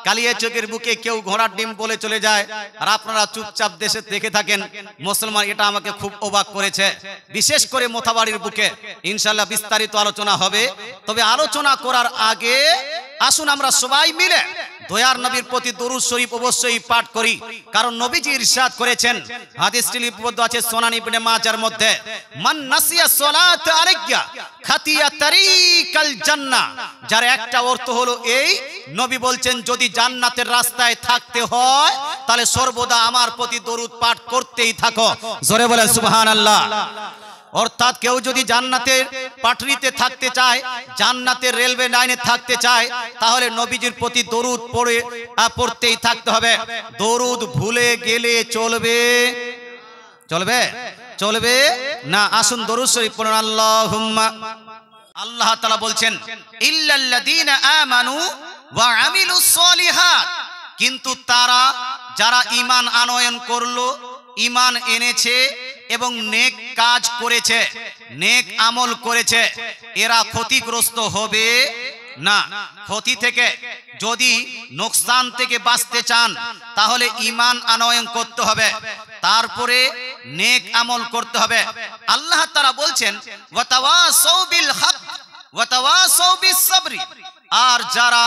কালিয়াচকের বুকে কেউ ঘোড়ার ডিম বলে চলে যায় আর আপনারা চুপচাপ দেশে দেখে থাকেন মুসলমান। এটা আমাকে খুব অবাক করেছে, বিশেষ করে মোথাবাড়ির বুকে। ইনশাআল্লাহ বিস্তারিত আলোচনা হবে, তবে আলোচনা করার আগে আসুন আমরা সবাই মিলে দয়ার নবীর প্রতি দরুদ শরীফ অবশ্যই পাঠ করি, কারণ নবীজি ইরশাদ করেছেন, হাদিসটি লিপিবদ্ধ আছে সুনান ইবনে মাজার মধ্যে, মান নাসিয়া সালাত আলাইয়া খাতিয়া তারিকাল জান্নাহ। যার একটা অর্থ হলো এই, নবী বলছেন যদি জান্নাতের রাস্তায় থাকতে হয় তাহলে সর্বদা আমার প্রতি দরুদ পাঠ করতেই থাকো। জোরে বলেন সুবহানাল্লাহ। অর্থাৎ কেউ যদি জান্নাতের পাটরিতে থাকতে চায়, জান্নাতের রেলওয়ে লাইনে থাকতে চায়, তাহলে নবীজির প্রতি দরুদ পড়তেই থাকতে হবে। দরুদ ভুলে গেলে চলবে? চলবে? চলবে না। আসুন দরুদ শরীফ পড়ুন। আল্লাহুম্মা, আল্লাহ তাআলা বলছেন ইল্লাল্লাযীনা আমানু ওয়া আমিলুস সলিহাত, কিন্তু তারা যারা ঈমান আনয়ন করলো, ঈমান এনেছে এবং নেক কাজ করেছে, নেক আমল করেছে, এরা ক্ষতিগ্রস্ত হবে না। ক্ষতি থেকে যদি নোকসান থেকে বাঁচতে চান তাহলে ঈমান আনয়ন করতে হবে, তারপরে নেক আমল করতে হবে। আল্লাহ তাআলা বলছেন ওয়াতাওয়াসাউ বিল হক ওয়াতাওয়াসাউ বিস সাবরি, আর যারা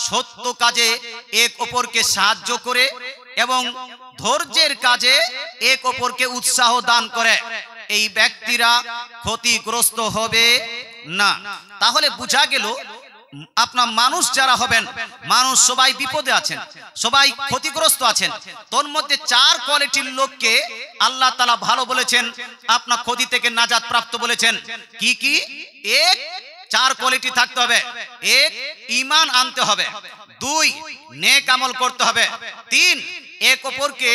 সত্য কাজে এক অপরকে সাহায্য করে এবং ধৈর্যের কাজে এক অপরকে উৎসাহ দান করে, এই ব্যক্তিরা ক্ষতিগ্রস্ত হবে না। তাহলে বোঝা গেল আপনার মানুষ যারা হবেন, মানুষ সবাই বিপদে আছেন, সবাই ক্ষতিগ্রস্ত আছেন। তোর মধ্যে 4 কোয়ালিটির লোককে আল্লাহ তাআলা ভালো বলেছেন, আপনার ক্ষতি থেকে নাজাত প্রাপ্ত বলেছেন। কি কি? 4 কোয়ালিটি থাকতে হবে। 1, ঈমান আনতে হবে। 2, নেক আমল করতে হবে। 3, এক অপরকে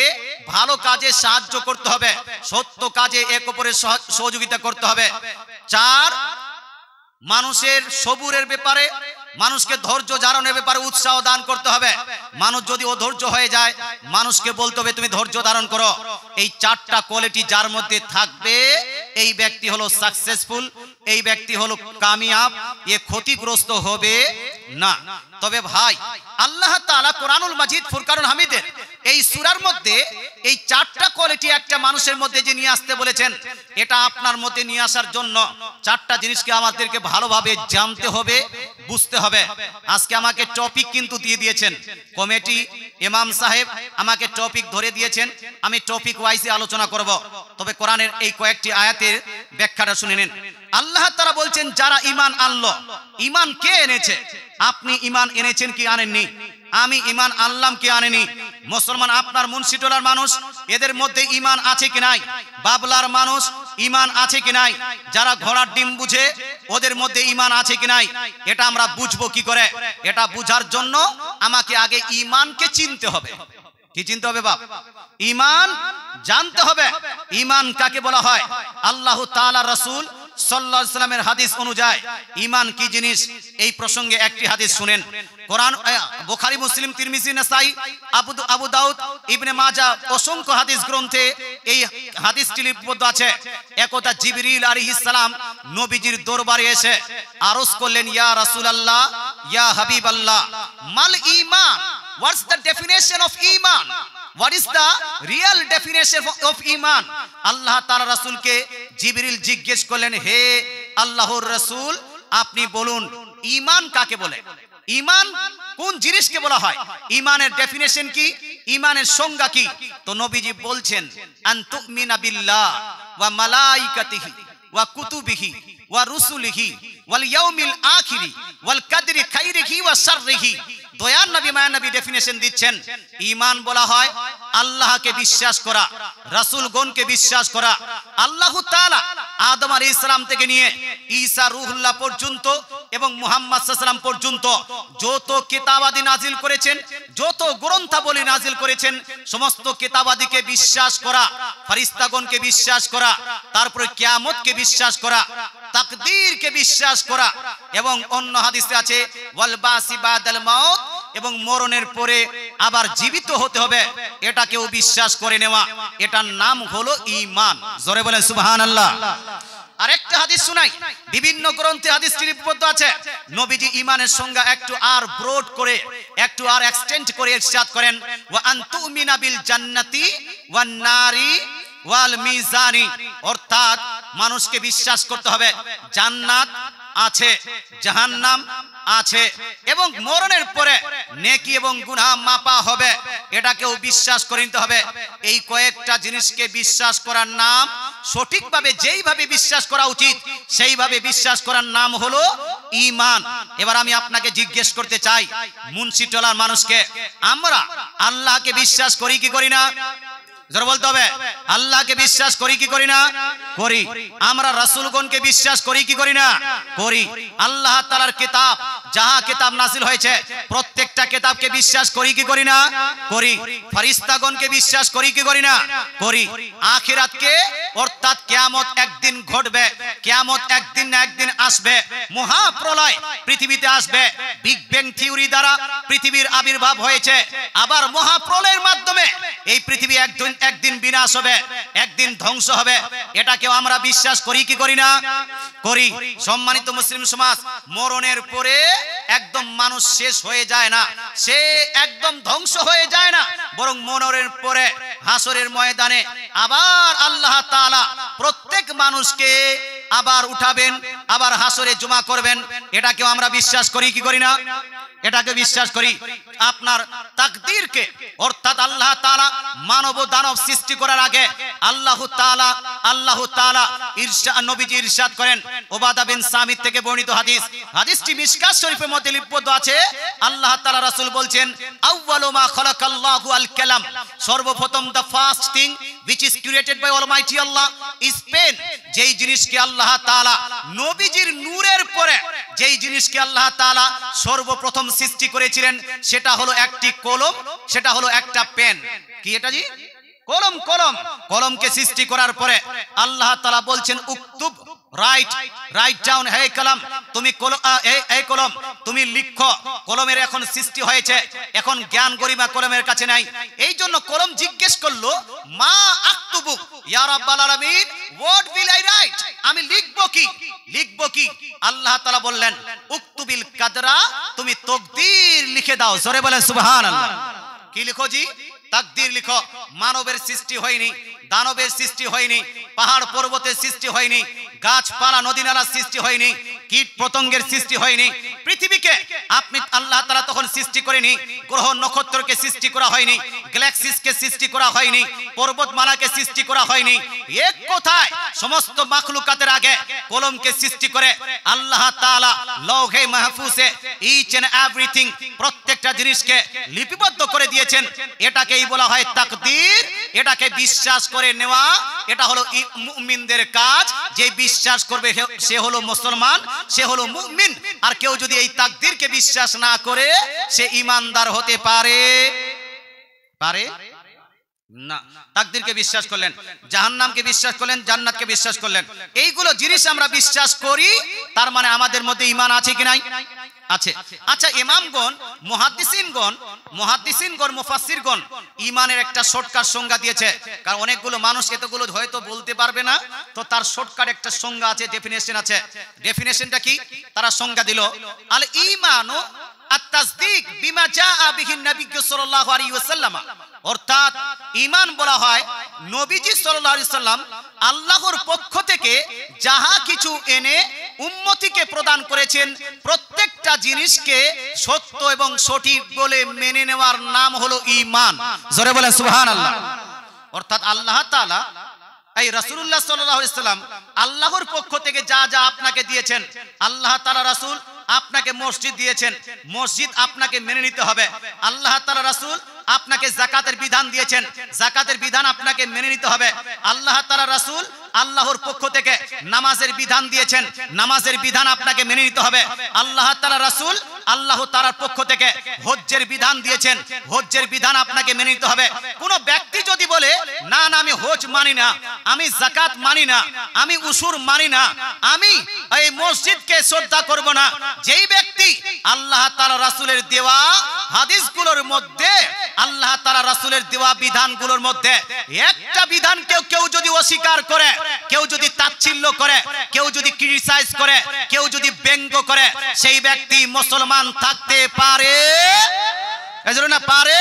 ভালো কাজে সাহায্য করতে হবে, সত্য কাজে এক অপরের সহযোগিতা করতে হবে। 4, মানুষের সবুরের ব্যাপারে, মানুষকে ধৈর্য ধারণের ব্যাপারে উৎসাহ দান করতে হবে। মানুষ যদি অধৈর্য হয়ে যায়, মানুষকে বলতে হবে তুমি ধৈর্য ধারণ করো। এই 4টা কোয়ালিটি যার মধ্যে থাকবে, এই ব্যক্তি হলো সাকসেসফুল, এই ব্যক্তি হলো কামিয়াব, এ ক্ষতিগ্রস্ত হবে না। তবে ভাই, আল্লাহ তাআলা কোরআনুল মাজিদ ফুরকানুল হামিদের এই সূরার মধ্যে এই 4টা কোয়ালিটি একটা মানুষের মধ্যে যে নিয়ে আসতে বলেছেন, এটা আপনার মধ্যে নিয়ে আসার জন্য 4টা জিনিসকে আমাদেরকে ভালোভাবে জানতে হবে, বুঝতে হবে। আজকে আমাকে টপিক কিন্তু দিয়ে দিয়েছেন কমিটি, ইমাম সাহেব আমাকে টপিক ধরে দিয়েছেন, আমি টপিক ওয়াইজে আলোচনা করব। তবে কোরআনের এই কয়েকটি আয়াতের ব্যাখ্যাটা শুনে নিন। আল্লাহ তাআলা বলছেন যারা ঈমান আনলো, ঈমান কে এনেছে? আপনি ঈমান এনেছেন কি আনেননি? আমি ঈমান আনলাম কি আনেনি? মুসলমান আপনার মুন্সিটোলার মানুষ, এদের মধ্যে ঈমান আছে কি নাই? বাবলার মানুষ ঈমান আছে কি নাই? যারা ঘোড়ার ডিম বুঝে, ওদের মধ্যে ঈমান আছে কি নাই? এটা আমরা বুঝবো কি করে? এটা বুঝার জন্য আমাকে আগে ঈমানকে চিনতে হবে। কি চিনতে হবে বাপ? ঈমান জানতে হবে। ঈমান কাকে বলা হয়? আল্লাহ তাআলা রাসূল সাল্লাল্লাহু আলাইহি ওয়াসাল্লামের হাদিস অনুযায়ী ঈমান কি জিনিস, এই প্রসঙ্গে একটি হাদিস শুনেন। কোরআন, বুখারী, মুসলিম, তিরমিজি, নাসাই, আবু দাউদ, ইবনে মাজাহ অসংখ্য হাদিস গ্রন্থে এই হাদিসটি লিপিবদ্ধ আছে। একদা জিবরিল আলাইহিস সালাম নবীজির দরবারে এসে আরজ করলেন, ইয়া রাসূলুল্লাহ, ইয়া হাবিবাল্লাহ, মাল ঈমান? What's the definition of ঈমান? What is the real definition of ঈমান? আল্লাহ তাআলা রাসূলকে জিবরিল জিজ্ঞেস করলেন, হে আল্লাহর রাসূল, আপনি বলুন ঈমান কাকে বলে? ঈমান কোন জিনিসকে বলা হয়? ঈমানের ডেফিনেশন কি? ঈমানের সংজ্ঞা কি? তো নবীজি বলছেন, আন তুমিনা বিল্লাহ ওয়া মালাইকাতিহি ওয়া কুতুবিহি ওয়া রুসুলিহি ওয়াল ইয়াউমিল আখিরি ওয়াল কদরি খাইরিহি ওয়া শাররিহি। দয়ার নবী মায়া নবী ডেফিনেশন দিচ্ছেন, ঈমান বলা হয় আল্লাহকে বিশ্বাস করা, রাসূলগণকে বিশ্বাস করা। আল্লাহ তাআলা আদম আলাইহিস সালাম থেকে নিয়ে ঈসা রূহুল্লাহ পর্যন্ত এবং মুহাম্মদ সাল্লাল্লাহু আলাইহি ওয়াসাল্লাম পর্যন্ত যত কিতাবাদি নাজিল করেছেন, যত গ্রন্থাবলী নাজিল করেছেন, সমস্ত কিতাবাদিকে বিশ্বাস করা, ফেরেশতাগণকে বিশ্বাস করা, তারপরে কিয়ামতকে বিশ্বাস করা, তাকদীরকে বিশ্বাস করা, এবং অন্য হাদিসে আছে ওয়াল বাসি বাদাল মাউত, এবং মরণের পরে আবার জীবিত হতে হবে, এটাকেও বিশ্বাস করে নেওয়া। এটার নাম হলো ঈমান। জোরে বলেন সুবহানাল্লাহ। আরেকটা হাদিস শুনাই, বিভিন্ন গ্রন্থে হাদিসটি লিপিবদ্ধ আছে। নবীজি ঈমানের সংজ্ঞা একটু আর ব্রড করে, একটু আর এক্সটেন্ড করে ইরশাদ করেন, ওয়া আনতুমিনা বিল জান্নাতি ওয়ান নারি ওয়াল মিজানি, অর্থাৎ মানুষকে বিশ্বাস করতে হবে জান্নাত আছে, জাহান্নাম আছে, এবং মরণের পরে নেকি এবং গুনাহ মাপা হবে, এটাকেও বিশ্বাস করে নিতে হবে। এই কয়েকটা জিনিসকে বিশ্বাস করার নাম, সঠিকভাবে যেইভাবে বিশ্বাস করা উচিত সেইভাবে বিশ্বাস করার নাম হলো ঈমান। এবার আমি আপনাকে জিজ্ঞেস করতে চাই, মুন্সিটলার মানুষকে, আমরা আল্লাহকে বিশ্বাস করি কি করি না? জোরে বলতে হবে, আল্লাহকে বিশ্বাস করি কি করি না? করি। আমরা রাসূলগণকে বিশ্বাস করি কি করি না? করি। আল্লাহ তাআলার কিতাব, যাহা কিতাব নাযিল হয়েছে প্রত্যেকটা কিতাবকে বিশ্বাস করি কি করি না? করি। ফেরেশতাগণকে বিশ্বাস করি কি করি না? করি। আখিরাতকে, অর্থাৎ কিয়ামত একদিন ঘটবে, কিয়ামত একদিন না একদিন আসবে, মহাপ্রলয় পৃথিবীতে আসবে, বিগ ব্যাং থিওরি দ্বারা পৃথিবীর আবির্ভাব হয়েছে, আবার মহাপ্রলয়ের মাধ্যমে এই পৃথিবী একদিন বিনাশ হবে, একদিন ধ্বংস হবে, এটাকেও আমরা বিশ্বাস করি কি করি না? করি। সম্মানিত মুসলিম সমাজ, মরণের পরে একদম মানুষ শেষ হয়ে যায় না, সে একদম ধ্বংস হয়ে যায় না, বরং মরণের পরে হাসরের ময়দানে আবার আল্লাহ তাআলা প্রত্যেক মানুষকে আবার উঠাবেন, আবার হাসরে জমা করবেন, এটাকেও আমরা বিশ্বাস করি কি করি না? এটাকে বিশ্বাস করি। আপনার তাকদীরকে, অর্থাৎ আল্লাহ তাআলা মানব ও দানব সৃষ্টি করার আগে আল্লাহ তাআলা নবীজি ইরশাদ করেন, উবাদা বিন সামিত থেকে বর্ণিত হাদিস, হাদিসটি মিশকাত শরীফের মধ্যে লিপিবদ্ধ আছে। আল্লাহ তাআলা রাসূল বলছেন, আউয়ালু মা খালাকাল্লাহু আল কালাম, সর্বপ্রথম the first thing which is created by Almighty Allah is pen, যেই জিনিসকে আল্লাহ তাআলা নবীজির নূরের পরে যেই জিনিসকে আল্লাহ তাআলা সর্বপ্রথম সৃষ্টি করেছিলেন সেটা হলো একটি কলম, সেটা হলো একটা পেন। কি এটা জি? কলম। কলমকে সৃষ্টি করার পরে আল্লাহ তাআলা বলছেন, উকতুব, রাইট ডাউন, হে কলম তুমি এই কলম তুমি লিখো। কলমের এখন সৃষ্টি হয়েছে, এখন জ্ঞান গরিমা কলমের কাছে নাই, এই জন্য কলম জিজ্ঞেস করলো, মা আক্তুবু ইয়া রাব্বাল আলামিন, হোয়াট উইল আই রাইট, আমি লিখবো কি? আল্লাহ তাআলা বললেন, উকতুবিল কাদরা, তুমি তাকদীর লিখে দাও। জোরে বলেন সুবহানাল্লাহ। কি লিখো জি? তাকদীর লিখো। মানবের সৃষ্টি হয়নি, দানবের সৃষ্টি হয়নি, পাহাড় পর্বতের সৃষ্টি হয়নি, গাছপালা নদী নালার সৃষ্টি হয়নি, কীট পতঙ্গের সৃষ্টি হয়নি, পৃথিবীকে আপনি আল্লাহ তাআলা তখন সৃষ্টি করেনি, গ্রহ নক্ষত্রকে সৃষ্টি করা হয়নি, গ্যালাক্সিসকে সৃষ্টি করা হয়নি, পর্বতমালাকে সৃষ্টি করা হয়নি। এক কথায় সমস্ত মাখলুকাতের আগে কলমকে সৃষ্টি করে আল্লাহ তাআলা লৌহে মাহফুজে ইচ এন্ড এভরিথিং, প্রত্যেকটা জিনিসকে লিপিবদ্ধ করে দিয়েছেন। এটাকেই বলা হয় তাকদীর, এটাকে বিশ্বাস করে নেওয়া, এটা হলো মুমিনদের কাজ। যে বিশ্বাস করবে সে হলো মুসলমান, সে হলো মুমিন। আর কেউ যদি এই তাকদীরকে বিশ্বাস না করে সে ঈমানদার হতে পারে না। তাকদীরকে বিশ্বাস করলেন, জাহান্নামকে বিশ্বাস করলেন, জান্নাতকে বিশ্বাস করলেন, এইগুলো জিনিস আমরা বিশ্বাস করি, তার মানে আমাদের মধ্যে ঈমান আছে কি নাই? আছে। আচ্ছা, ইমামগণ, মুহাদ্দিসিনগণ, মুফাসসিরগণ ঈমানের একটা শর্টকাট সংজ্ঞা দিয়েছে, কারণ অনেকগুলো মানুষ এতগুলো হয়তো বলতে পারবে না, তো তার শর্টকাট একটা সংজ্ঞা আছে, ডেফিনেশন আছে। ডেফিনেশনটা কি? তারা সংজ্ঞা দিল, আল ঈমানু আত-তাসদীক বিমা জাআ বিহি নবী সাল্লাল্লাহু আলাইহি ওয়াসাল্লাম, অর্থাৎ ঈমান বলা হয় নবীজি সাল্লাল্লাহু আলাইহি ওয়াসাল্লাম আল্লাহর পক্ষ থেকে যাহা কিছু এনে উম্মতিকে প্রদান করেছেন, প্রত্যেকটা জিনিসকে সত্য এবং সঠিক বলে মেনে নেওয়ার নাম হলো ঈমান। জোরে বলেন সুবহানাল্লাহ। অর্থাৎ আল্লাহ তাআলা এই রাসূলুল্লাহ সাল্লাল্লাহু আলাইহি ওয়াসাল্লাম আল্লাহর পক্ষ থেকে যা যা আপনাকে দিয়েছেন, আল্লাহ তাআলা রাসূল আপনাকে মসজিদ দিয়েছেন, মসজিদ আপনাকে মেনে নিতে হবে। আল্লাহ তাআলা রাসূল আপনাকে যাকাতের বিধান দিয়েছেন, যাকাতের বিধান আপনাকে মেনে নিতে হবে। আল্লাহ তাআলা রাসূল আল্লাহর পক্ষ থেকে নামাজের বিধান দিয়েছেন, নামাজের বিধান আপনাকে মেনে নিতে হবে। আল্লাহ তাআলা রাসূল আল্লাহ তাআলার পক্ষ থেকে হজ্জের বিধান দিয়েছেন, হজ্জের বিধান আপনাকে মেনে নিতে হবে। কোন ব্যক্তি যদি বলে, না না আমি হজ মানি না, আমি যাকাত মানি না, আমি উসুর মানি না, আমি এই মসজিদকে শ্রদ্ধা করব না, যেই ব্যক্তি আল্লাহ তাআলা রাসূলের দেওয়া হাদিসগুলোর মধ্যে আল্লাহ তাআলা রাসূলের দেওয়া বিধানগুলোর মধ্যে একটা বিধানকে কেউ যদি অস্বীকার করে, কেউ যদি তাচ্ছিল্য করে, কেউ যদি ক্রিটিসাইজ করে, কেউ যদি ব্যঙ্গ করে, সেই ব্যক্তি মুসলমান থাকতে পারে? এজন্য না পারে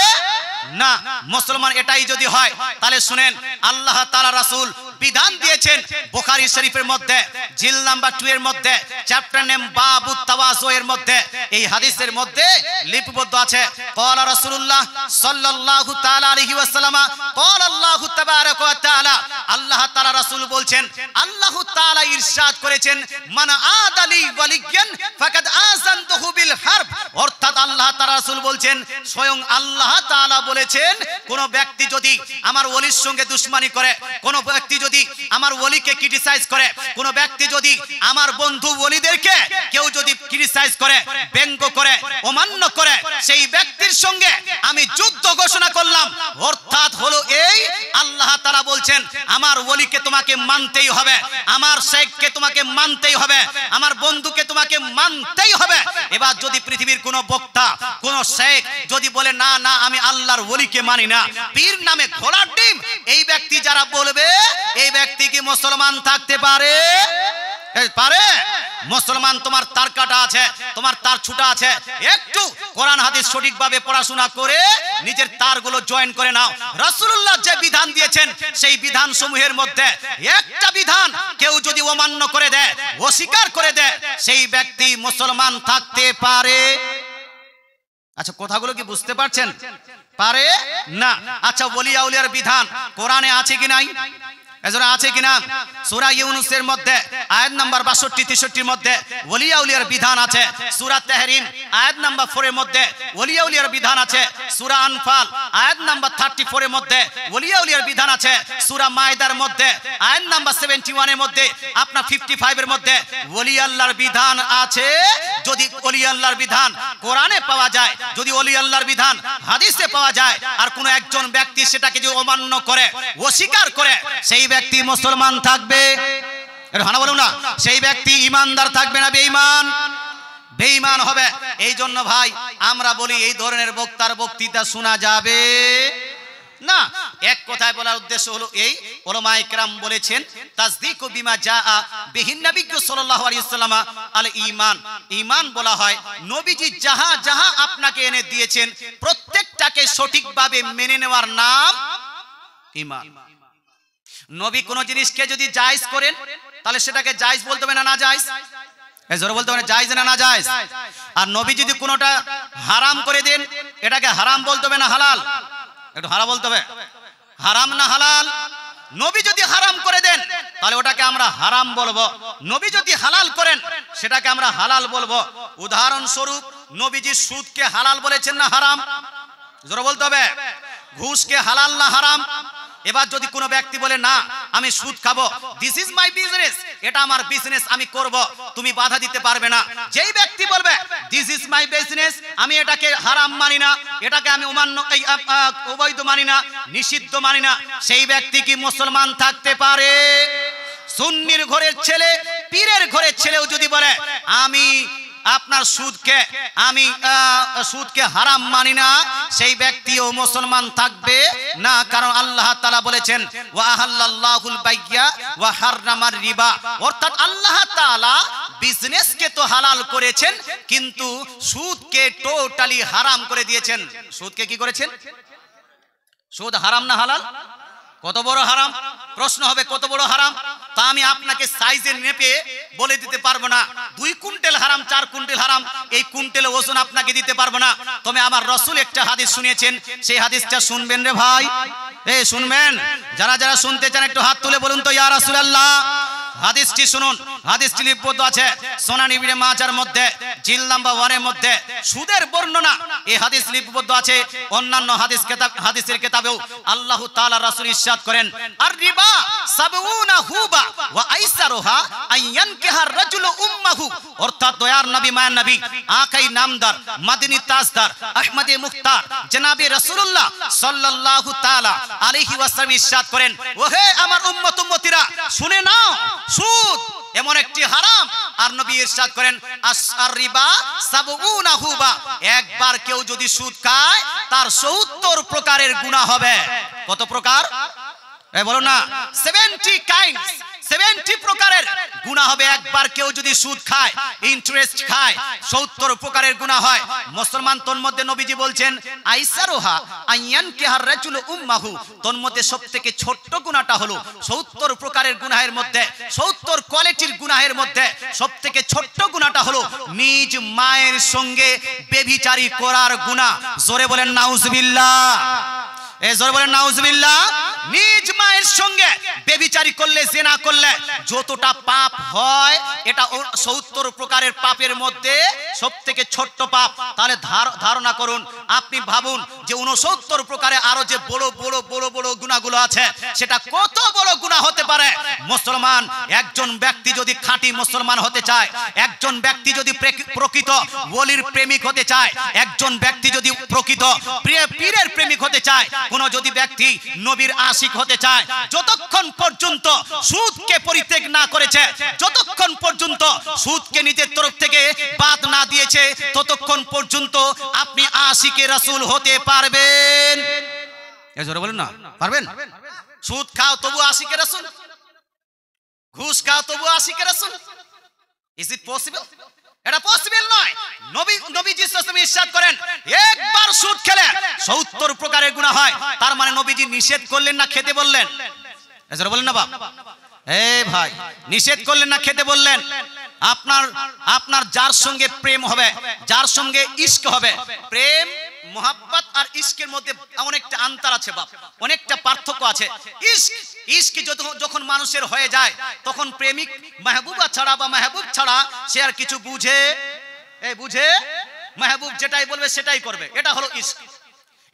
না। মুসলমান এটাই যদি হয় তাহলে শুনেন, আল্লাহ তাআলা রাসূল বিধান দিয়েছেন বুখারী শরীফের মধ্যে জিল নাম্বার 2 এর মধ্যে চ্যাপ্টার নেম বাবুত তাওয়াজু এর মধ্যে এই হাদিসের মধ্যে লিপিবদ্ধ আছে, ক্বালা রাসূলুল্লাহ সাল্লাল্লাহু তাআলা আলাইহি ওয়াসাল্লাম ক্বালা আল্লাহু তাবারাকা ওয়া তাআলা, আল্লাহ তাআলা রাসূল বলছেন, আল্লাহ তাআলা ইরশাদ করেছেন, মান আদালি ওয়ালিয়ান ফাকাদ আযানতুহু বিল হারব। অর্থাৎ আল্লাহ তাআলা রাসূল বলছেন, স্বয়ং আল্লাহ তাআলা বলেছেন, কোন ব্যক্তি যদি আমার ওলির সঙ্গে দুশমনি করে, কোন ব্যক্তি যদি আমার ওলিকে ক্রিটিসাইজ করে, কোন ব্যক্তি যদি আমার বন্ধু ওলিদেরকে কেউ যদি ক্রিটিসাইজ করে, ব্যঙ্গ করে, অমান্য করে, সেই ব্যক্তির সঙ্গে আমি যুদ্ধ ঘোষণা করলাম। অর্থাৎ হলো এই, আল্লাহ তাআলা বলছেন আমার ওলিকে তোমাকে মানতেই হবে, আমার শেখকে তোমাকে মানতেই হবে, আমার বন্ধুকে তোমাকে মানতেই হবে। এবার যদি পৃথিবীর কোন বক্তা, কোন শেখ যদি বলে না না আমি আল্লাহর ওলিকে মানি না, পীর নামে ঘোড়ার ডিম, এই ব্যক্তি যারা বলবে, এই ব্যক্তি কি মুসলমান থাকতে পারে? পারে? মুসলমান তোমার তার কাটা আছে, তোমার তার ছুটা আছে, একটু কোরআন হাদিস সঠিকভাবে পড়াশোনা করে নিজের তারগুলো জয়েন করে নাও। রাসূলুল্লাহ যে বিধান দিয়েছেন সেই বিধান সমূহের মধ্যে একটা বিধান কেউ যদি অমান্য করে দেয়, অস্বীকার করে দেয়, সেই ব্যক্তি মুসলমান থাকতে পারে? আচ্ছা, কথাগুলো কি বুঝতে পারছেন? পারে না। আচ্ছা, ওলি আউলিয়ার বিধান কোরআনে আছে কি নাই? এজন্য আছে কিনা? সূরা ইউনূসের মধ্যে আয়াত নাম্বার ৬২-৬৩ এর মধ্যে ওলি আউলিয়ার বিধান আছে। সূরা তাহরিম আয়াত নাম্বার 4 এর মধ্যে ওলি আউলিয়ার বিধান আছে। সূরা আনফাল আয়াত নাম্বার 34 এর মধ্যে ওলি আউলিয়ার বিধান আছে। সূরা মায়দার মধ্যে আয়াত নাম্বার 71 এর মধ্যে আপনার 55 এর মধ্যে ওলি আল্লাহর বিধান আছে। যদি ওলি আল্লাহর বিধান কোরআনে পাওয়া যায়, যদি ওলি আল্লাহর বিধান হাদিসে পাওয়া যায়, আর কোন একজন ব্যক্তি সেটাকে যদি অমান্য করে, অস্বীকার করে, সেই ব্যক্তি মুসলমান থাকবে? হানা বলুন না। সেই ব্যক্তি ইমানদার থাকবে না বেঈমান? বেঈমান হবে। এই জন্য ভাই আমরা বলি এই ধরনের বক্তার বক্তৃতা শোনা যাবে না। এক কথায় বলার উদ্দেশ্য হলো এই, উলামায়ে কেরাম বলেছেন তাসদীকু বিমা জাআ বিহিন নবী সাল্লাল্লাহু আলাইহি ওয়াসাল্লাম আল ঈমান। ঈমান বলা হয় নবীজি যাহা যাহা আপনাকে এনে দিয়েছেন প্রত্যেকটাকে সঠিকভাবে মেনে নেওয়ার নাম ঈমান। নবী কোন জিনিসকে যদি জায়েজ করেন তাহলে সেটাকে জায়েজ বলতে হবে না না জায়েজ? এই জোরে বলতে হবে না জায়েজ না না জায়েজ? আর নবী যদি কোনটা হারাম করে দেন এটাকে হারাম বলতে হবে না হালাল? একটু হারাম বলতে হবে, হারাম না হালাল? নবী যদি হারাম করে দেন তাহলে ওটাকে আমরা হারাম বলবো, নবী যদি হালাল করেন সেটাকে আমরা হালাল বলবো। উদাহরণস্বরূপ নবীজি সুদকে হালাল বলেছেন না হারাম? জোরে বলতে হবে। ঘুষকে হালাল না হারাম? এবার যদি কোনো ব্যক্তি বলে না আমি সুদ খাবো, দিস ইজ মাই বিজনেস, এটা আমার বিজনেস, আমি করব, তুমি বাধা দিতে পারবে না। যেই ব্যক্তি বলবে দিস ইজ মাই বিজনেস, আমি এটাকে হারাম মানি না, এটাকে আমি অবৈধ মানি না, নিষিদ্ধ মানি না, সেই ব্যক্তি কি মুসলমান থাকতে পারে? সুন্নির ঘরের ছেলে, পীরের ঘরের ছেলেও যদি বলে আমি আপনার সুদকে হারাম মানি না, সেই ব্যক্তিও মুসলমান থাকবে না। কারণ আল্লাহ তাআলা বলেছেন ওয়া আহাল্লাল্লাহুল বাইয়া ওয়া হাররামার রিবা। অর্থাৎ আল্লাহ তাআলা বিজনেসকে তো হালাল করেছেন কিন্তু সুদকে টোটালি হারাম করে দিয়েছেন। সুদকে কি করেছেন? সুদ হারাম না হালাল? কত বড় হারাম? প্রশ্ন হবে কত বড় হারাম? তা আমি আপনাকে সাইজে নেপে বলে দিতে পারবো না। 2 কুইন্টাল হারাম, 4 কুইন্টাল হারাম, এই কুইন্টালে ওজন আপনাকে দিতে পারবো না। তবে আমার রাসূল একটা হাদিস শুনিয়েছেন, সেই হাদিসটা শুনবেন রে ভাই, এই শুনবেন। যারা যারা শুনতে চান একটু হাত তুলে বলুন তো ইয়া রাসূলুল্লাহ। হাদিসটি শুনুন, হাদিসটি লিপিবদ্ধ আছে সুনান ইবনে মাজার মধ্যে জিল নাম্বার 1 এর মধ্যে সুদের বর্ণনা। এই হাদিস লিপিবদ্ধ আছে অন্যান্য হাদিসের কিতাবেও। আল্লাহ তাআলা রাসূল ইরশাদ করেন আর রিবা 70 হুবা ওয়া আইসারুহা আইয়ানকিহা রাজুলু উম্মাহু। অর্থাৎ দয়ার নবী, মায়ার নবী, আকাই নামদার, মাদিনী তাজদার, আহমদে মুখতার জনাবে রাসূলুল্লাহ সাল্লাল্লাহু তাআলা আলাইহি ওয়াসাল্লাম ইরশাদ করেন, ওহে আমার উম্মত উম্মতিরা শুনে নাও, সুদ এমন একটি হারাম। আর নবী ইরশাদ করেন আর রিবা সাবউনা হুবা, একবার কেউ যদি সুদ খায় তার 70 প্রকারের গুনাহ হবে। কত প্রকার? বলো না, 70 কাইন্ডস, 70 প্রকারের গুনাহ হবে একবার কেউ যদি সুদ খায়, ইন্টারেস্ট খায়, 70 প্রকারের গুনাহ হয়। মুসলমান তোর মধ্যে নবীজি বলছেন আইসারুহা আইয়ান কিহার রাজুল উম্মাহু, তোর মধ্যে সবথেকে ছোট্ট গুনাহটা হলো 70 প্রকারের গুনাহের মধ্যে, 70 কোয়ালিটির গুনাহের মধ্যে সবথেকে ছোট্ট গুনাহটা হলো নিজ মায়ের সঙ্গে ব্যভিচারী করার গুনাহ। জোরে বলেন নাউজুবিল্লাহ, জোরে বলেন নাউজুবিল্লাহ। নিজ মায়ের সঙ্গে ব্যভিচারী করলে, জিনা করলে যতটা পাপ হয়, এটা 70 প্রকারের পাপের মধ্যে সবথেকে ছোট্ট পাপ। তাহলে ধারণা করুন, আপনি ভাবুন যে 69 প্রকারে আরো যে বড় বড় বড় বড় গুনাহগুলো আছে, সেটা কত বড় গুনাহ হতে পারে। মুসলমান একজন ব্যক্তি যদি খাঁটি মুসলমান হতে চায়, একজন ব্যক্তি যদি প্রকৃত ওলির প্রেমিক হতে চায়, একজন ব্যক্তি যদি প্রকৃত পীরের প্রেমিক হতে চায়, কোন যদি ব্যক্তি নবীর আশিক হতে চায়, যতক্ষণ পর্যন্ত সুদকে পরিত্যাগ না করেছে, যতক্ষণ পর্যন্ত সুদকে নিজের তরফ থেকে বাদ না দিয়েছে, ততক্ষণ পর্যন্ত আপনি আশিকে রাসূল হতে পারবেন। জোরে বলেন না, পারবেন? সুদ খাও তবু আশিকে রাসূল, ঘুষ খাও তবু আশিকে রাসূল। Is it possible? এটা পসিবল নয়। নবীজি সাল্লাল্লাহু আলাইহি ইরশাদ করেন একবার সুদ খেলে 70 প্রকারের গুনাহ হয়। তার মানে নবীজি নিষেধ করলেন না খেতে বললেন? এজরা বলেন না বাপ, ভাই, নিষেধ করলেন না খেতে বললেন? আপনার যার সঙ্গে প্রেম হবে, যার সঙ্গে ইশক হবে, প্রেম মোহাব্বত আর ইশকের মধ্যে অনেকটা আন্তর আছে বাপ, অনেকটা পার্থক্য আছে। ইশক যখন মানুষের হয়ে যায়, তখন প্রেমিক মেহবুবা ছাড়া বা মেহবুব ছাড়া সে আর কিছু বুঝে মেহবুব যেটাই বলবে সেটাই করবে। এটা হলো ইশক,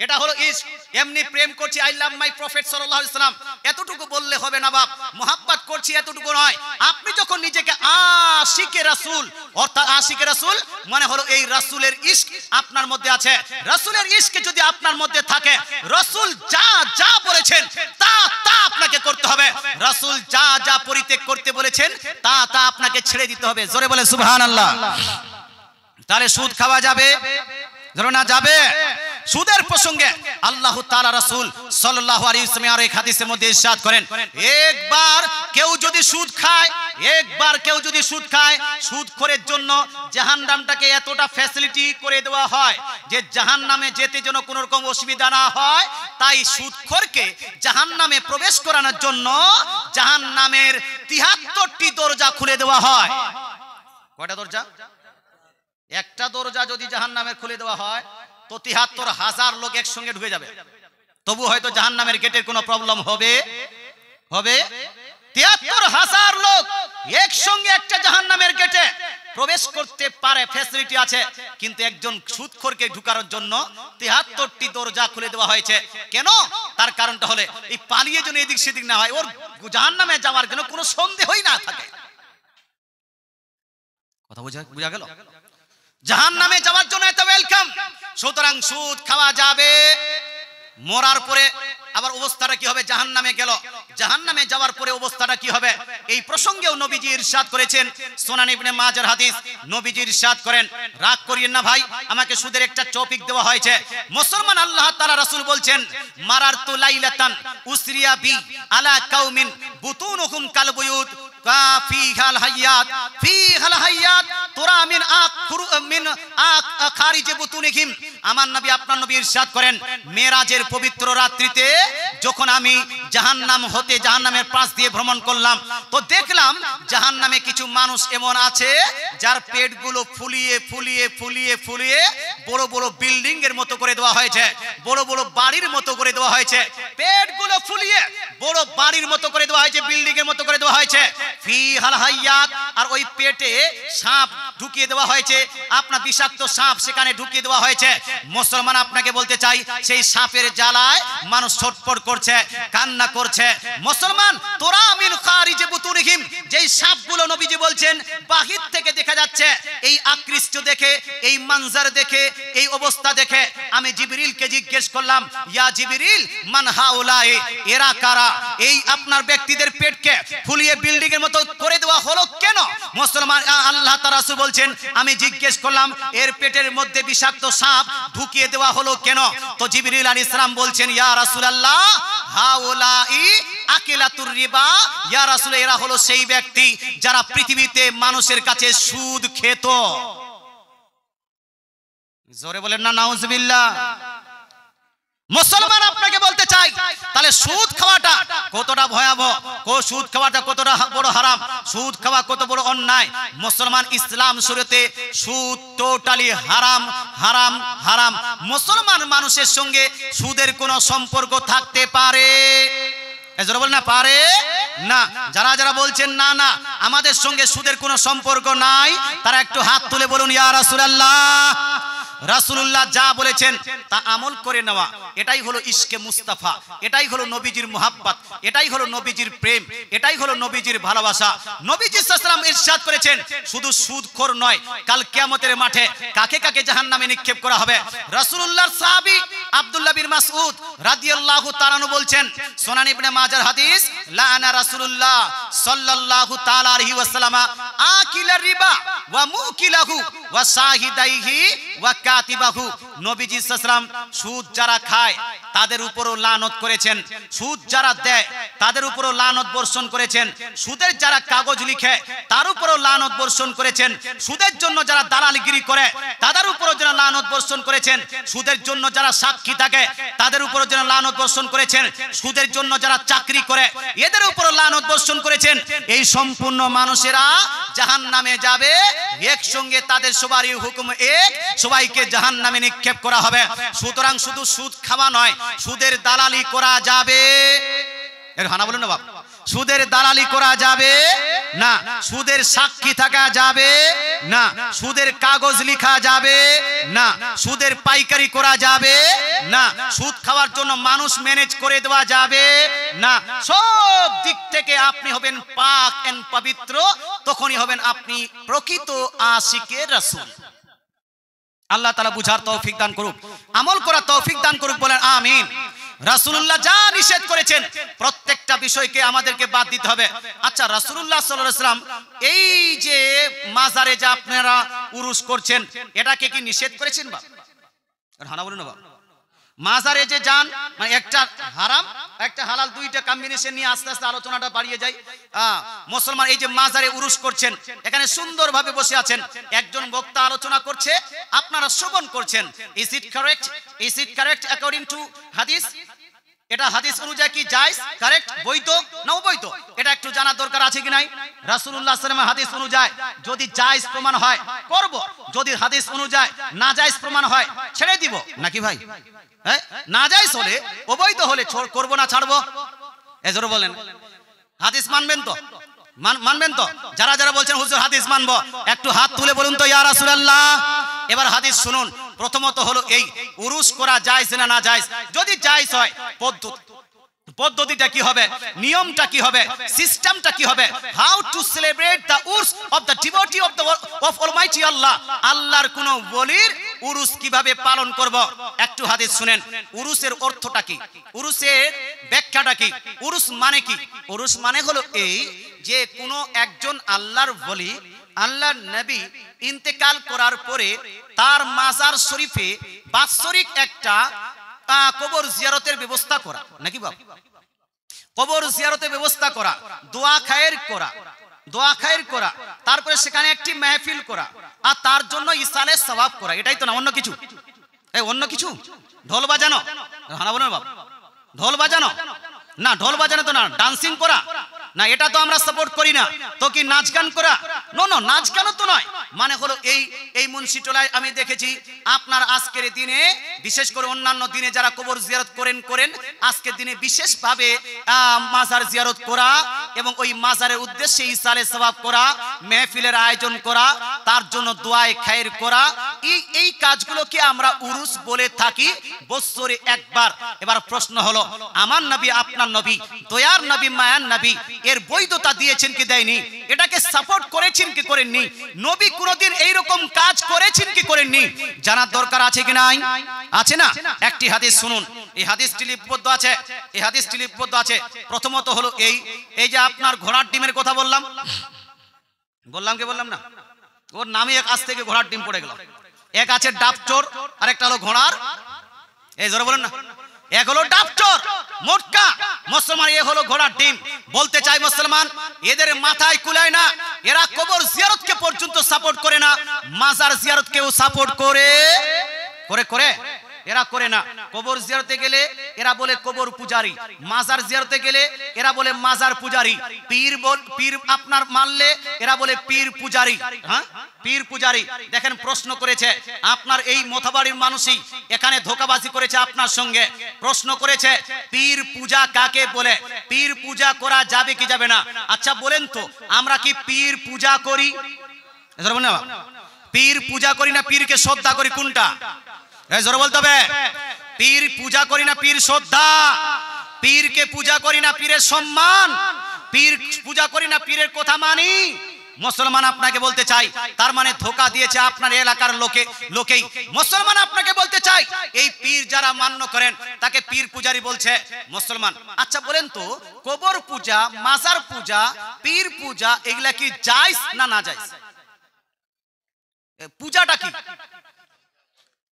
এটা হলো ইশক। এমনি প্রেম করছি, আই লাভ মাই প্রফেট সাল্লাল্লাহু আলাইহি ওয়াসাল্লাম, এতটুকু বললে হবে না বাপ। মোহাব্বত করছি এতটুকু নয়। আপনি যখন নিজেকে আশিকে রাসূল, অর্থাৎ আশিকে রাসূল মানে হলো এই রাসূলের ইশক আপনার মধ্যে আছে। রাসূলের ইশক যদি আপনার মধ্যে থাকে, রাসূল যা যা বলেছেন তা তা আপনাকে করতে হবে। রাসূল যা যা পরিত্যাগ করতে বলেছেন তা তা আপনাকে ছেড়ে দিতে হবে। জোরে বলে সুবহানাল্লাহ। তাহলে সুদ খাওয়া যাবে? ধরো না যাবে। সুদের প্রসঙ্গে আল্লাহ তাআলা রাসূল সাল্লাল্লাহু আলাইহি ওয়াসাল্লাম আর এক হাদিসের মধ্যে ইরশাদ করেন, একবার কেউ যদি সুদ খায়, একবার কেউ যদি সুদ খায়, সুদখোরের জন্য জাহান্নামটাকে এতটা ফ্যাসিলিটি করে দেওয়া হয় যে জাহান্নামে যেতে যেন কোনো রকম অসুবিধা না হয়। তাই সুদখোরকে জাহান্নামে প্রবেশ করানোর জন্য জাহান্নামের 73টি দরজা খুলে দেওয়া হয়। কয়টা দরজা? একটা দরজা যদি জাহান্নামের খুলে দেওয়া হয় তো 73,000 লোক একসঙ্গে ঢুকে যাবে। তবু হয়তো জাহান্নামের গেটের কোনো প্রবলেম হবে? 73,000 লোক একসঙ্গে একটা জাহান্নামের গেটে প্রবেশ করতে পারে, ফ্যাসিলিটি আছে। কিন্তু একজন সুদখোরকে ঢুকানোর জন্য 73টি দরজা খুলে দেওয়া হয়েছে। কেন? তার কারণটা হলে এই পালিয়ে যেন এদিক সেদিক না হয়, ওর জাহান্নামে যাওয়ার জন্য কোনো সন্দেহই না থাকে। কথা বুঝা গেল? জাহান্নামে যাওয়ার জন্য এত ওয়েলকাম। সুতরাং সুদ খাওয়া যাবে। মরার পরে আবার অবস্থাটা কি হবে? জাহান্নামে গেল, জাহান্নামে যাওয়ার পরে অবস্থাটা কি হবে? এই প্রসঙ্গেও নবীজি ইরশাদ করেছেন, সুনান ইবনে মাজার হাদিস। নবীজি ইরশাদ করেন, রাগ করিয়েন না ভাই, আমাকে সুদের একটা টপিক দেওয়া হয়েছে। মুসলমান আল্লাহ তাআলা রাসূল বলছেন, মারারতু লাইলাতান উসরিয়া বি আলা কাউমিন বুতুনুহুম কালবুয়ুত ফিহাল হায়াত তোরা মিন খারিজে বুতুনিহিম। আমার নবী, আপনার নবী ইরশাদ করেন, মেরাজের পবিত্র রাত্রিতে যখন আমি জাহান্নাম হতে জাহান্নামের পাশ দিয়ে ভ্রমণ করলাম, তো দেখলাম জাহান্নামে কিছু মানুষ এমন আছে যার পেটগুলো ফুলিয়ে ফুলিয়ে ফুলিয়ে ফুলিয়ে বড় বড় বিল্ডিং এর মতো করে দেওয়া হয়েছে, বড় বড় বাড়ির মতো করে দেওয়া হয়েছে। পেটগুলো ফুলিয়ে বড় বাড়ির মতো করে দেওয়া হয়েছে, বিল্ডিং এর মতো করে দেওয়া হয়েছে। ফিহাল হায়াত, আর ওই পেটে সাপ ঢুকিয়ে দেওয়া হয়েছে, আপনার বিষাক্ত সাপ সেখানে ঢুকিয়ে দেওয়া হয়েছে। মুসলমান আপনাকে বলতে চাই, সেই সাপের জ্বালায় মানুষ ছটফট করছে, কান্না করছে। মুসলমান তোরা মিন খারিজে বুতুরিহিম, যেই সাপগুলো নবীজি বলছেন বাহির থেকে দেখা যাচ্ছে, এই আকৃষ্ট দেখে, এই মঞ্জার দেখে, এই অবস্থা দেখে আমি জিবরিলকে জিজ্ঞেস করলাম, ইয়া জিবরিল মান হাউলাই, এরা কারা? এই আপনার ব্যক্তিদের পেটকে ফুলিয়ে বিল্ডিং এর মতো করে দেওয়া হলো কেন? মুসলমান আল্লাহ তাআলা রাসূল বলছেন, আমি জিজ্ঞেস করলাম এর পেটের মধ্যে বিষাক্ত সাপ ঢুকিয়ে দেওয়া হলো কেন? তো জিবরিল আলাইহিস সালাম বলছেন, ইয়া রাসূলুল্লাহ হাউলাই আকিলাতুর রিবা, ইয়া রাসূল এরা হলো সেই ব্যক্তি যারা পৃথিবীতে মানুষের কাছে সুদ খেত। জোরে বলেন না নাউজুবিল্লাহ। মুসলমান আপনাকে বলতে চাই, তাহলে সুদ খাওয়াটা কতটা ভয়াবহ, সুদ খাওয়াটা কতটা বড় হারাম, সুদ খাওয়া কত বড় অন্যায়। মুসলমান ইসলাম শরীয়তে সুদ টোটালি হারাম, হারাম, হারাম। মুসলমান মানুষের সঙ্গে সুদের কোনো সম্পর্ক থাকতে পারে? এজন্য বল না, পারে না। যারা যারা বলছেন না না আমাদের সঙ্গে সুদের কোনো সম্পর্ক নাই, তারা একটু হাত তুলে বলুন ইয়া রাসূলুল্লাহ। রাসূলুল্লাহ যা বলেছেন তা আমল করে নেওয়া, এটাই হলো ইশকে মুস্তাফা, এটাই হলো নবীজির মুহাব্বত, এটাই হলো নবীজির প্রেম, এটাই হলো নবীজির ভালোবাসা। নবীজি সাল্লাল্লাহু আলাইহি ওয়াসাল্লাম ইরশাদ করেছেন, শুধু সুদখোর নয়, কাল কিয়ামতের মাঠে কাকে কাকে জাহান্নামে নিক্ষেপ করা হবে। রাসূলুল্লাহর সাহাবী আব্দুল্লাহ বিন মাসউদ রাদিয়াল্লাহু তাআলা আনহু বলছেন, সুনান ইবনে মাজার হাদিস, লাআনা রাসূলুল্লাহ সাল্লাল্লাহু তাআলা আলাইহি ওয়াসাল্লাম আকিলার রিবা ওয়া মুকিলাহু ওয়া শাহিদাইহি ওয়া কাতিবাহু। নবীজি সাল্লাল্লাহু আলাইহি ওয়াসাল্লাম সুদ যারা খায় তাদের উপরও লানত করেছেন, সুদ যারা দেয় তাদের উপরও লানত বর্ষণ করেছেন, সুদের যারা কাগজ লিখে তার উপরও লানত বর্ষণ করেছেন, সুদের জন্য যারা দালালগিরি করে তাদের উপরও যেন লানত বর্ষণ করেছেন, সুদের জন্য যারা সাক্ষী থাকে তাদের উপরও যেন লানত বর্ষণ করেছেন, সুদের জন্য যারা চাকরি করে এদের উপরও লানত বর্ষণ করেছেন। এই সম্পূর্ণ মানুষেরা জাহান্নামে যাবে, একসঙ্গে তাদের সবারই হুকুম এক, সবাইকে জাহান্নামে নিক্ষেপ করা হবে। সুতরাং শুধু সুদ খাওয়া নয়, সুদের দালালি করা যাবে। এর হানা বলুন না বাপ। সুদের দালালি করা যাবে না, সুদের সাক্ষী থাকা যাবে না, সুদের কাগজ লেখা যাবে না, সুদের পাইকারি করা যাবে না, সুদ খাওয়ার জন্য মানুষ ম্যানেজ করে দেওয়া যাবে না। সব দিক থেকে আপনি হবেন পাক এন্ড পবিত্র, তখনই হবেন আপনি প্রকৃত আশিকে রাসূল। আল্লাহ তাআলা বুঝার তৌফিক দান করুক, আমল করার তৌফিক দান করুক, বলেন আমিন। রাসূলুল্লাহ যা নিষেধ করেছেন প্রত্যেকটা বিষয়কে আমাদেরকে বাদ দিতে হবে। আচ্ছা, রাসূলুল্লাহ সাল্লাল্লাহু আলাইহি ওয়াসাল্লাম এই যে মাজারে যা আপনারা উরুস করছেন, এটাকে কি নিষেধ করেছেন বাপ? হানা বলুন না বাপ। মাজারে যে যান, মানে একটা হারাম একটা হালাল, দুইটা কম্বিনেশন নিয়ে আস্তে আস্তে আলোচনাটা বাড়িয়ে যায়। মুসলমান এই যে মাজারে উরুস করছেন, এখানে সুন্দরভাবে বসে আছেন, একজন বক্তা আলোচনা করছে, আপনারা শ্রবণ করছেন। Is it correct? Is it correct according to হাদিস? এটা হাদিস অনুযায়ী কি জায়েজ, কারেক্ট, বৈধ না অবৈধ, এটা একটু জানার দরকার আছে কি নাই? রাসূলুল্লাহ সাল্লাল্লাহু আলাইহি ওয়াসাল্লামের হাদিস অনুযায়ী যদি জায়েজ প্রমাণ হয় করব, যদি হাদিস অনুযায়ী না জায়েজ প্রমাণ হয় ছেড়ে দিব, নাকি ভাই? হ্যাঁ, না জায়েজ হলে, অবৈধ হলে করব না ছাড়বো? এজন্য বলেন হাদিস মানবেন তো? মানবেন তো? যারা যারা বলছেন হুজুর হাদিস মানবো, একটু হাত তুলে বলুন তো ইয়া রাসূলুল্লাহ। এবার হাদিস শুনুন। প্রথমত হলো এই উরুস করা জায়েজ না না জায়েজ? যদি জায়েজ হয় পদ্ধতিটা কি হবে, নিয়মটা কি হবে, সিস্টেমটা কি হবে, how to celebrate the urs of the devotee of almighty Allah, আল্লাহর কোন ওলির উরুস কিভাবে পালন করব। একটু হাদিস শুনেন। উরুসের অর্থটা কি, উরুসের ব্যাখ্যাটা কি, উরুস মানে কি? উরুস মানে হলো এই যে কোনো একজন আল্লাহর ওলি, আল্লাহর নবী ইন্তেকাল করার পরে তার মাজার শরীফে বাৎসরিক একটা কবর জিয়ারতের ব্যবস্থা করা, নাকি বাবা? কবর জিয়ারতের ব্যবস্থা করা, দোয়া খায়ের করা, দোয়া খায়ের করা, তারপরে সেখানে একটি মাহফিল করা, আর তার জন্য ইসালে সওয়াব করা। এটাই তো না, অন্য কিছু? এই অন্য কিছু? ঢোল বাজানো? হানা বলেন বাবা, ঢোল বাজানো না, ঢোল বাজানো তো না, ডান্সিং করা না, এটা তো আমরা সাপোর্ট করি না। তো কি নাচ গান করা? নো, নাচ গানও তো নয়। মানে হলো এই মুন্সিটোলায় আমি দেখেছি আপনার আজকের দিনে, বিশেষ করে অন্যান্য দিনে যারা কবর জিয়ারত করেন, আজকের দিনে বিশেষভাবে মাজার জিয়ারত করা এবং ওই মাজারের উদ্দেশ্যে ইসালে সওয়াব করা, মেহফিলের আয়োজন করা, তার জন্য দোয়ায়ে খায়ের করা, এই কাজগুলোকে আমরা উরুস বলে থাকি, বছরে একবার। এবার প্রশ্ন হলো, আমার নবী আপনার নবী দয়ার নবী মায়ার নবী এর বৈধতা দিয়েছেন কি দেয়নি? এটাকে সাপোর্ট করেছেন কি করেননি? নবী কোনোদিন এইরকম কাজ করেছেন কি করেননি? জানার দরকার আছে কি নাই? আছে না? একটি হাদিস শুনুন, এই হাদিসটি লিপিবদ্ধ আছে, এই হাদিসটি লিপিবদ্ধ আছে। প্রথমত হলো এই যে আপনার ঘোড়ার ডিমের কথা বললাম কি বললাম না? ওর নামে এক আজ থেকে ঘোড়ার ডিম পড়ে গেল। এক আছে ডাবচোর আর একটা হলো ঘোড়ার, এই জোরে বলেন না, এক হলো ডাবচোর মোটকা, মুসলমান এ হলো ঘোড়ার ডিম। বলতে চাই মুসলমান এদের মাথায় কুলায় না, এরা কবর জিয়ারতকে পর্যন্ত সাপোর্ট করে না, মাজার জিয়ারতকেও সাপোর্ট করে এরা করে না। কবর জিয়ারতে গেলে এরা বলে কবর পূজারি, মাজার জিয়ারতে গেলে এরা বলে মাজার পূজারি, পীর আপনার মানলে এরা বলে পীর পূজারি। হ্যাঁ, পীর পূজারি। দেখেন প্রশ্ন করেছে আপনার এই মোথাবাড়ির মানুষই এখানে ধোঁকাবাজি করেছে আপনার সঙ্গে, প্রশ্ন করেছে পীর পূজা কাকে বলে, পীর পূজা করা যাবে কি যাবে না? আচ্ছা বলেন তো, আমরা কি পীর পূজা করি? পীর পূজা করি না পীরকে শ্রদ্ধা করি? কোনটা জোরে বলতে হবে? পীর পূজা করি না পীর শ্রদ্ধা? পীরকে পূজা করি না পীরের সম্মান? পীর পূজা করি না পীরের কথা মানি? মুসলমান আপনাকে বলতে চাই, তার মানে ধোঁকা দিয়েছে আপনার এলাকার লোকেই। মুসলমান আপনাকে বলতে চাই, এই পীর যারা মান্য করেন তাকে পীর পূজারি বলছে মুসলমান। আচ্ছা বলেন তো, কবর পূজা, মাজার পূজা, পীর পূজা এগুলা কি জায়েজ না না জায়েজ? পূজাটা কি?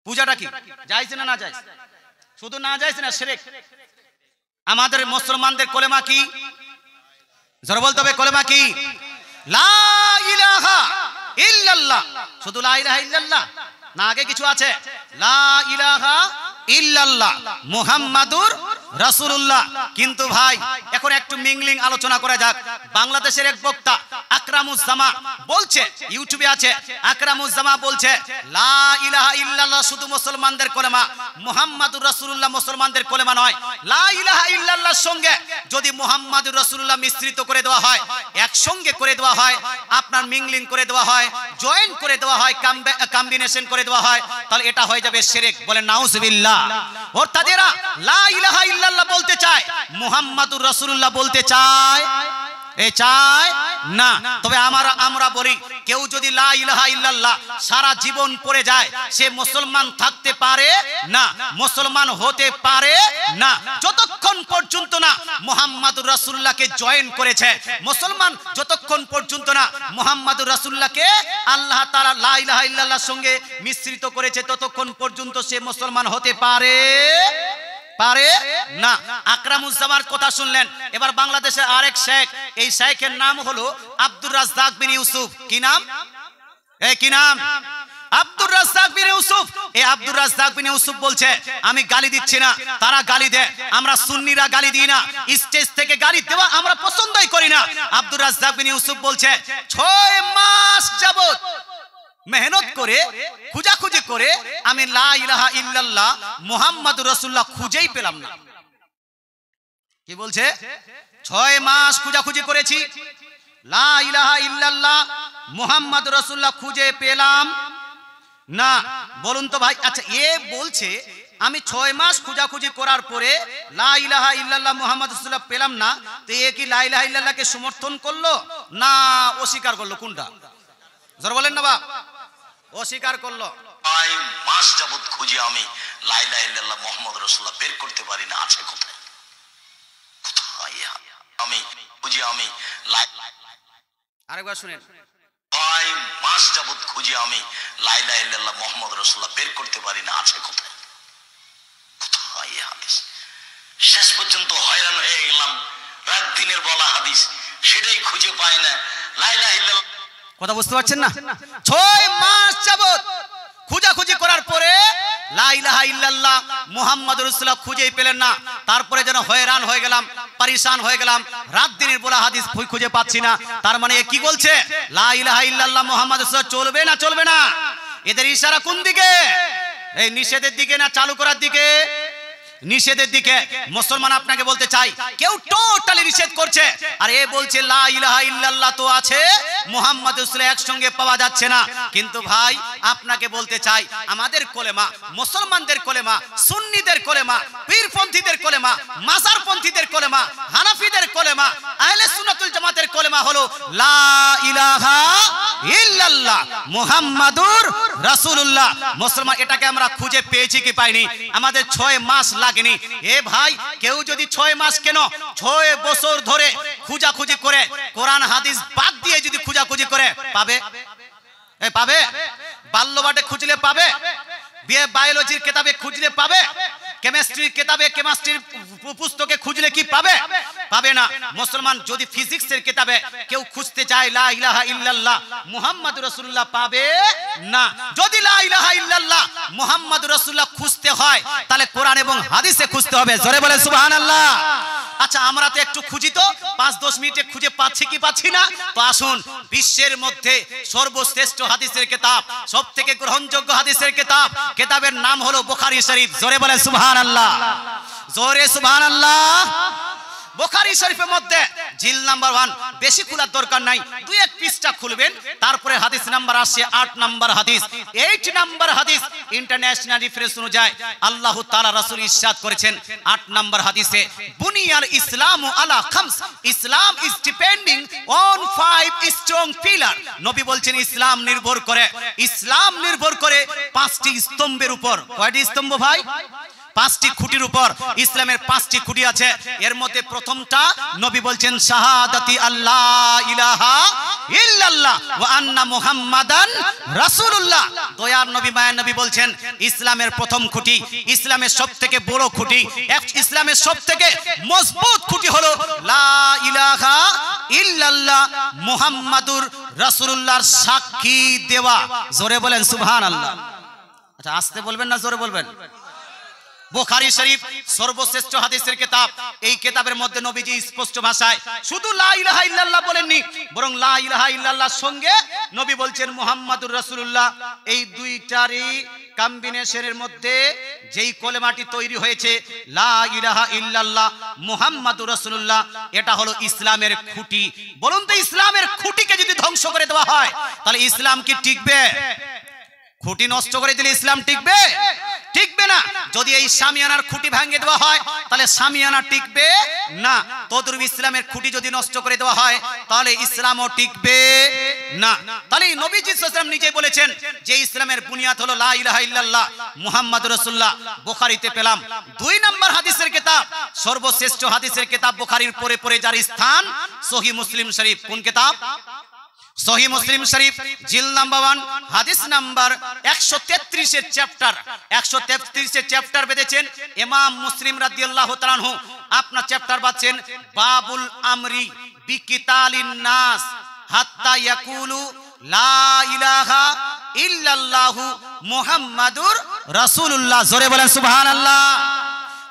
পূজাটা কি জায়েজ না না জায়েজ? শুধু না জায়েজ না, শিরক। আমাদের মুসলমানদের কলেমা কি? জোরে বলতে হবে, কলেমা কি? লা ইলাহা ইল্লাল্লাহ। শুধু লা ইলাহা ইল্লাল্লাহ না, আগে কিছু আছে? লা ইলাহা ইল্লাল্লাহ মুহাম্মাদুর রাসূলুল্লাহ। কিন্তু ভাই এখন একটু মিংলিং আলোচনা করা যাক। বাংলাদেশের এক বক্তা আকরামুজ্জামা বলছে, ইউটিউবে আছে, আকরামুজ্জামা বলছে লা ইলাহা ইল্লাল্লাহ শুধু মুসলমানদের কলেমা, মুহাম্মাদুর রাসূলুল্লাহ মুসলমানদের কলেমা নয়। লা ইলাহা ইল্লাল্লাহর সঙ্গে যদি মুহাম্মাদুর রাসূলুল্লাহ মিশ্রিত করে দেওয়া হয়, একসঙ্গে করে দেওয়া হয়, আপনার মিংলিং করে দেওয়া হয়, জয়েন করে দেওয়া হয়, কম্বিনেশন করে দেওয়া হয়, তাহলে এটা হয়ে যাবে শিরক। বলেন নাউজুবিল্লাহ। অর্থাৎ এরা লা ইলাহা ইল্লাল্লাহ বলতে চায়, মুহাম্মাদুর রাসূলুল্লাহ বলতে চায় না। তবে আমরা বলি, কেউ যদি লা ইলাহা ইল্লাল্লাহ সারা জীবন পড়ে যায়, সে মুসলমান থাকতে পারে না, মুসলমান হতে পারে না, যতক্ষণ পর্যন্ত না মুহাম্মাদুর রাসূলুল্লাহকে জয়েন করেছে। মুসলমান যতক্ষণ পর্যন্ত না মুহাম্মাদুর রাসূলুল্লাহকে আল্লাহ তাআলা লা ইলাহা ইল্লাল্লাহর সঙ্গে মিশ্রিত করেছে, ততক্ষণ পর্যন্ত সে মুসলমান হতে পারে না। আকরামুজ্জামার কথা শুনলেন। এবার বাংলাদেশের আরেক শেখ, এই শেখের নাম হলো আব্দুর রাজ্জাক বিন ইউসুফ। কি নাম? কি নাম? আব্দুর রাজ্জাক বিন ইউসুফ। এই আব্দুর রাজ্জাক বিন ইউসুফ বলছে, আমি গালি দিচ্ছি না, তারা গালি দেয়, আমরা সুন্নিরা গালি দিই না, স্টেজ থেকে গালি দেওয়া আমরা পছন্দই করি না। আব্দুর রাজ্জাক বিন ইউসুফ বলছে 6 মাস যাবত মেহনত করে, খুঁজাখুঁজি করে আমি লা ইলাহা ইল্লাল্লাহ মুহাম্মাদুর রাসূলুল্লাহ খুঁজেই পেলাম না। কি বলছে? 6 মাস খুঁজাখুঁজি করেছি, লা ইলাহা ইল্লাল্লাহ মুহাম্মাদুর রাসূলুল্লাহ খুঁজে পেলাম না। বলুন তো ভাই, আচ্ছা এ বলছে আমি 6 মাস খুঁজাখুঁজি করার পরে লা ইলাহা ইল্লাল্লাহ মুহাম্মাদুর রাসূলুল্লাহ পেলাম না, তো এ কি লা ইলাহা ইল্লাল্লাহকে সমর্থন করলো না অস্বীকার করলো? কোনটা? জোরে বলেন না বাপ। অস্বীকার করলো। 6 মাস যাবত খুঁজে আমি লা ইলাহা ইল্লাল্লাহ মুহাম্মাদুর রাসূলুল্লাহ বের করতে পারি না, আছে কোথায়? আমি খুঁজে আমি আরেকবার শুনেন। 6 মাস যাবত খুঁজে আমি লা ইলাহা ইল্লাল্লাহ মুহাম্মাদুর রাসূলুল্লাহ বের করতে পারি না, আছে কোথায়? হাদিস শেষ পর্যন্ত হয়রান হয়ে গেলাম, রাত দিনের বলা হাদিস সেটাই খুঁজে পাই না। লা ইলাহা ইল্লাল্লাহ, কথা বুঝতে পারছেন না? 6 মাস যাবত খুঁজাখুঁজি করার পরে লা ইলাহা ইল্লাল্লাহ মুহাম্মাদুর রাসূলুল্লাহ খুঁজেই পেলেন না। তারপরে যেন হয়রান হয়ে গেলাম, পরেশান হয়ে গেলাম, রাত দিনের বলা হাদিস খুঁজে পাচ্ছি না। তার মানে কি বলছে? লা ইলাহা ইল্লাল্লাহ মুহাম্মাদুর রাসূলুল্লাহ চলবে না, চলবে না। এদের ইশারা কোন দিকে? এই নিষেধের দিকে না চালু করার দিকে? নিষেধের দিকে। মুসলমান আপনাকে বলতে চাই, কেউ টোটালি নিষেধ করছে আর এ বলছে লা ইলাহা ইল্লাল্লাহ তো আছে, মুহাম্মদ রাসূলুল্লাহ একসঙ্গে পাওয়া যাচ্ছে না। কিন্তু ভাই আপনাকে বলতে চাই, আমাদের কোলেমা, মুসলমানদের কোলেমা, সুন্নিদের কোলেমা, পীরপন্থীদের কোলেমা, মাজারপন্থীদের কোলেমা, হানাফিদের কোলেমা, আহলে সুন্নাতুল জামাতের কোলেমা হলো লা ইলাহা ইল্লাল্লাহ মুহাম্মাদুর রাসূলুল্লাহ। মুসলমান এটাকে আমরা খুঁজে পেয়েছি কি পাইনি? আমাদের 6 মাস লাগেনি। এ ভাই কেউ যদি 6 মাস কেন 6 বছর ধরে খুঁজাখুঁজি করে, কোরআন হাদিস বাদ দিয়ে যদি খুঁজাখুঁজি করে, পাবে? পাবে? বাল্যবাটে খুঁজলে পাবে? বায়োলজির কিতাবে খুঁজলে পাবে? কেমিস্ট্রির কিতাবে, কেমিস্ট্রির পুস্তকে খুঁজলে কি পাবে? পাবে না। মুসলমান যদি ফিজিক্সের কিতাবে কেউ খুঁজতে চায় লা ইলাহা ইল্লাল্লাহ মুহাম্মাদুর রাসূলুল্লাহ, পাবে না। যদি লা ইলাহা ইল্লাল্লাহ মুহাম্মাদুর রাসূলুল্লাহ খুঁজতে হয় তাহলে কোরআন এবং হাদিসে খুঁজতে হবে। জোরে বলেন সুবহানাল্লাহ। আচ্ছা আমরা তো একটু খুঁজি, তো 5-10 মিনিটে খুঁজে পাচ্ছি কি পাচ্ছি না? তো আসুন, বিশ্বের মধ্যে সর্বশ্রেষ্ঠ হাদিসের কিতাব, সবথেকে গ্রহণযোগ্য হাদিসের কিতাব, কিতাবের নাম হলো বুখারী শরীফ। জোরে বলেন সুবহানাল্লাহ, জোরে সুবহানাল্লাহ। বুখারী শরীফের মধ্যে জিল নাম্বার 1, বেশি খোলার দরকার নাই, 2-1 পৃষ্ঠা খুলবেন, তারপরে হাদিস নাম্বার আসছে 8 নাম্বার হাদিস। 8 নাম্বার হাদিস ইন্টারন্যাশনাল রেফারেন্স অনুযায়ী আল্লাহ তাআলা রাসূল ইরশাদ করেছেন 8 নাম্বার হাদিসে, বুনিয়াল ইসলামু আলা খামস, Islam is depending on 5 strong pillar. নবী বলছেন ইসলাম নির্ভর করে, ইসলাম নির্ভর করে 5টি স্তম্ভের উপর। কয়টি স্তম্ভ ভাই? 5টি খুঁটির উপর। ইসলামের 5টি খুঁটি আছে। এর মধ্যে প্রথমটা নবী বলছেন শাহাদাতি আল্লাহ ইলাহা ইল্লাল্লাহ ওয়া আন্না মুহাম্মাদান রাসূলুল্লাহ। দয়ার নবী, মায়ের নবী বলছেন ইসলামের প্রথম খুঁটি, ইসলামের সবথেকে বড় খুঁটি, ইসলামের সবথেকে মজবুত খুঁটি হলো লা ইলাহা ইল্লাল্লাহ মুহাম্মাদুর রাসূলুল্লাহর সাক্ষী দেওয়া। জোরে বলেন সুবহানাল্লাহ। আচ্ছা আস্তে বলবেন না জোরে বলবেন? বুখারী শরীফ সর্বশ্রেষ্ঠ হাদিসের কিতাব। এই কিতাবের মধ্যে নবীজি স্পষ্ট ভাষায় শুধু লা ইলাহা ইল্লাল্লাহ বলেননি, বরং লা ইলাহা ইল্লাল্লাহর সঙ্গে নবী বলছেন মুহাম্মাদুর রাসূলুল্লাহ। এই দুইটারই কম্বিনেশনের মধ্যে যেই কলেমাটি তৈরি হয়েছে লা ইলাহা ইল্লাল্লাহ মুহাম্মাদুর রাসূলুল্লাহ, এটা হলো ইসলামের খুঁটি। বলুন তো, ইসলামের খুঁটিকে যদি ধ্বংস করে দেওয়া হয় তাহলে ইসলাম কি টিকবে? খুঁটি নষ্ট করে দিলে ইসলাম টিকবে? টিকবে না। যদি এই শামিয়ানার খুঁটি ভেঙে দেওয়া হয় তাহলে শামিয়ানা টিকবে না। তদ্রূপ ইসলামের খুঁটি যদি নষ্ট করে দেওয়া হয় তাহলে ইসলামও টিকবে না। তাহলে নবীজি সাল্লাল্লাহু আলাইহি ওয়াসাল্লাম নিজেই বলেছেন যে ইসলামের বুনিয়াদ হলো লা ইলাহা ইল্লাল্লাহ মুহাম্মাদুর রাসূলুল্লাহ। বুখারীতে পেলাম 2 নম্বর হাদিসের কিতাব, সর্বশ্রেষ্ঠ হাদিসের কিতাব বুখারীর পরে পরে যার স্থান সহিহ মুসলিম শরীফ। কোন কিতাব? সহিহ মুসলিম শরীফ, জিল নাম্বার 1, হাদিস নাম্বার 133 এর চ্যাপ্টার, 133 এর চ্যাপ্টার বেঁধেছেন ইমাম মুসলিম রাদিয়াল্লাহু তাআলা আনহু। আপনার চ্যাপ্টার বাঁচছেন বাবুল আমরি বিকিতালিন নাস হাত্তা ইয়াকুলু লা ইলাহা ইল্লাল্লাহু মুহাম্মাদুর রাসূলুল্লাহ। জোরে বলেন সুবহানাল্লাহ।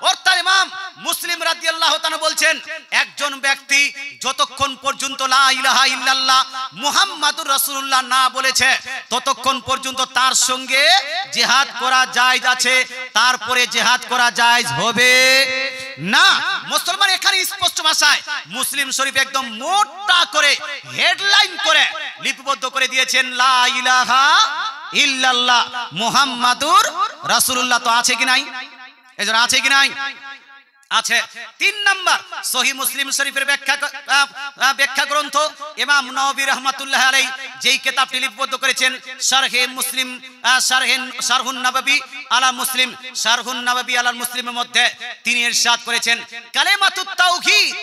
অর্থাৎ ইমাম মুসলিম রাদিয়াল্লাহু তাআলা বলছেন একজন ব্যক্তি যতক্ষণ পর্যন্ত লা ইলাহা ইল্লাল্লাহ মুহাম্মাদুর রাসূলুল্লাহ না বলেছে ততক্ষণ পর্যন্ত তার সঙ্গে জিহাদ করা জায়েজ আছে, তারপরে জিহাদ করা জায়েজ হবে না। মুসলমান এখানে স্পষ্ট ভাষায় মুসলিম শরীফ একদম মোটা করে হেডলাইন করে লিপিবদ্ধ করে দিয়েছেন লা ইলাহা ইল্লাল্লাহ মুহাম্মাদুর রাসূলুল্লাহ। তো আছে কি নাই? এজন্য আছে কি নাই? আছে। 3 নাম্বার সহিহ মুসলিম শরীফের ব্যাখ্যা গ্রন্থ ইমাম নববী রাহমাতুল্লাহ আলাইহি যেই কিতাবটি লিপিবদ্ধ করেছেন শারহে মুসলিম, শারহুন নববী আলা মুসলিম, শারহুন নববী আলা মুসলিমের মধ্যে তিনি ইরশাদ করেছেন কালিমাতুত তাওহীদ,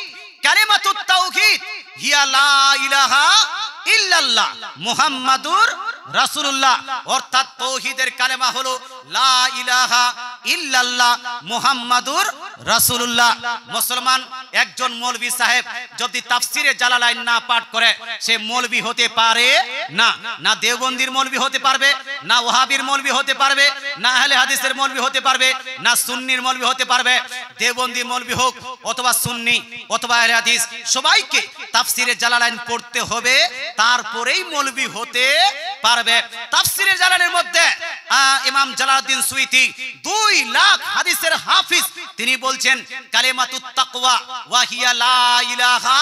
কালিমাতুত তাওহীদ হিয়া লা ইলাহা ইল্লাল্লাহ মুহাম্মাদুর রাসূলুল্লাহ। অর্থাৎ তাওহীদের কালেমা হলো লা ইলাহা ইল্লাল্লাহ মুহাম্মাদুর রাসূলুল্লাহ। মুসলমান একজন মৌলভী সাহেব যদি তাফসিরে জালালাইন না পাঠ করে সে মৌলভী হতে পারে না। না দেওবন্দির মৌলভী হতে পারবে, না ওয়াহাবির মৌলভী হতে পারবে, না আহলে হাদিসের মৌলভী হতে পারবে, না সুন্নির মৌলভী হতে পারবে। দেওবন্দি মৌলভী হোক অথবা সুন্নি অথবা আহলে হাদিস, সবাইকে তাফসিরে জালালাইন পড়তে হবে, তারপরেই মৌলভী হতে পারবে। তাফসিরে জালালাইনের মধ্যে ইমাম জালালউদ্দিন সুয়ুতী 2 লাখ হাদিসের হাফিজ, তিনি বলছেন কালিমাতুত তাকওয়া ওয়া হিয়া লা ইলাহা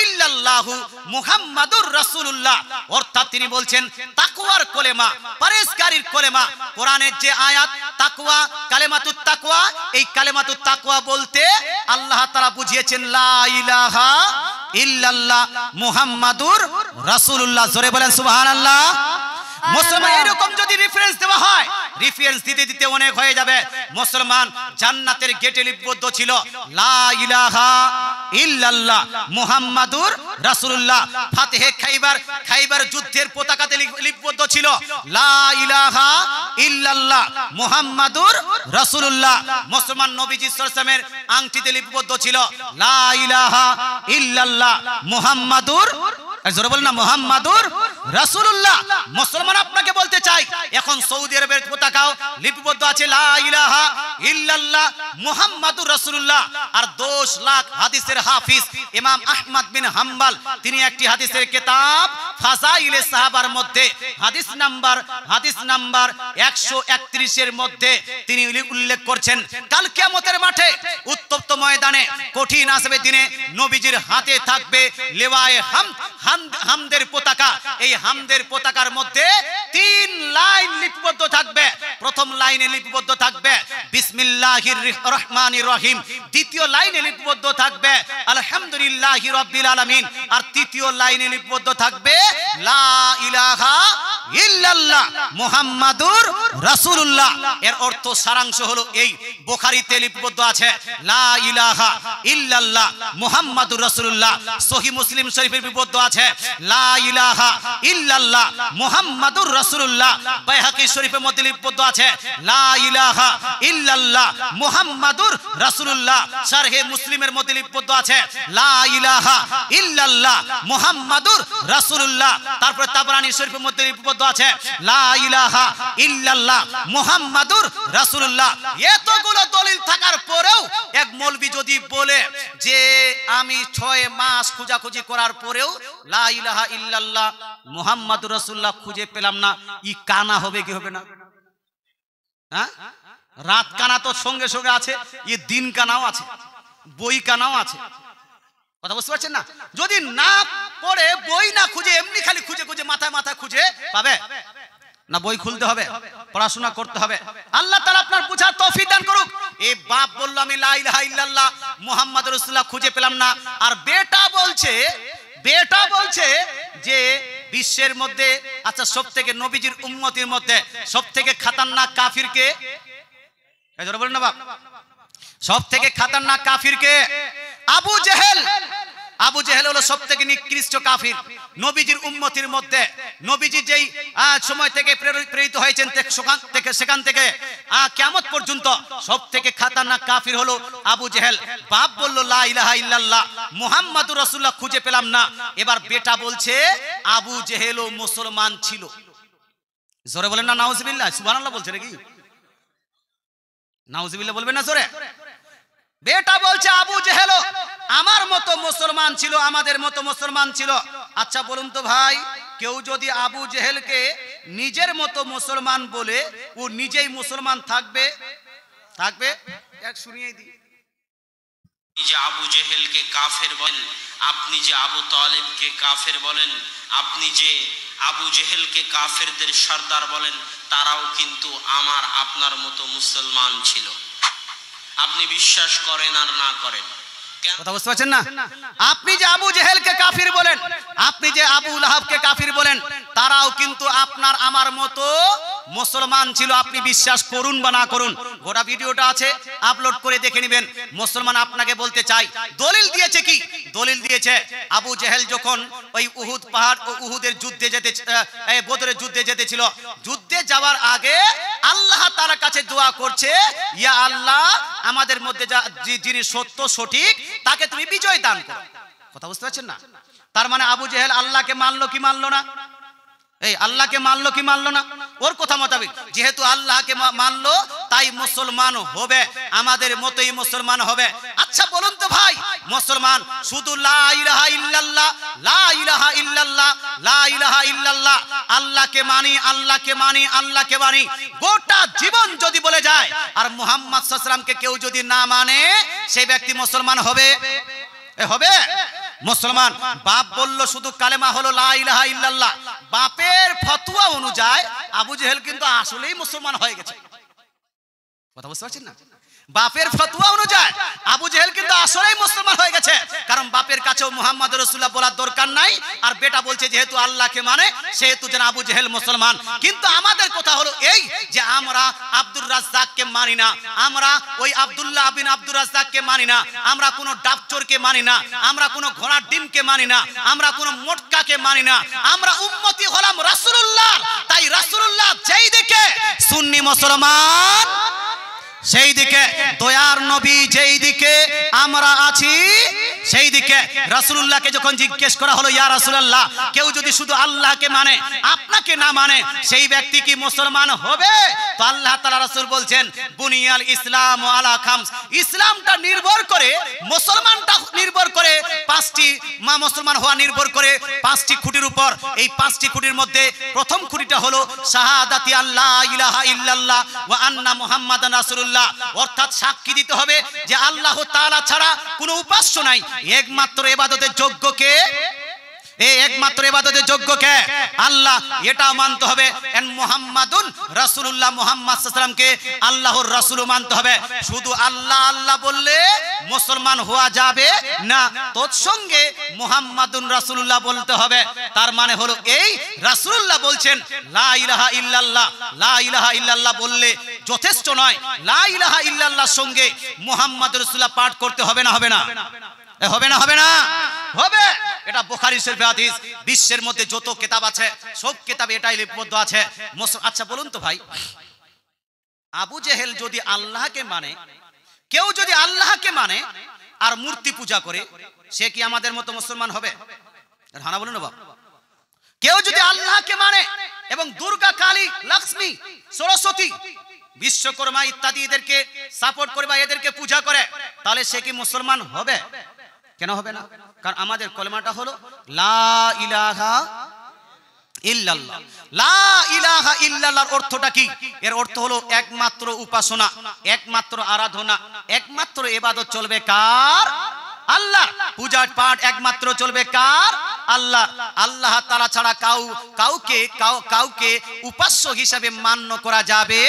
ইল্লাল্লাহু মুহাম্মাদুর রাসূলুল্লাহ, অর্থাৎ তিনি বলছেন তাকওয়ার কলেমা, পরহেজগারির কলেমা। কোরআনের যে আয়াত তাকওয়া, কালিমাতুত তাকওয়া, এই কালিমাতুত তাকওয়া বলতে আল্লাহ তাআলা বুঝিয়েছেন লা ইলাহা ইল্লাল্লাহ মুহাম্মাদুর রাসূলুল্লাহ। জোরে বলেন সুবহানাল্লাহ। মুসলমান এরকম যদি রেফারেন্স দেওয়া হয়, রেফারেন্স দিতে দিতে অনেক হয়ে যাবে। মুসলমান জান্নাতের গেটে লিপিবদ্ধ ছিল লা ইলাহা ইল্লাল্লাহ মুহাম্মাদুর রাসূলুল্লাহ। ফাতিহে খাইবার যুদ্ধের পতাকাতে লিপিবদ্ধ ছিল লা ইলাহা ইল্লাল্লাহ মুহাম্মাদুর রাসূলুল্লাহ। মুসলমান নবীজি সাল্লাল্লাহু আলাইহি ওয়াসাল্লামের আংটিতে লিপিবদ্ধ ছিল লা ইলাহা ইল্লাল্লাহ মুহাম্মাদুর, জোরে বলেন না, মুহাম্মাদুর রাসূলুল্লাহ। মুসলমান আপনাকে বলতে চাই, এখন সৌদি আরবের পতাকাও লিপিবদ্ধ আছে লা ইলাহা ইল্লাল্লাহ মুহাম্মাদুর রাসূলুল্লাহ। আর 10 লাখ হাদিসের হাফিজ ইমাম আহমদ বিন হাম্বল, তিনি একটি হাদিসের কিতাব ফাযাইলে সাহাবার মধ্যে হাদিস নাম্বার 131 এর মধ্যে তিনি উল্লেখ করছেন কাল কিয়ামতের মাঠে উত্তপ্ত ময়দানে কঠিন আসবে দিনে নবীজির হাতে থাকবে লেওয়ায়ে হামদের পতাকা। এই হামদের পতাকার মধ্যে 3 লাইন লিপিবদ্ধ থাকবে। প্রথম লাইনে লিপিবদ্ধ থাকবে বিসমিল্লাহির রহমানির রহিম, দ্বিতীয় লাইনে লিপিবদ্ধ থাকবে আলহামদুলিল্লাহি রাব্বিল আলামিন, আর তৃতীয় লাইনে লিপিবদ্ধ থাকবে লা ইলাহা ইল্লাল্লাহ মুহাম্মাদুর রাসূলুল্লাহ। এর অর্থ সারাংশ হলো এই, বুখারীতে লিপিবদ্ধ আছে লা ইলাহা ইল্লাল্লাহ মুহাম্মাদুর রাসূলুল্লাহ, সহিহ মুসলিম শরীফে লিপিবদ্ধ আছে লা ইলাহা ইল্লাল্লাহ মুহাম্মাদুর রাসূলুল্লাহ, বাইহাকী শরীফের মধ্যে লিপিবদ্ধ আছে লা ইলাহা ইল্লাল্লাহ মুহাম্মাদুর রাসূলুল্লাহ, শারহে মুসলিমের মধ্যে লিপিবদ্ধ আছে লা ইলাহা ইল্লাল্লাহ মুহাম্মাদুর রাসূলুল্লাহ। তারপর তাবরানী শরীফের মধ্যে লিপিবদ্ধ আছে লা ইলাহা ইল্লাল্লাহ মুহাম্মাদুর রাসূলুল্লাহ। এতগুলো দলিল থাকার পরেও এক মৌলবি যদি বলে যে আমি 6 মাস খোঁজাখুঁজি করার পরেও লা ইলাহা ইল্লাল্লাহ মুহাম্মাদুর রাসূলুল্লাহ খুঁজে পেলাম না, ই কানা হবে কি হবে না? হ্যাঁ, রাত কানা তো সঙ্গে সঙ্গে আছে, ই দিন কানাও আছে, বই কানাও আছে। কথা বুঝতে পারছেন না? যদি না পড়ে বই না খুঁজে এমনি খালি খুঁজে খুঁজে মাথায় খুঁজে পাবে না, বই খুলতে হবে, পড়াশোনা করতে হবে। আল্লাহ তাআলা আপনার বুঝার তৌফিক দান করুক। এই বাপ বলল আমি লা ইলাহা ইল্লাল্লাহ মুহাম্মাদুর রাসূলুল্লাহ খুঁজে পেলাম না, আর বেটা বলছে যে বিশ্বের মধ্যে আচ্ছা সবথেকে নবীজির উম্মতের মধ্যে সবথেকে খতরনাক কাফির কে? এই জোরে বলেন না বাপ, সবথেকে খতরনাক কাফির কে? আবু জেহেল। আবু জেহেল হলো সবথেকে নিকৃষ্ট কাফির নবীজির উম্মতের মধ্যে। নবীজি যেই সময় থেকে প্রেরিত হয়েছেন সেখান থেকে কিয়ামত পর্যন্ত সবথেকে খতরনাক কাফির হলো আবু জেহেল। বাপ বলল লা ইলাহা ইল্লাল্লাহ মুহাম্মাদুর রাসূলুল্লাহ খুঁজে পেলাম না, এবার বেটা বলছে আবু জেহেলও মুসলমান ছিল। জোরে বলেন না নাউজুবিল্লাহ, সুবহানাল্লাহ বলছে নাকি? নাউজুবিল্লাহ বলবেন না জোরে? বেটা বলছে আবু জেহেল আমার মতো মুসলমান ছিল, আমাদের মতো মুসলমান ছিল। আচ্ছা বলুন তো ভাই, কেউ যদি আবু জেহেলকে নিজের মতো মুসলমান বলে ও নিজেই মুসলমান থাকবে? এক শুনিয়ে দিই। যে আবু জেহেলকে কাফের বলেন, আপনি যে আবু তালেবকে কাফের বলেন, আপনি যে আবু জেহেলকে কাফেরদের সর্দার বলেন, তারাও কিন্তু আমার আপনার মতো মুসলমান ছিল। আপনি বিশ্বাস করেন আর না করেন, কথা বুঝতে পারছেন না? আপনি যে আবু জেহেলকে কাফির বলেন, আপনি যে আবু লাহাবকে কাফির বলেন, তারাও কিন্তু আপনার আমার মতো মুসলমান ছিল, আপনি বিশ্বাস করুন বা না করুন। গোটা ভিডিওটা আছে, আপলোড করে দেখে নেবেন। মুসলমান আপনাকে বলতে চাই, দলিল দিয়েছে কি? দলিল দিয়েছে আবু জেহেল যখন ওই উহুদ পাহাড় ও উহুদের যুদ্ধে বদরের যুদ্ধে যেতেছিল, যুদ্ধে যাওয়ার আগে আল্লাহ তাআলার কাছে দোয়া করছে, ইয়া আল্লাহ, আমাদের মধ্যে যিনি সত্য সঠিক তাকে তুমি বিজয় দান করো। কথা বুঝতে পারছেন না? তার মানে আবু জেহেল আল্লাহকে মানলো কি মানলো না? এই আল্লাহকে মানলো কি মানলো না? ওর কথা মোতাবেক যেহেতু আল্লাহকে মানলো তাই মুসলমান হবে, আমাদের মতোই মুসলমান হবে। আচ্ছা বলুন তো ভাই, মুসলমান শুধু লা ইলাহা ইল্লাল্লাহ, লা ইলাহা ইল্লাল্লাহ, লা ইলাহা ইল্লাল্লাহ, আল্লাহকে মানি, আল্লাহকে মানি, আল্লাহকে মানি, গোটা জীবন যদি বলে যায় আর মুহাম্মদ সাল্লাল্লাহু আলাইহি ওয়াসাল্লামকে কেউ যদি না মানে, সেই ব্যক্তি মুসলমান হবে? হবে মুসলমান? বাপ বলল শুধু কালেমা হলো লা ইলাহা ইল্লাল্লাহ, বাপের ফতোয়া অনুযায়ী আবু জেহেল কিন্তু আসলেই মুসলমান হয়ে গেছে। কথা বুঝতে পারছেন না? বাপের ফতোয়া অনুযায়ী আবু জেহেল কিন্তু আসলেই মুসলমান হয়ে গেছে, কারণ বাপের কাছেও মুহাম্মদ রাসূলুল্লাহ বলার দরকার নাই, আর বেটা বলছে যেহেতু আল্লাহকে মানে সেহেতু যেন আবু জেহেল মুসলমান। কিন্তু আমাদের কথা হলো এই যে আমরা আব্দুর রাজ্জাককে মানি না, আমরা ওই আব্দুল্লাহ বিন আব্দুর রাজ্জাককে মানি না, আমরা কোনো ডাবচোরকে মানি না, আমরা কোনো ঘোড়ার ডিমকে মানি না, আমরা কোনো মোটকাকে মানি না, আমরা উম্মতি হলাম রাসূলুল্লাহ। তাই রাসূলুল্লাহ যেই দিকে সুন্নি মুসলমান, সেই দিকে দয়ার নবী যেই দিকে আমরা আছি সেই দিকে। রাসূলুল্লাহকে যখন জিজ্ঞেস করা হলো, ইয়া রাসূলুল্লাহ, কেউ যদি শুধু আল্লাহকে মানে আপনাকে না মানে সেই ব্যক্তি কি মুসলমান হবে? তো আল্লাহ তাআলা রাসূল বলছেন, বুনিয়াল ইসলাম আলা খামস, ইসলামটা নির্ভর করে, মুসলমানটা নির্ভর করে পাঁচটি, মুসলমান হওয়া নির্ভর করে পাঁচটি খুঁটির উপর। এই পাঁচটি খুঁটির মধ্যে প্রথম খুঁটিটা হলো শাহাদাতি আল্লাহ ইলাহা ইল্লাল্লাহ ওয়া আন্না মুহাম্মাদান রাসূলুল্লাহ, অর্থাৎ সাক্ষী দিতে হবে যে আল্লাহ তাআলা ছাড়া কোনো উপাস্য নাই, একমাত্র ইবাদতের যোগ্য কে? একমাত্র ইবাদতের যোগ্য কে? আল্লাহ। এটা মানতে হবে। এন মুহাম্মাদুন রাসূলুল্লাহ, মুহাম্মদ সাল্লাল্লাহু আলাইহি ওয়াসাল্লামকে আল্লাহর রাসূল মানতে হবে। শুধু আল্লাহ আল্লাহ বললে মুসলমান হওয়া যাবে না, তৎসঙ্গে মুহাম্মাদুন রাসূলুল্লাহ বলতে হবে। তার মানে হলো এই, রাসূলুল্লাহ বলছেন লা ইলাহা ইল্লাল্লাহ, লা ইলাহা ইল্লাল্লাহ বললে যথেষ্ট নয়, লা ইলাহা ইল্লাল্লাহর সঙ্গে মুহাম্মদ রাসূলুল্লাহ পাঠ করতে হবে না? হবে না? হবে না? হবে না? হবে। এটা বুখারী শরীফের হাদিস। বিশ্বের মধ্যে যত কিতাব আছে সব কিতাবে এটাই লিপিবদ্ধ আছে। আচ্ছা বলুন তো ভাই, আবু জেহেল যদি আল্লাহকে মানে, কেউ যদি আল্লাহকে মানে আর মূর্তি পূজা করে, সে কি আমাদের মতো মুসলমান হবে? হানা বলুন না বাবা। কেউ যদি আল্লাহকে মানে এবং দুর্গা, কালী, লক্ষ্মী, সরস্বতী, বিশ্বকর্মা ইত্যাদি এদেরকে সাপোর্ট করে বা এদেরকে পূজা করে, তাহলে সে কি মুসলমান হবে? কেন হবে না? কারণ আমাদের কলেমাটা হলো লা ইলাহা ইল্লাল্লাহ। লা ইলাহা ইল্লাল্লাহর অর্থটা কি? এর অর্থ হলো একমাত্র উপাসনা, একমাত্র আরাধনা, একমাত্র ইবাদত চলবে কার? আল্লাহ। পূজা পাঠ একমাত্র চলবে কার? আল্লাহ। আল্লাহ তাআলা ছাড়া কাউকে উপাস্য হিসেবে মান্য করা যাবে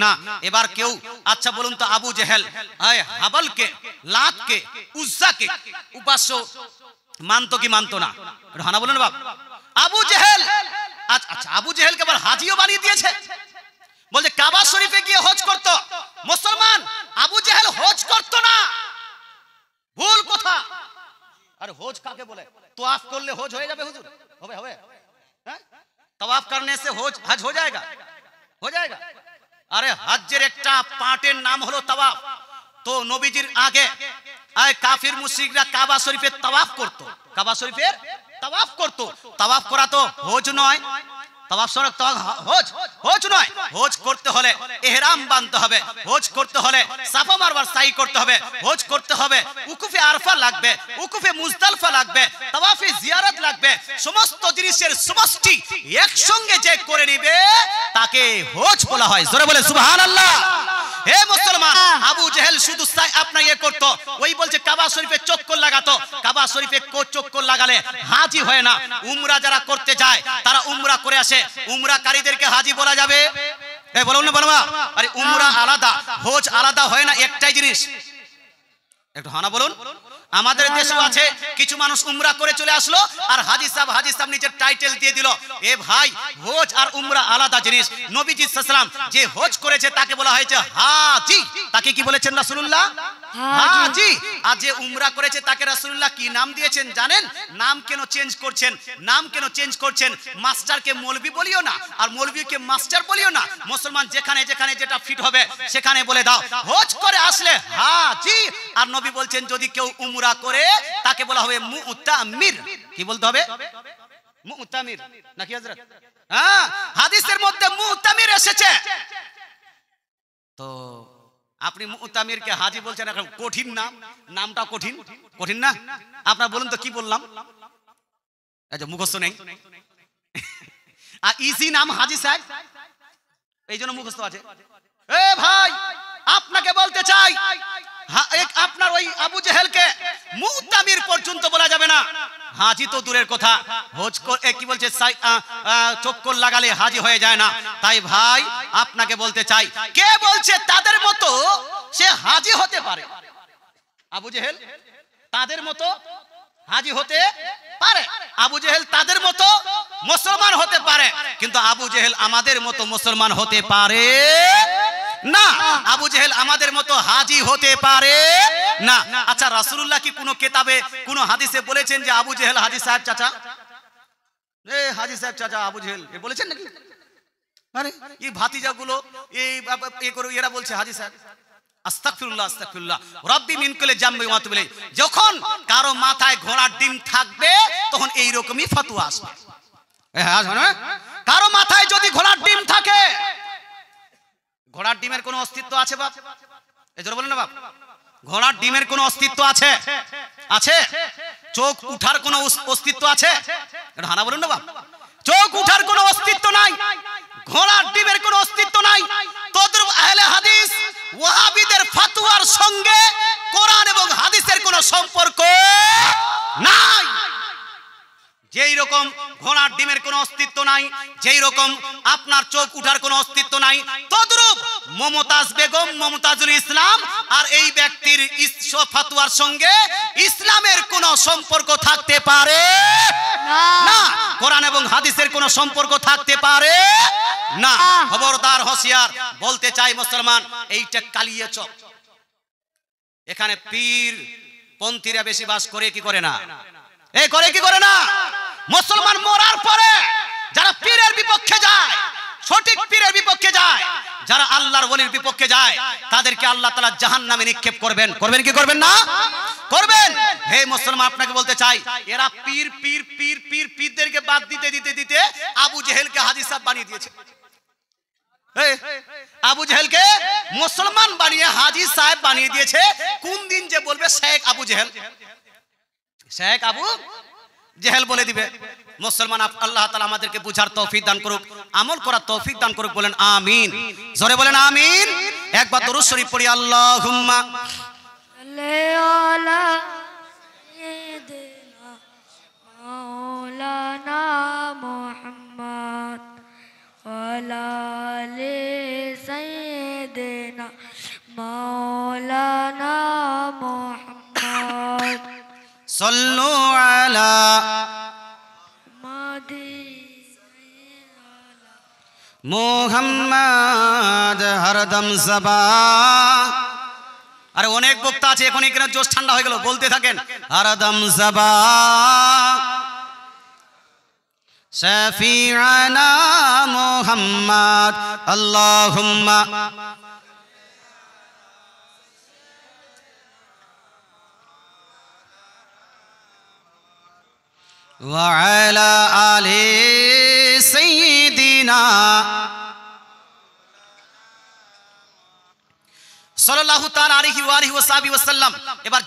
না। এবার কেউ, আচ্ছা বলুন তো, আবু জেহেল হাবলকে, লাতকে, উজ্জাকে উপাস্য মানতো কি মানতো না? হানা বলুন বাপ। আবু জেহেল, আচ্ছা আবু জেহেলকে আবার হাজিও বানিয়ে দিয়েছে, বলছে কাবা শরীফে গিয়ে হজ করত। মুসলমান, আবু জেহেল হজ করত না, ভুল কথা। আরে হজ কাকে বলে? तवाफ করলে হজ হয়ে যাবে হুজুর? হবে হবে? হ্যাঁ, तवाफ करने से हज हो जाएगा? हो जाएगा? আরে হজ্জের একটা পার্টের নাম হলো तवाफ। তো নবীজির আগে কাফির মুশরিকরা কাবা শরীফে तवाफ করত, কাবা শরীফের तवाफ করত। तवाफ করা তো হজ নয়, तवाफ সরক হজ নয়। হজ করতে হলে ইহরাম বাঁধতে হবে, হজ করতে হলে সাফা মারওয়ার সাই করতে হবে, হজ করতে হবে উকুফে আরফা লাগবে, উকুফে মুজদালিফা লাগবে, তাওয়াফে জিয়ারত লাগবে। সমস্ত জিনিসের সমষ্টি একসঙ্গে যে করে নেবে তাকে হজ বলা হয়। জোরে বলে সুবহানাল্লাহ। হে মুসলমান, আবু জেহেল শুধু আপনার ইয়ে করতো, ওই বলছে কাবা শরীফে চক্কর লাগাতো। কাবা শরীফে চক্কর লাগালে হাজি হয় না। উমরা যারা করতে যায় তারা উমরা করে আসে, উমরাকারীদেরকে হাজি বলা যাবে? বলুন না বলবা। আরে উমরা আলাদা, হজ আলাদা হয় না, একটাই জিনিস। একটু হানা বলুন। আমাদের দেশেও আছে কিছু মানুষ উমরা করে চলে আসলো আর হাজী সাহেব নিজের টাইটেল দিয়ে দিল। এ ভাই, হজ আর উমরা আলাদা জিনিস। নবীজি সাল্লাল্লাহু আলাইহি ওয়াসাল্লাম যে হজ করেছে তাকে বলা হয়েছে হাজী। তাকে কি বলেছেন রাসূলুল্লাহ? হাজী। আর যে উমরা করেছে তাকে রাসূলুল্লাহ কি নাম দিয়েছেন জানেন? নাম কেন চেঞ্জ করছেন? নাম কেন চেঞ্জ করছেন? মাস্টারকে মৌলভী বলিও না আর মৌলভীকে মাস্টার বলিও না। মুসলমান যেখানে যেখানে যেটা ফিট হবে সেখানে বলে দাও। হজ করে আসলে হাজী, আর নবী বলছেন যদি কেউ উমরা করে তাকে বলা হবে মুতামির। কি বলতে হবে? মুতামির নাকি হযরত? হ্যাঁ, হাদিসের মধ্যে মুতামির এসেছে। তো আপনি মুতামিরকে হাজী বলছেন, এখন কঠিন নাম, নামটা কঠিন, কঠিন না? আপনারা বলুন তো কি বললাম? এই যে মুখস্থ নেই। আর ইজি নাম হাজী সাহেব, এই জন্য মুখস্থ আছে। এ ভাই, আপনাকে বলতে চাই, আপনার ওই আবু জেহেলকে মুতামির পর্যন্ত বলা যাবে না। হাজী তো দূরের কথা, হজ কি বলছে, চক্কর লাগালে হাজী হয়ে যায় না। তাই ভাই আপনাকে বলতে চাই, কে বলছে তাদের মতো সে হাজী হতে পারে? আবু জেহেল তাদের মতো হাজী হতে পারে, আবু জেহেল তাদের মতো মুসলমান হতে পারে, কিন্তু আবু জেহেল আমাদের মতো মুসলমান হতে পারে না। আবু জেহেল আমাদের মতো হাজী হতে পারে না। আচ্ছা, রাসূলুল্লাহ কি কোনো কিতাবে কোনো হাদিসে বলেছেন যে আবু জেহেল হাজী সাহেব চাচা? হাজী সাহেব চাচা আবু জেহেল এ বলেছেন নাকি? আরে এই ভাতিজাগুলো এই করে এরা বলছে হাজী সাহেব। আস্তাগফিরুল্লাহ, আস্তাগফিরুল্লাহ। রব্বি মিন কুল্লি জামবি ওয়া তুবু ইলাইহি। যখন কারো মাথায় ঘোড়ার ডিম থাকবে তখন এই রকমই ফতোয়া আসবে। হ্যাঁ, কারো মাথায় যদি ঘোড়ার ডিম থাকে, ঘোড়ার ডিমের কোনো অস্তিত্ব আছে বাপ? এজন্য বলেন না বাপ, ঘোড়ার ডিমের কোনো অস্তিত্ব আছে? আছে? চোখ উঠার কোনো অস্তিত্ব আছে? এটা হানা বলুন না বাপ। চোখ উঠার কোনো অস্তিত্ব নাই, ঘোড়ার ডিমের কোনো অস্তিত্ব নাই। তদ্রুপ আহলে হাদিস ওয়াহাবিদের ফতোয়ার সঙ্গে কোরআন এবং হাদিসের কোনো সম্পর্ক নাই। যেই রকম ঘোড়ার ডিমের কোনো অস্তিত্ব নাই, যেই রকম আপনার চোখ উঠার কোনো অস্তিত্ব নাই, তদ্রূপ মমতাজ বেগম, মমতাজুল ইসলাম আর এই ব্যক্তির ফতোয়ার সঙ্গে ইসলামের কোনো সম্পর্ক থাকতে পারে না। কোরআন এবং হাদিসের কোনো সম্পর্ক থাকতে পারে না। খবরদার, হুঁশিয়ার। বলতে চাই মুসলমান, এইটা কালিয়ে চক। এখানে পীর পন্থীরা বেশি বাস করে কি করে না? এই করে কি করে না? মুসলমান মরার পরে যারা পীরের বিপক্ষে যায়, সঠিক পীরের বিপক্ষে যায়, যারা আল্লাহর ওলির বিপক্ষে যায়, তাদেরকে আল্লাহ তাআলা জাহান্নামে নিক্ষেপ করবেন। করবেন কি করবেন না? করবেন। হে মুসলমান, আপনাকে বলতে চাই, এরা পীর পীর পীর পীর পীরদেরকে বাদ দিতে দিতে দিতে আবু জেহেলকে হাজী সাহেব বানিয়ে দিয়েছে। আবু জেহেলকে মুসলমান বানিয়ে হাজী সাহেব বানিয়ে দিয়েছে। কোন দিন যে বলবে শেখ আবু জেহেল, শেখ আবু জেহেল বলে দিবে। মুসলমান, আল্লাহ তাআলা আমাদেরকে বুঝার তৌফিক দান করুক, আমল করার তৌফিক দান করুক। বলেন আমিন, জোরে বলেন আমিন। একবার দরুদ শরীফ পড়ি। আল্লাহুম্মা আলা সাইয়্যিদিনা মাওলানা মুহাম্মদ ওয়ালা আলি সাইয়্যিদিনা মাওলানা মুহাম্মদ সল্লু আলা মুহাম্মদ হরদম জবা। আরে অনেক বক্তা আছে, এখন এখানে জোশ ঠান্ডা হয়ে গেল, বলতে থাকেন হরদম জবা শাফিআনা মুহাম্মদ আল্লাহুম্মা وعلى آل سيدنا সাল্লাল্লাহু তাআলা আলাইহি ওয়া আলিহি ওয়াসাল্লাম। এবার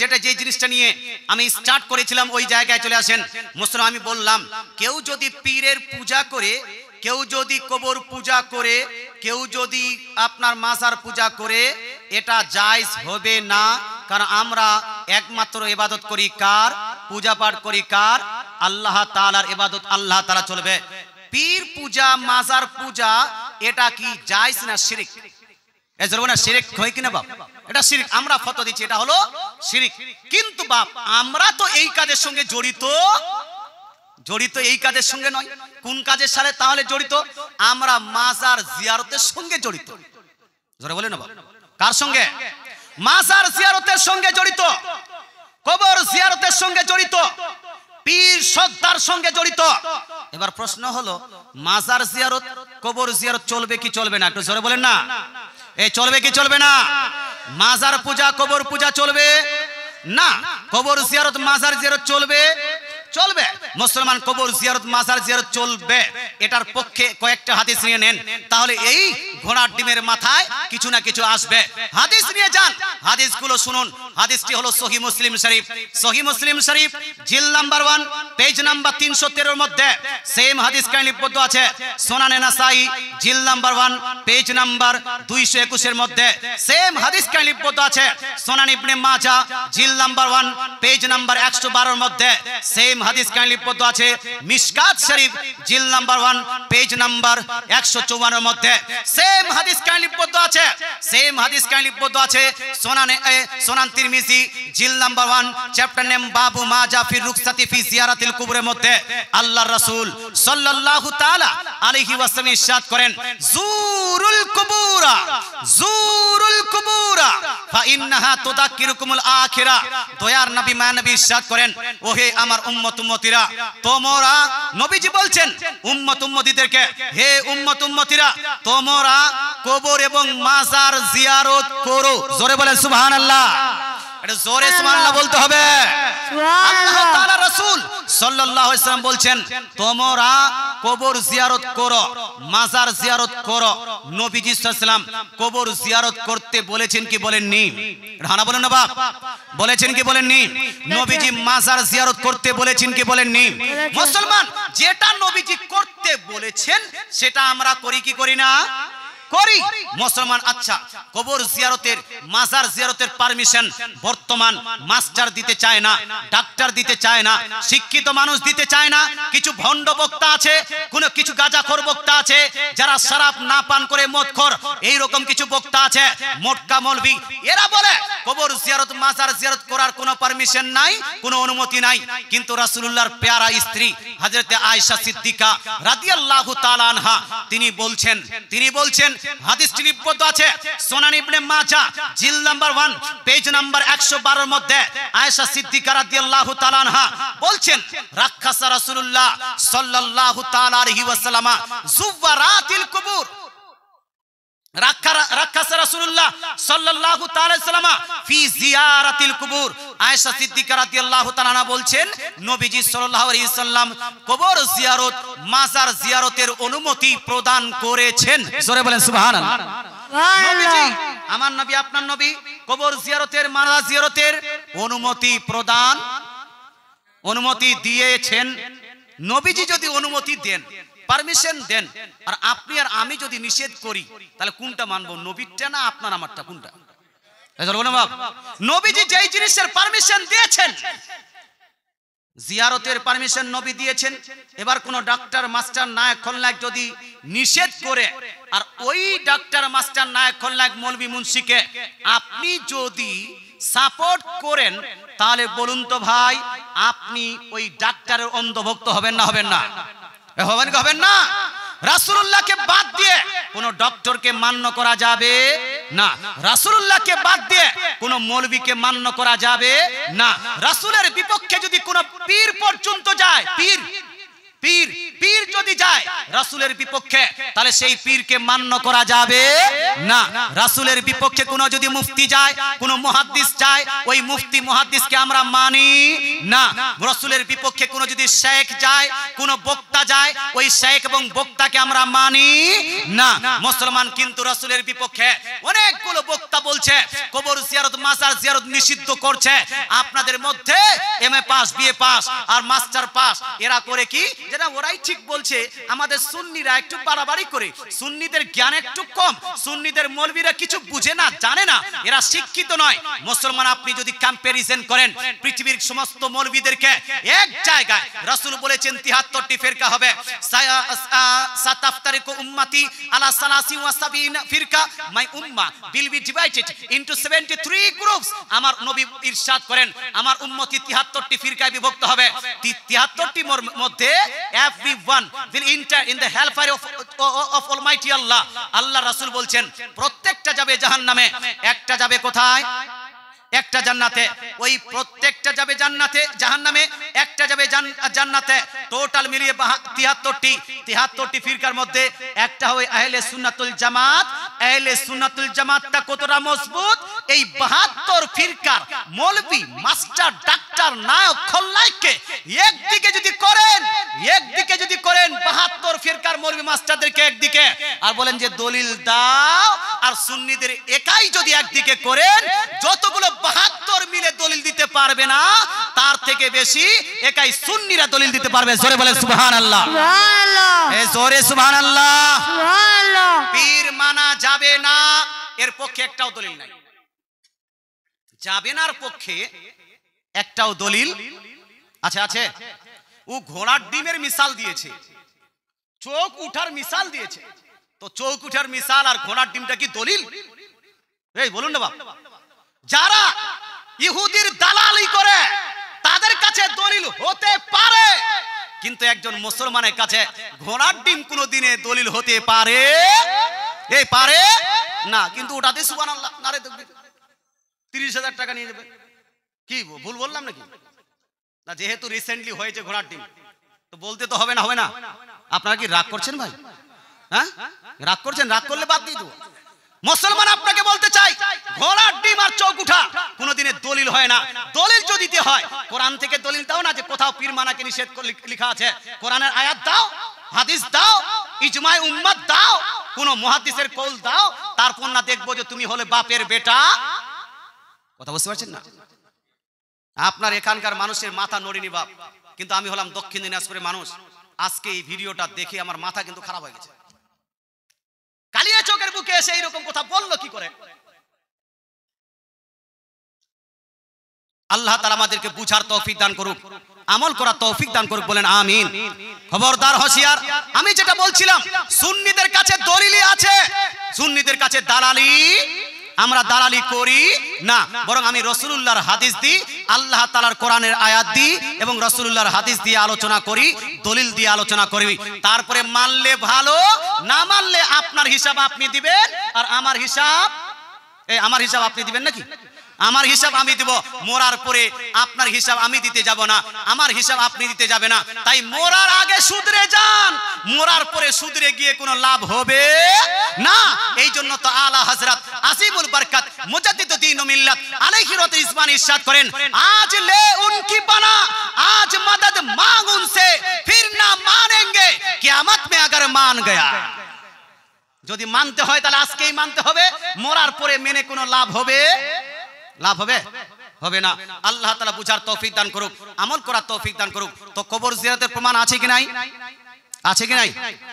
যেটা যে জিনিসটা নিয়ে আমি স্টার্ট করেছিলাম ওই জায়গায় চলে আসেন। মুসলমান, আমি বললাম, কেউ যদি পীরের পূজা করে, কেউ যদি কবর পূজা করে, কেউ যদি আপনার মাজার পূজা করে, এটা জায়েজ হবে না। কারণ আমরা একমাত্র ইবাদত করি কার? পূজা পাঠ করি কার? আল্লাহ তাআলার ইবাদত আল্লাহ তাআলা চলবে। পীর পূজা, মাজার পূজা, এটা কি জায়েজ না শিরক? এই বলবো না শিরিক হয় কিনা বাপ, এটা শিরিক, আমরা ফতোয়া দিচ্ছি এটা হলো শিরিক। কিন্তু বাপ আমরা তো এই কাজের সঙ্গে জড়িত এই কাজের সঙ্গে নয়। কোন কাজের সাথে তাহলে জড়িত? আমরা মাজার জিয়ারতের সঙ্গে জড়িত। জোরে বলে না বাপ, কার সঙ্গে? মাজার জিয়ারতের সঙ্গে জড়িত, কবর জিয়ারতের সঙ্গে জড়িত, পীর সর্দার সঙ্গে জড়িত। এবার প্রশ্ন হলো মাজার জিয়ারত কবর জিয়ারত চলবে কি চলবে না? একটু জোরে বলেন না, এই চলবে কি চলবে না? মাজার পূজা কবর পূজা চলবে না, কবর জিয়ারত মাজার জিয়ারত চলবে চলবে। মুসলমান কবর জিয়ারত মাজার জিয়ারত চলবে, এটার পক্ষে কয়েকটা হাদিস নিয়ে নেন, তাহলে এই ঘোড়ার ডিমের মাথায় কিছু না কিছু আসবে। হাদিস নিয়ে যান, হাদিসগুলো শুনুন। হাদিসটি হলো সহিহ মুসলিম শরীফ, সহিহ মুসলিম শরীফ জিল নাম্বার 1 পেজ নাম্বার 313 এর মধ্যে সেম হাদিস কাহিনী লিপিবদ্ধ আছে। সুনানে নাসাই জিল নাম্বার 1 পেজ নাম্বার 221 এর মধ্যে সেম হাদিস কাহিনী লিপিবদ্ধ আছে। সুনান ইবনে মাজাহ জিল নাম্বার 1 পেজ নাম্বার 112 এর মধ্যে সেম হাদিস কাহিনী লিপিবদ্ধ আছে। মিশকাত শরীফ জিল নাম্বার 1 পেজ নাম্বার 154 এর মধ্যে সেম হাদিস কাহিনী লিপিবদ্ধ আছে। সেম হাদিস কাহিনী লিপিবদ্ধ আছে সুনান তিরমিজি জিল নাম্বার 1 চ্যাপ্টার নেম বাবু মাজা ফি রুখসাতি ফি জিয়ারাতিল কুবরের মধ্যে আল্লাহর রাসূল সাল্লাল্লাহু তাআলা আলাইহি ওয়াসাল্লাম ইরশাদ করেন, জুরুল কুবুরা ফা ইন্নাহা তুযাক্কিরুকুমুল আখিরা। দয়ার নবী মানবী ইরশাদ করেন, ওহে আমার উম্মত উম্মতিরা, তোমরা, নবীজি বলছেন উম্মত উম্মতিদেরকে, হে উম্মত উম্মতিরা তোমরা কবর এবং মাজার জিয়ারত করো। জোরে বলেন সুবহানাল্লাহ, এটা জোরে সুবহানাল্লাহ বলতে হবে। আল্লাহ তাআলা রাসূল সাল্লাল্লাহু আলাইহি ওয়াসাল্লাম বলছেন তোমরা কবর জিয়ারত করো, মাজার জিয়ারত করো। নবীজি সাল্লাল্লাহু আলাইহি ওয়াসাল্লাম কবর জিয়ারত করতে বলেছেন কি বলেননি? রানা বলেন না বাপ, বলেছেন কি বলেননি? নবীজি মাজার জিয়ারত করতে বলেছেন কি বলেননি? মুসলমান যেটা নবীজি করতে বলেছেন সেটা আমরা করি কি করি না? করি মুসলমান। আচ্ছা, কবর জিয়ারতের মাজার জিয়ারতের পারমিশন বর্তমান মাস্টার দিতে চায় না, ডাক্তার দিতে চায় না, শিক্ষিত মানুষ দিতে চায় না। কিছু ভণ্ড বক্তা আছে, কোনো কিছু গাঁজাখোর বক্তা আছে, যারা শরাব না পান করে মদখোর, এই রকম কিছু বক্তা আছে, মোটকা মৌলভী, এরা বলে কবর জিয়ারত মাজার জিয়ারত করার কোনো পারমিশন নাই, কোনো অনুমতি নাই। কিন্তু রাসূলুল্লাহর প্যারা স্ত্রী হযরতে আয়েশা সিদ্দিকা রাদিয়াল্লাহু তাআলা আনহা তিনি বলছেন হাদিসটি লিপিবদ্ধ আছে সুনান ইবনে মাজাহ জিল নাম্বার 1 পেজ নাম্বার 112 এর মধ্যে আয়েশা সিদ্দিকা রাদিয়াল্লাহু তাআলা আনহা বলছেন, রাখাসা রাসূলুল্লাহ সাল্লাল্লাহু তাআলা আলাইহি ওয়াসাল্লাম যুওয়ারাতিল কুবুর। রাখাসা রাসূলুল্লাহ সাল্লাল্লাহু তাআলা আলাইহি ওয়াসাল্লাম ফি জিয়ারাতিল কুবুর। আয়েশা সিদ্দিকা রাদিয়াল্লাহু তাআলা আনহা বলছেন নবীজি সাল্লাল্লাহু আলাইহি ওয়াসাল্লাম কবর জিয়ারত মাজার জিয়ারতের অনুমতি প্রদান করেছেন। জোরে বলেন সুবহানাল্লাহ। নবীজি, আমার নবী আপনার নবী কবর জিয়ারতের মাজার জিয়ারতের অনুমতি দিয়েছেন। নবীজি যদি অনুমতি দেন, পারমিশন দেন, আর আপনি আর আমি যদি নিষেধ করি, তাহলে কোনটা মানবো? নবীরটা না আপনার আমারটা? কোনটা? নবীজি যেই জিনিসের পারমিশন দিয়েছেন, জিয়ারতের পারমিশন নবী দিয়েছেন। এবার কোন ডাক্তার মাস্টার নায়ক খলনায়ক যদি নিষেধ করে, আর ওই ডাক্তার মাস্টার নায়ক খলনায়ক মৌলভী মুন্সিকে আপনি যদি সাপোর্ট করেন, তাহলে বলুন তো ভাই, আপনি ওই ডাক্তারের অন্ধভক্ত হবেন না? হবেন না? হবেন না? রাসূলুল্লাহকে বাদ দিয়ে কোন ডক্টরকে মান্য করা যাবে না, রাসূলুল্লাহকে বাদ দিয়ে কোন মৌলভীকে মান্য করা যাবে না। রাসূলের বিপক্ষে যদি কোন পীর পর্যন্ত যায়, পীর যদি যায় রাসূলের বিপক্ষে, তাহলে সেই পীরকে মান্য করা যাবে না। রাসূলের বিপক্ষে কোন যদি মুফতি যায়, কোন মুহাদ্দিস যায়, ওই মুফতি মুহাদ্দিসকে আমরা মানি না। রাসূলের বিপক্ষে কোন যদি শেখ যায়, কোন বক্তা যায়, ওই শেখ এবং বক্তাকে আমরা মানি না। মুসলমান কিন্তু রাসূলের বিপক্ষে অনেকগুলো বক্তা বলছে কবর জিয়ারত মাজার জিয়ারত নিষিদ্ধ করছে। আপনাদের মধ্যে এমএ পাস, বিএ পাস আর মাস্টার পাস এরা করে কি, যেটা ওরাই ঠিক বলছে আমাদের সুন্নিরা একটু বাড়াবাড়ি করে, সুন্নিদের জ্ঞান একটু কম, সুন্নিদের মৌলবীরা কিছু বুঝে না, জানে না, এরা শিক্ষিত নয়। মুসলমান আপনি যদি কম্প্যারিজন করেন পৃথিবীর সমস্ত মৌলবীদেরকে এক জায়গায়, রাসূল বলেছেন 73টি ফিরকা হবে, সাতাফতারিকু উম্মতি আলা সালাসি ওয়া সাবিনা ফিরকা, মাই উম্মাহ will be divided into 73 groups। আমার নবী ইরশাদ করেন আমার উম্মতি 73টি ফিরকায় বিভক্ত হবে। 73টির মধ্যে everyone will enter in the hellfire of Almighty Allah। আল্লাহ রাসূল বলছেন প্রত্যেকটা যাবে জাহান্নামে, একটা যাবে কোথায়? একটা জান্নাতে। ওই প্রত্যেকটা যাবে জান্নাতে, জাহান্নামে একটা যাবে জান্নাতে। টোটাল মিলিয়ে 73টি ফিরকার মধ্যে একটা হয় আহলে সুন্নাতুল জামাত। আহলে সুন্নাতুল জামাতটা কতটা মজবুত, এই 72 ফিরকার মৌলবী মাস্টার ডাক্তার নায়ক খল্লাইকে একদিকে যদি করেন 72 ফিরকার মৌলবী মাস্টারদেরকে একদিকে, আর বলেন যে দলিল দাও, আর সুন্নিদের একাই যদি একদিকে করেন, যতগুলো 72 মিলে দলিল দিতে পারবে না, তার থেকে বেশি একাই সুন্নিরা দলিল দিতে পারবে। জোরে বলেন সুবহানাল্লাহ, সুবহানাল্লাহ, জোরে সুবহানাল্লাহ। সুবহানাল্লাহ। পীর মানা যাবে না, এর পক্ষে একটাও দলিল নাই। যাবে নার পক্ষে একটাও দলিল আছে? ও ঘোড়ার ডিমের মিসাল দিয়েছে, চোখ উঠার মিসাল দিয়েছে, তো চোখ উঠার মিসাল আর ঘোড়ার ডিমটা কি দলিল? এই বলুন না বাপ। যারা ইহুদির দালালি করে তাদের কাছে দলিল হতে পারে, কিন্তু একজন মুসলমানের কাছে ঘোড়ার ডিম কোনোদিনে দলিল হতে পারে পারে না। কিন্তু ওটাতে সুবহানাল্লাহ নারে তাকবীর, 30,000 টাকা নিয়ে যাবে। কি ভুল বললাম নাকি? না, যেহেতু রিসেন্টলি হয়েছে ঘোড়ার ডিম, তো বলতে তো হবে না? আপনারা কি রাগ করছেন ভাই? হ্যাঁ, রাগ করছেন? রাগ করলে বাদ দিয়ে দেবো। মুসলমান আপনাকে বলতে চাই, ঘোড়ার ডিম আর চোখ উঠা কোনোদিনে দলিল হয় না। দলিল যদি দিতে হয় কোরআন থেকে দলিল দাও না, যে কোথাও পীর মানাকে নিষেধ করে লেখা আছে। কোরআনের আয়াত দাও, হাদিস দাও, ইজমায়ে উম্মাত দাও, কোন মুহাদ্দিসের কওল দাও, তারপর না দেখবো যে তুমি হলে বাপের বেটা। কথা বুঝতে পারছেন না? আপনার এখানকার মানুষের মাথা নড়েনি বাপ, কিন্তু আমি হলাম দক্ষিণ দিনাজপুরের মানুষ। আজকে এই ভিডিওটা দেখে আমার মাথা কিন্তু খারাপ হয়ে গেছে। কালিয়া চোখের বুকে এসে এইরকম কথা বললো কি করে? আল্লাহ তাআলা আমাদেরকে বুঝার তৌফিক দান করুক, আমল করার তৌফিক দান করুক, বলেন আমিন। খবরদার, হুঁশিয়ার। আমি যেটা বলছিলাম, সুন্নিদের কাছে দলিলই আছে, সুন্নিদের কাছে দালালি আমরা দালালি করি না, বরং আমি রাসূলুল্লাহর হাদিস দিই, আল্লাহ তাআলার কোরআনের আয়াত দিই এবং রাসূলুল্লাহর হাদিস দিয়ে আলোচনা করি, দলিল দিয়ে আলোচনা করি। তারপরে মানলে ভালো, না মানলে আপনার হিসাব আপনি দিবেন, আর আমার হিসাব আপনি দিবেন নাকি? আমার হিসাব আমি দিব। মরার পরে আপনার হিসাব আমি দিতে যাব না, আমার হিসাব আপনি দিতে যাবে না। তাই মরার আগে শুধরে যান, মরার পরে শুধরে গিয়ে কোনো লাভ হবে না। এই জন্য তো আলা হযরত আসিমুল বরকত মুজাদ্দিদুদ দ্বীন ও মিল্লাত আলাইহি রাহমাতুল ইসমান ইরশাদ করেন, আজ লে উনকি বানা, আজ মদদ মাंग उनसे, फिर ना मानेंगे কিয়ামত में अगर मान गया। যদি মানতে হয় তাহলে আজকেই মানতে হবে, মরার পরে মেনে কোনো লাভ হবে না। আল্লাহ তাআলা বুঝার তৌফিক দান করুক, আমল করার তৌফিক দান করুক। তো কবর জিয়ারতের প্রমাণ আছে কি নাই?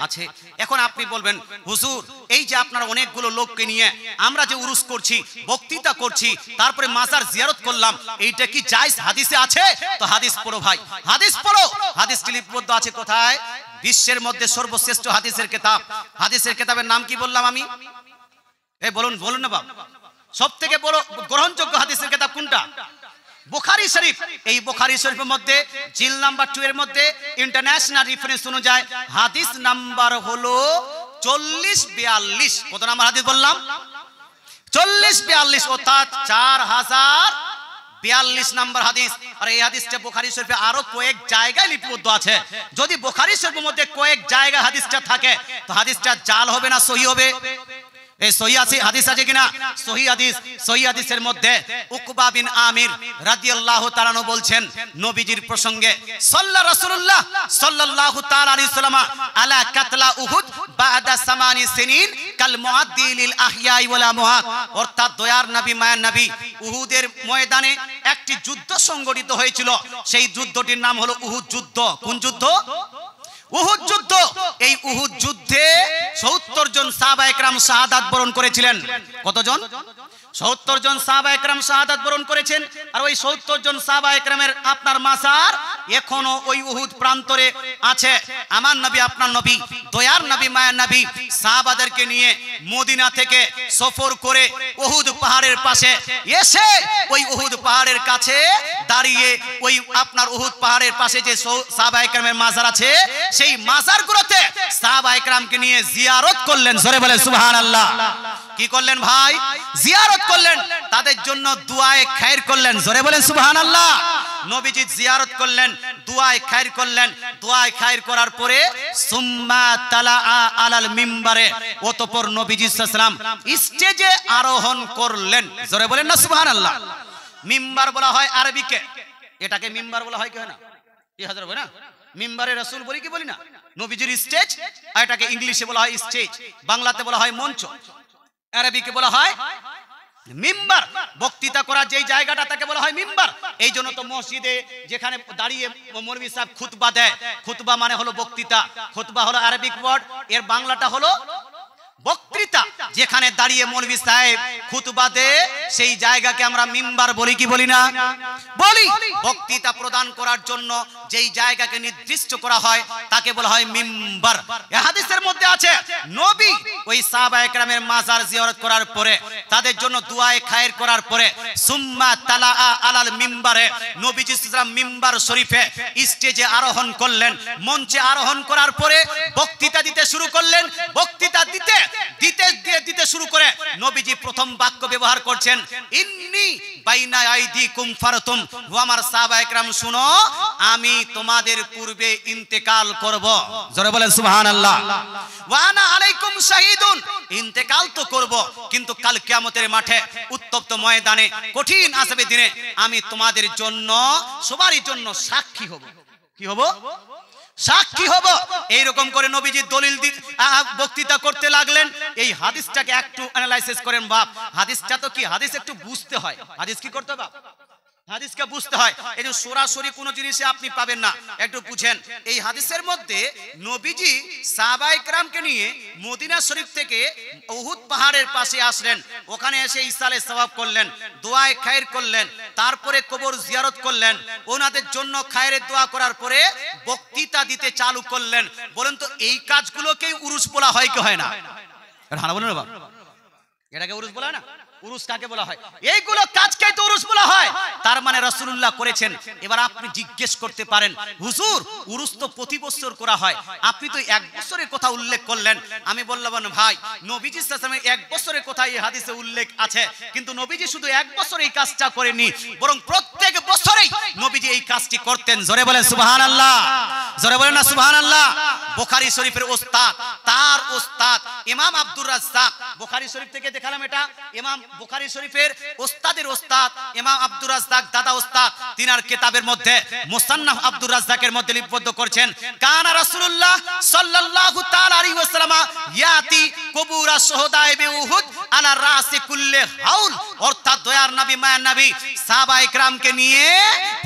আছে। এখন আপনি বলবেন, হুজুর এই যে আপনারা অনেকগুলো লোককে নিয়ে আমরা যে উরুস করছি, বক্তৃতা করছি, তারপরে মাজার জিয়ারত করলাম, এইটা কি জায়েজ হাদিসে আছে? তো হাদিস পড়ো ভাই, হাদিস পড়ো। হাদিসটি লিপিবদ্ধ আছে কোথায়? বিশ্বের মধ্যে সর্বশ্রেষ্ঠ হাদিসের কিতাব। হাদিসের কিতাবের নাম কি বললাম আমি? এই বলুন না বাবা। সবথেকে বড় গ্রহণযোগ্য হাদিসের কিতাব কোনটা? বুখারী শরীফ। এই বুখারী শরীফের মধ্যে জিল নাম্বার 2 এর মধ্যে ইন্টারন্যাশনাল রেফারেন্স অনুযায়ী হাদিস নাম্বার হলো 4042। কত নাম্বার হাদিস বললাম? 4042, অর্থাৎ 4042 নাম্বার হাদিস। আর এই হাদিসটা বুখারী শরীফে আরো কয়েক জায়গায় লিপিবদ্ধ আছে। যদি বুখারী শরীফের মধ্যে কয়েক জায়গায় হাদিসটা থাকে, তো হাদিসটা জাল হবে না সহিহ হবে? এই সহিহ হাদিস আছে কিনা? সহিহ হাদিসের মধ্যে উকবা বিন আমির রাদিয়াল্লাহু তাআলা আনহু বলছেন, নবীজির প্রসঙ্গে রাসূলুল্লাহ সাল্লাল্লাহু তাআলা আলাইহি ওয়াসাল্লাম আলা কাতলা উহুদ বাদা 8 সিনিন কাল মুআদ্দি লিল আহয়াই ওয়াল আমওয়াত। অর্থাৎ দয়ার নবী, মায়ার নবী, উহুদের ময়দানে একটি যুদ্ধ সংগঠিত হয়েছিল। সেই যুদ্ধটির নাম হলো উহুদ যুদ্ধ। কোন যুদ্ধ? উহুদ যুদ্ধ, এই উহুদ যুদ্ধে 70 জন সাহাবায়ে কেরাম শাহাদাত বরণ করেছিলেন। কতজন? 70 জন সাহাবায়ে কেরাম শাহাদাত বরণ করেছেন। আর ওই 70 জন সাহাবায়ে কেরামের আপনার মাজার এখনো ওই উহুদ প্রান্তরে আছে। আমার নবী, আপনার নবী, দয়ার নবী, মায়ের নবী সাহাবাদেরকে নিয়ে মদিনা থেকে সফর করে উহুদ পাহাড়ের পাশে এসে ওই উহুদ পাহাড়ের কাছে দাঁড়িয়ে ওই আপনার উহুদ পাহাড়ের পাশে যে সাহাবায়ে কেরামের মাজার আছে সেই মাজারগুলোতে সাহাবায়ে কেরামকে নিয়ে জিয়ারত করলেন। জোরে বলেন সুবহানাল্লাহ। কি করলেন ভাই? জিয়ারত করলেন, তাদের জন্য দুআয়ে খায়র করলেন। জোরে বলেন সুবহানাল্লাহ। নবীজি জিয়ারত করলেন, দুআয়ে খায়র করলেন। দুআয়ে খায়র করার পরে সুম্মা তালা আলাল মিম্বারে, অতঃপর নবীজি সাল্লাল্লাহু আলাইহি ওয়াসাল্লাম স্টেজে আরোহণ করলেন। জোরে বলেন না সুবহানাল্লাহ। মিম্বার বলা হয় আরবিকে, এটাকে মিম্বার বলা হয় কি হয় না? কি হাজার হবে না? মিম্বারে রাসূল বলি কি বলি না? নবীজির স্টেজ, আর এটাকে ইংলিশে বলা হয় স্টেজ, বাংলাতে বলা হয় মঞ্চ, আরবিকে বলা হয় মিম্বার। বক্তৃতা করার যেই জায়গাটা তাকে বলা হয় মিম্বার। এই জন্য তো মসজিদে যেখানে দাঁড়িয়ে মৌলভী সাহেব খুতবা দেয়, খুতবা মানে হলো বক্তৃতা, খুতবা হলো আরবিক ওয়ার্ড, এর বাংলাটা হলো বক্তৃতা। যেখানে দাঁড়িয়ে মৌলভী সাহেব খুতবা দেয় সেই জায়গাকে আমরা মিম্বার বলি কি বলি না? বলি। বক্তৃতা প্রদান করার জন্য যেই জায়গাকে নির্দিষ্ট করা হয় তাকে বলা হয় মিম্বার। এই হাদিসের মধ্যে আছে নবী ওই সাহাবায়ে কেরামের মাজার জিয়ারত করার পরে তাদের জন্য দুআয়ে খায়র করার পরে সুম্মা তালা আলাল মিম্বারে, নবীজি সাল্লাল্লাহু আলাইহি ওয়াসাল্লাম মিম্বার শরীফে স্টেজে আরোহণ করলেন। মঞ্চে আরোহণ করার পরে বক্তৃতা দিতে শুরু করলেন। বক্তৃতা দিতে শুরু করে নবীজি প্রথম বাক্য ব্যবহার করছেন ইন্নী বাইনা আইদিকুম ফারতুম, ও আমার সাহাবায়ে কেরাম শুনো, আমি তোমাদের পূর্বে ইন্তেকাল করব। জোরে বলেন সুবহানাল্লাহ। ওয়া আনা আলাইকুম শাহীদুন, ইন্তেকাল তো করব কিন্তু কাল কিয়ামতের মাঠে উত্তপ্ত ময়দানে কঠিন আযাবের দিনে আমি তোমাদের জন্য সবারই জন্য সাক্ষী হব। কি হব? সাক্ষী হব। এইরকম করে নবীজি দলিল বক্তৃতা করতে লাগলেন। এই হাদিসটাকে একটু অ্যানালাইসিস করেন বাপ। হাদিসটা তো কি, হাদিস একটু বুঝতে হয়। হাদিস কি করতে হবে? হাদিসকে বুঝতে হয়। এই যে সরাসরি কোনো জিনিসে আপনি পাবেন না, একটু বুঝেন। এই হাদিসের মধ্যে নবীজি সাহাবায়ে কেরামকে নিয়ে মদিনা শরীফ থেকে উহুদ পাহাড়ের পাশে আসলেন। ওখানে এসে ইসালে সওয়াব করলেন, দোয়ায়ে খায়র করলেন, তারপরে কবর জিয়ারত করলেন। ওনাদের জন্য খায়রের দোয়া করার পরে বক্তৃতা দিতে চালু করলেন। বলেন তো এই কাজগুলোকেই উরুস বলা হয় কি হয় না? হ্যাঁ বলেন বাবা, এটাকে উরুস বলা হয় না? উরুস কাকে বলা হয়? এইগুলো কাজকেই তো উরুস বলা হয়। তার মানে রাসূলুল্লাহ করেছেন। এবার আপনি জিজ্ঞেস করতে পারেন, হুজুর উরুস তো প্রতি বছর করা হয়, আপনি তো এক বছরের কথা উল্লেখ করলেন। আমি বললাম ভাই, নবীজি সাল্লাল্লাহু আলাইহি ওয়াসাল্লামের এক বছরের কথা এই হাদিসে উল্লেখ আছে, কিন্তু নবীজি শুধু এক বছর এই কাজটা করেননি, বরং প্রত্যেক বছরেই নবীজি এই কাজটি করতেন। জোরে বলেন সুবহানাল্লাহ। জোরে বলেন না সুবহানাল্লাহ। বুখারী শরীফের ওস্তাদ, তার ওস্তাদ ইমাম আব্দুর রাজ্জাক, বুখারী শরীফ থেকে দেখালাম এটা ইমাম বুখারী শরীফের ওস্তাদের ওস্তাদ ইমাম আব্দুর রাজ্জাক, দাদা ওস্তাদ, তিনার কিতাবের মধ্যে মুসান্নাফ আব্দুর রাজ্জাকের মধ্যে লিপিবদ্ধ করেছেন, কানা রাসূলুল্লাহ সাল্লাল্লাহু তাআলা আলাইহি ওয়াসাল্লাম ইয়াতি কুবুরা শুহাদায়ে বিউহুদ আলা রাসি কুল্লি হাউল, অর্থাৎ দয়ার নবী, মায়ার নবী সাহাবায়ে কেরামকে নিয়ে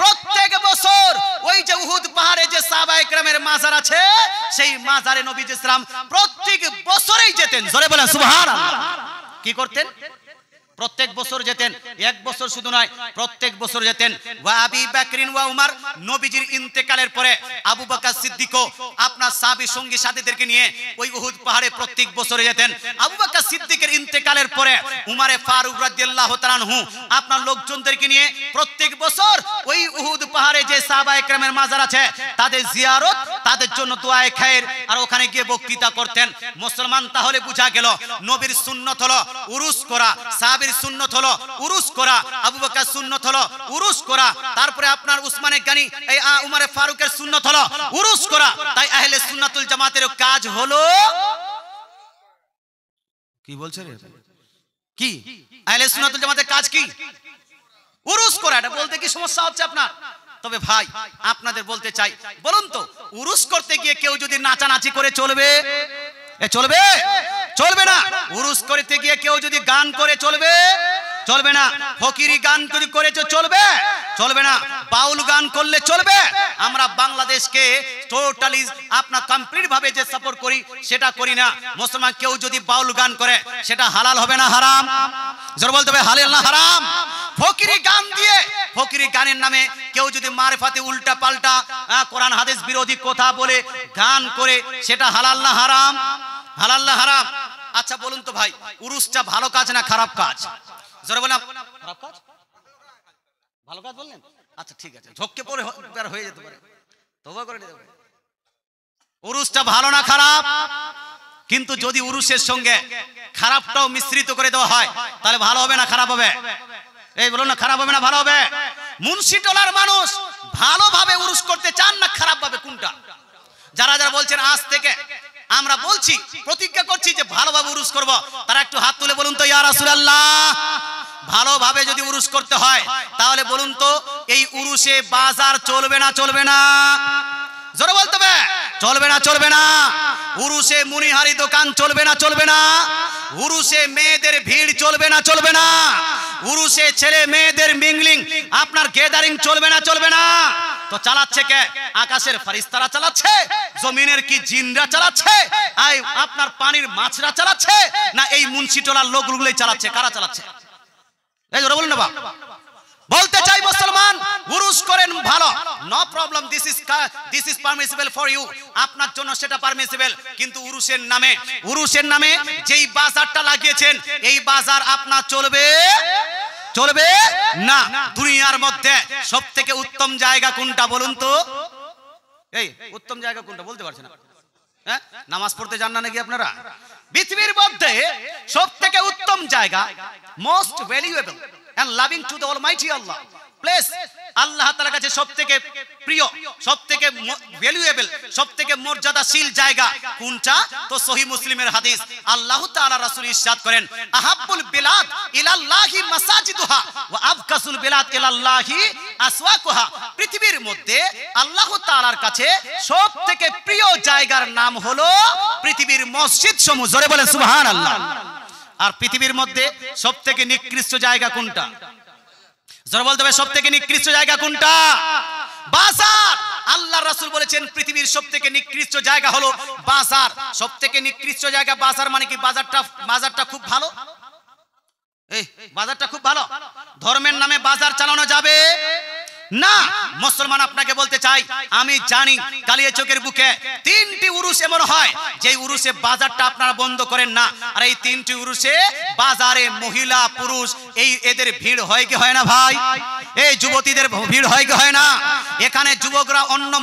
প্রত্যেক বছর ওই যে উহুদ পাহাড়ে যে সাহাবায়ে কেরামের মাজার আছে সেই মাজারে নবীজি সাল্লাল্লাহু আলাইহি ওয়াসাল্লাম প্রত্যেক বছরেই যেতেন। জোরে বলেন সুবহানাল্লাহ। কি করতেন? প্রত্যেক বছর যেতেন। এক বছর শুধু নয়, প্রত্যেক বছর যেতেন। ওয়া আবি বকরিন ওয়া উমর, নবীজির ইন্তেকালের পরে আবু বকর সিদ্দিকও আপনার সাহাবী সঙ্গী সাথীদেরকে নিয়ে ওই উহুদ পাহাড়ে প্রত্যেক বছরে যেতেন। আবু বকর সিদ্দিকের ইন্তেকালের পরে উমরে ফারুক রাদিয়াল্লাহু তাআলা আনহু আপনার লোকজনদেরকে নিয়ে প্রত্যেক বছর ওই উহুদ পাহাড়ে যে সাহাবায়ে কেরামের মাজার আছে তাদের জিয়ারত, তাদের জন্য দোয়ায়ে খায়র, আর ওখানে গিয়ে বক্তৃতা করতেন। মুসলমান তাহলে বুঝা গেল নবীর সুন্নাত হলো উরুস করা, সাহাবীর সুন্নাত হলো উরুস করা, আবু বকর সুন্নাত হলো উরুস করা, তারপরে আপনার উসমানে গনি এই উমরে ফারুকের সুন্নাত হলো উরুস করা। তাই আহলে সুন্নাতুল জামাতের কাজ হলো কি বলছে রে? কি আহলে সুন্নাতুল জামাতের কাজ কি? উরুস করা। এটা বলতে কি সমস্যা হচ্ছে আপনার? তবে ভাই আপনাদের বলতে চাই, বলুন তো উরুস করতে গিয়ে কেউ যদি নাচানাচি করে চলবে? চলবে? চলবে না। উরুস করতে গিয়ে কেউ যদি গান করে চলবে? চলবে না। ফকিরি গান যদি করে চলবে? চলবে না। বাউল গান করলে চলবে? আমরা বাংলাদেশকে টোটালি আপনার কমপ্লিট ভাবে যে সাপোর্ট করি সেটা করি না। মুসলমান কেউ যদি বাউল গান করে সেটা হালাল হবে না হারাম? জোরে বলতে হবে হালাল না হারাম? ফকিরি গান দিয়ে, ফকিরি গানের নামে কেউ যদি মারফাতে উল্টা পাল্টা কোরআন হাদিস বিরোধী কথা বলে গান করে সেটা হালাল না হারাম? হালাল না হারাম? আচ্ছা বলুন তো ভাই, উরুসটা ভালো কাজ না খারাপ কাজ? জোরে বলেন। খারাপ কাজ? ভালো কাজ বললেন? আচ্ছা ঠিক আছে, ঝক্কে পরে হয়ে যেতে পারে, তওবা করে নিতে পারে। উরুসটা ভালো না খারাপ? কিন্তু যদি উরুসের সঙ্গে খারাপটাও মিশ্রিত করে দেওয়া হয় তাহলে ভালো হবে না খারাপ হবে? এই বলুন না, খারাপ হবে না ভালো হবে? মুন্সিটোলার মানুষ ভালোভাবে উরুস করতে চান না খারাপ ভাবে, কোনটা? যারা যারা বলছেন আজ থেকে আমরা বলছি, প্রতিজ্ঞা করছি যে ভালোভাবে উরুস করব, তারা একটু হাত তুলে বলুন তো ইয়া রাসূলুল্লাহ। ভালোভাবে যদি উরুস করতে হয় তাহলে বলুন তো এই উরুসে বাজার চলবে না চলবে না? জোরে বলতে হবে। চলবে না চলবে না? উরুসে মুনিহারি দোকান চলবে না চলবে না? উরুসে মেয়েদের ভিড় চলবে না চলবে না? উরুসে ছেলে মেয়েদের মিংলিং আপনার গ্যাদারিং চলবে না চলবে না? তো চালাচ্ছে কে? আকাশের ফেরেশতারা চালাচ্ছে? জমিনের কি জিনরা চালাচ্ছে? আপনার পানির মাছরা চালাচ্ছে? না এই মুন্সিটোলার লোকগুলোই চালাচ্ছে? কারা চালাচ্ছে? এই জোরে বলুন না বাপ। বলতে চাই মুসলমান, উরুস করেন ভালো, no problem, this is permissible for you, আপনার জন্য সেটা পারমিসিবল। কিন্তু উরুসের নামে যেই বাজারটা লাগিয়েছেন এই বাজার আপনার চলবে চলবে না। দুনিয়ার মধ্যে সবথেকে উত্তম জায়গা কোনটা বলুন তো? এই উত্তম জায়গা কোনটা বলতে পারছেন না? হ্যাঁ, নামাজ পড়তে যান না নাকি আপনারা? পৃথিবীর মধ্যে সবথেকে উত্তম জায়গা, most valuable and loving to the Almighty Allah place, আল্লাহ তাআলার কাছে সবথেকে প্রিয়, সবথেকে ভ্যালুয়েবল, সবথেকে মর্যাদাশীল জায়গা কোনটা? তো সহিহ মুসলিমের হাদিস, আল্লাহ তাআলা রাসূল ইরশাদ করেন, আহাব্বুল বিলাদ ইলাল্লাহি মাসাজিদুহা ওয়া আফকাসুল বিলাদ ইলাল্লাহি আসওয়াকুহা। পৃথিবীর মধ্যে আল্লাহ তাআলার কাছে সবথেকে প্রিয় জায়গার নাম হলো পৃথিবীর মসজিদ সমূহ। জোরে বলেন সুবহানাল্লাহ। আর পৃথিবীর মধ্যে সবথেকে নিকৃষ্ট জায়গা কোনটা? জোরে বলতে হবে, সবথেকে নিকৃষ্ট জায়গা কোনটা? বাজার। আল্লাহর রাসূল বলেছেন পৃথিবীর সবথেকে নিকৃষ্ট জায়গা হলো বাজার। সবথেকে নিকৃষ্ট জায়গা বাজার মানে কি? বাজারটা খুব ভালো? এই বাজারটা খুব ভালো? ধর্মের নামে বাজার চালানো যাবে না। মুসলমান আপনাকে বলতে চাই, আমি জানি কালিয়াচকের বুকে 3টি উরুস এমন হয় যে উরুসে বাজারটা আপনারা বন্ধ করেন না। আর এই 3টি উরুসে বাজারে মহিলা পুরুষ এদের ভিড় হয় কি হয় না ভাই? এই যুবতীদের ভিড় হয় কি হয় না? এখানে যুবকরা অন্য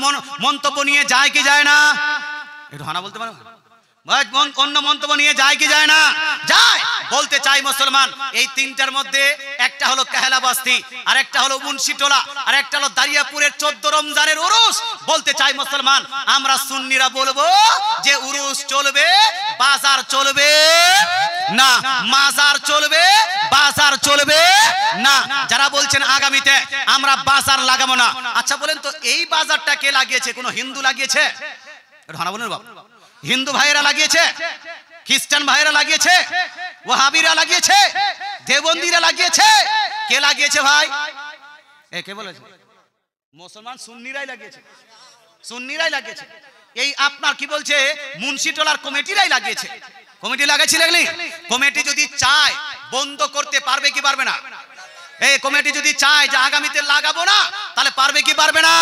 মন্তব্য নিয়ে যায় কি যায় না? একটু হানা বলতে পারো? অন্য মন্তব্য নিয়ে যায় কি যায় না? যায়। বলতে চাই মুসলমান, এই 3টার মধ্যে একটা হলো কাহেলা বস্তি, আর একটা হলো মুন্সিটোলা, আর একটা হলো দারিয়াপুরের 14 রমজানের উরুস। বলতে চাই মুসলমান, আমরা সুন্নিরা বলবো যে উরুস চলবে, বাজার চলবে না। মাজার চলবে, বাজার চলবে না। যারা বলছেন আগামীতে আমরা বাজার লাগাবো না, আচ্ছা বলেন তো এই বাজারটা কে লাগিয়েছে? কোনো হিন্দু লাগিয়েছে? হানা বলেন বাবা। হিন্দু ভাইয়েরা লাগিয়েছে? খ্রিস্টান ভাইয়েরা লাগিয়েছে? ওয়াহাবিরা লাগিয়েছে? দেওবন্দিরা লাগিয়েছে? কে লাগিয়েছে ভাই? কে বলেছে? মুসলমান সুন্নিরাই লাগিয়েছে, সুন্নিরাই লাগিয়েছে। এই আপনার কি বলছে মুন্সিটোলার কমিটিরাই লাগিয়েছে। কমিটি লাগাইছিল? কমিটি যদি চায় বন্ধ করতে পারবে কি পারবে না? এই কমিটি যদি চায় যে আগামীতে লাগাবো না, তাহলে পারবে কি পারবে না?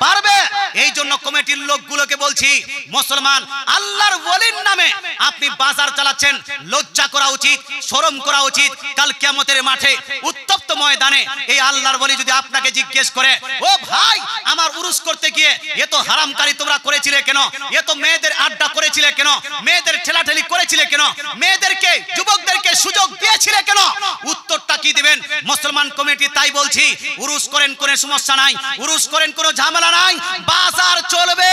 পারবে। এই জন্য কমিটির লোকগুলোকে বলছি, মুসলমান আল্লাহর ওলির নামে আপনি বাজার চালাচ্ছেন, লজ্জা করা উচিত, শরম করা উচিত। কাল কিয়ামতের মাঠে উত্তপ্ত ময়দানে এই আল্লাহর ওলি যদি আপনাকে জিজ্ঞেস করে, ও ভাই আমার উরুস করতে গিয়ে এত হারামকারী তোমরা করেছিলে কেন? এত মেয়েদের আড্ডা করেছিলে কেন? মেয়েদের ঠেলাঠেলি করেছিলে কেন? মেয়েদেরকে যুবকদেরকে সুযোগ দিয়েছিলে কেন? উত্তরটা কি দিবেন? মুসলমান কমিটি তাই বলছি, উরুস করেন কোনো সমস্যা নাই, উরুস করেন কোনো ঝামেলা নাই, বাজার চলবে।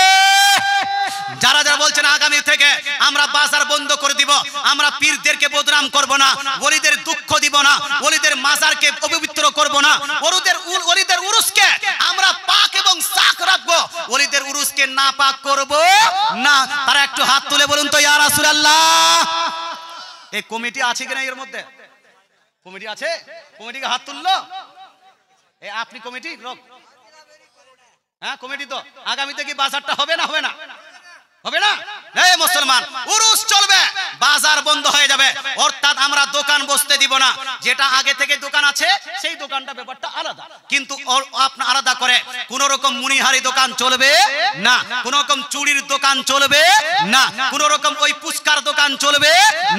যারা যারা বলছেন আগামী থেকে আমরা বাজার বন্ধ করে দিব, আমরা পীরদেরকে বদনাম করব না, ওলিদের দুঃখ দিব না, ওলিদের মাজারকে অপবিত্র করব না, ওলিদের উরুসকে আমরা পাক এবং সাক রাখবো, ওলিদের উরুসকে না পাক করব না। তারা একটু হাত তুলে বলুন তো ইয়া রাসূলুল্লাহ। এই কমিটি আছে কিনা এর মধ্যে? কমিটি আছে? কমিটিকে হাত তুললো? আপনি কমিটি লোক? হ্যাঁ কমিটি তো। আগামীতে কি বাজারটা হবে না হবে না হবে না? এই মুসলমান, উরুস চলবে, বাজার বন্ধ হয়ে যাবে, অর্থাৎ আমরা দোকান বসতে দিব না। যেটা আগে থেকে দোকান আছে সেই দোকানটা ব্যাপারটা আলাদা, কিন্তু আপনার আলাদা করে কোন রকম মুনিহারি দোকান চলবে না, কোন রকম চুড়ির দোকান চলবে না, কোন রকম ওই পুস্কার দোকান চলবে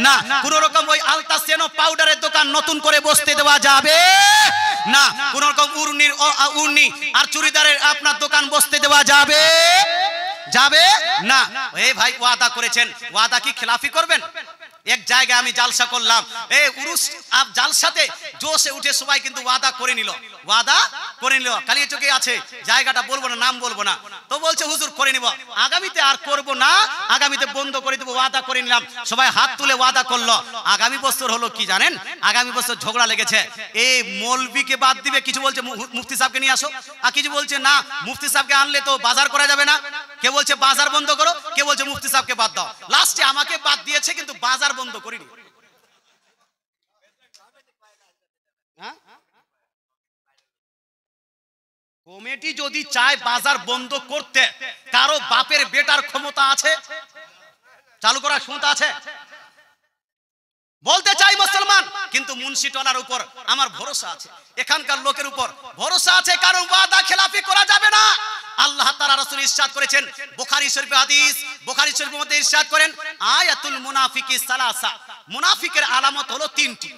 না, কোন রকম ওই আলতা সেনো পাউডারের দোকান নতুন করে বসতে দেওয়া যাবে না, কোন রকম উর্নি আর চুড়িদারের আপনার দোকান বসতে দেওয়া যাবে যাবে না। এই ভাই ওয়াদা করেছেন, ওয়াদা কি খেলাফি করবেন? এক জায়গায় আমি জালসা করলাম, এই উরুস জালসাতে জোশে উঠে সবাই কিন্তু ওয়াদা করে নিল, ওয়াদা করে নিল। কালিয়াচকে আছে, জায়গাটা বলবো না, নাম বলবো না, তো বলছে হুজুর করে নিব, আগামীতে আর করব না, আগামীতে বন্ধ করে দেবো, ওয়াদা করে নিলাম। সবাই হাত তুলে ওয়াদা করলো। আগামী বছর হলো কি জানেন? আগামী বছর ঝগড়া লেগেছে। এই মৌলবীকে বাদ দিবে, কিছু বলছে মুফতি সাহেবকে নিয়ে আসো, আর কিছু বলছে না মুফতি সাহেবকে আনলে তো বাজার করা যাবে না, কে বলছে বাজার বন্ধ করো, কে বলছে মুফতি সাহেবকে বাদ দাও। লাস্টে আমাকে বাদ দিয়েছে, কিন্তু বাজার বন্ধ করিনি। কমিটি যদি চায় বাজার বন্ধ করতে, কারো বাপের বেটার ক্ষমতা আছে চালু করার ক্ষমতা আছে? বলতে চাই মুসলমান, কিন্তু মুন্সি টলার উপর আমার ভরসা আছে, এখানকার লোকের উপর ভরসা আছে, কারণ ওয়াদা খেলাফি করা যাবে না। আল্লাহ তাআলা রাসূল ইরশাদ করেছেন, বুখারী শরীফে হাদিস, বুখারী শরীফের মধ্যে ইরশাদ করেন, আয়াতুল মুনাফিকি সালাসা, মুনাফিকের আলামত হলো তিনটি।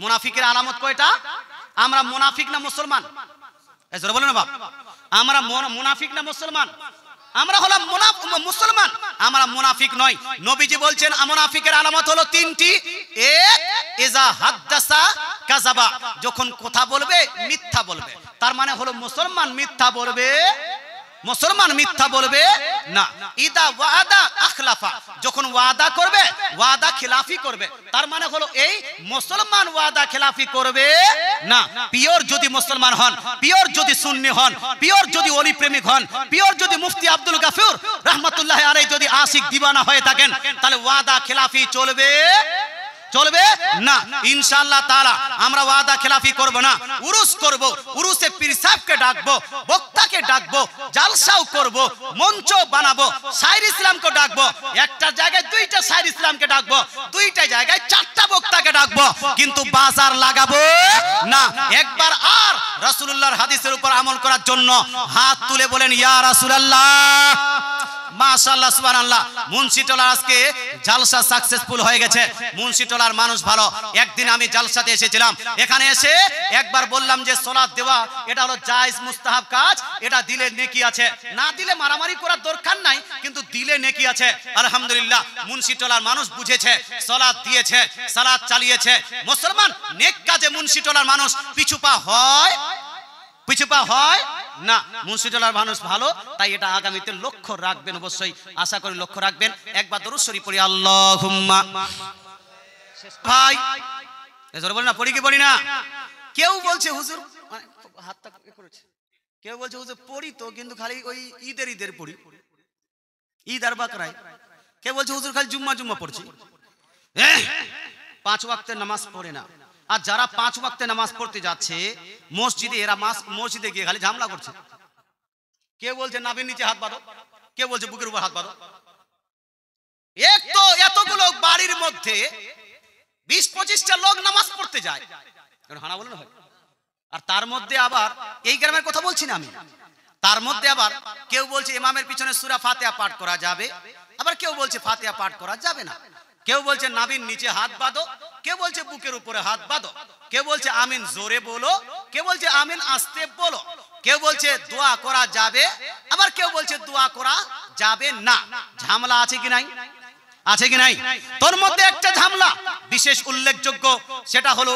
মুনাফিকের আলামত কয়টা? আমরা মুনাফিক না মুসলমান? এই জোরে বলেন না বাপ, আমরা মুনাফিক না মুসলমান? আমরা হলাম মুসলমান, আমরা মুনাফিক নই। নবীজি বলছেন মুনাফিকের আলামত হলো তিনটি। এক, ইজা হাদ্দাসা কাযাবা, যখন কথা বলবে মিথ্যা বলবে, তার মানে হলো মুসলমান মিথ্যা বলবে, মুসলমান মিথ্যা বলবে না। ইদা ওয়াদা আখলাফা, যখন ওয়াদা করবে ওয়াদা খিলাফি করবে, তার মানে হলো এই মুসলমান ওয়াদা খিলাফি করবে না। পিওর যদি মুসলমান হন, পিওর যদি সুন্নি হন, পিওর যদি ওলি প্রেমিক হন, পিওর যদি মুফতি আব্দুল গাফুর রাহমাতুল্লাহি আলাইহি যদি আশিক দিওয়ানা হয়ে থাকেন, তাহলে ওয়াদা খিলাফি চলবে চলবে না। ইনশাআল্লাহ তাআলা আমরা ওয়াদা খেলাফি করব না, উরুস করব, উরুসে পীর সাহেবকে ডাকবো, বক্তাকে ডাকবো, জালসাও করব, মঞ্চ বানাবো, শায়র ইসলামকে ডাকবো, একটা জায়গায় দুইটা শায়র ইসলামকে ডাকবো, দুইটা জায়গায় চারটা বক্তাকে ডাকবো, কিন্তু বাজার লাগাবো না। একবার আর রাসূলুল্লাহর হাদিসের উপর আমল করার জন্য হাত তুলে বলেন ইয়া রাসূলুল্লাহ। মাশাআল্লাহ সুবহানাল্লাহ। মুন্সিটোলার আজকে জালসা সাকসেসফুল হয়ে গেছে, মুন্সিটোলার মানুষ ভালো। একদিন আমি জালসাতে এসেছিলাম, এখানে এসে একবার বললাম যে সালাত দেওয়া এটা হলো জায়েজ মুস্তাহাব কাজ, এটা দিলে নেকি আছে, না দিলে মারামারি করার দরকার নাই, কিন্তু দিলে নেকি আছে। আলহামদুলিল্লাহ মুন্সিটোলার মানুষ বুঝেছে, সালাত দিয়েছে, সালাত চালিয়েছে। মুসলমান নেক কাজে মুন্সিটোলার মানুষ পিছুপা হয়, পিছুপা হয় না। মুন্সিটোলার মানুষ ভালো, তাই এটা আগামীতে লক্ষ্য রাখবেন, অবশ্যই আশা করি লক্ষ্য রাখবেন। একবার দরুদ শরীফ পড়ি, আল্লাহুম্মা। ভাই এজন্য বলি না, পড়ি কি পড়ি না? কেউ বলছে হুজুর, হাতটা করেছে, কেউ বলছে হুজুর পড়ি তো, কিন্তু খালি ওই ঈদের পড়ি, ঈদ আর বাকরায়। কেউ বলছে হুজুর খালি জুম্মা পড়ছি, 5 ওয়াক্তের নামাজ পড়ে না। আর যারা 5 ওয়াক্তে নামাজ পড়তে যাচ্ছে মসজিদে, এরা মসজিদে গিয়ে খালি ঝামেলা করছে। কেউ বলছে নাভির নিচে হাত বাঁধো, কেউ বলছে বুকের উপর হাত বাঁধো। এক তো এতগুলো বাড়ির মধ্যে 20-25টা লোক নামাজ পড়তে যায়, হানা বলে না হয়। আর তার মধ্যে আবার এই গ্রামের কথা বলছি না আমি, তার মধ্যে আবার কেউ বলছে ইমামের পিছনে সূরা ফাতিহা পাঠ করা যাবে, আবার কেউ বলছে ফাতিহা পাঠ করা যাবে না। কেউ বলছে নাভির নিচে হাত বাঁধো, কেউ বলছে বুকের উপরে হাত বাঁধো, কেউ বলছে আমিন জোরে বলো, কেউ বলছে আমিন আস্তে বলো, কেউ বলছে দোয়া করা যাবে, আবার কেউ বলছে দোয়া করা যাবে না। ঝামেলা আছে কি নাই? আছে কি নাই? তোর মধ্যে একটা ঝামেলা বিশেষ উল্লেখযোগ্য, সেটা হলো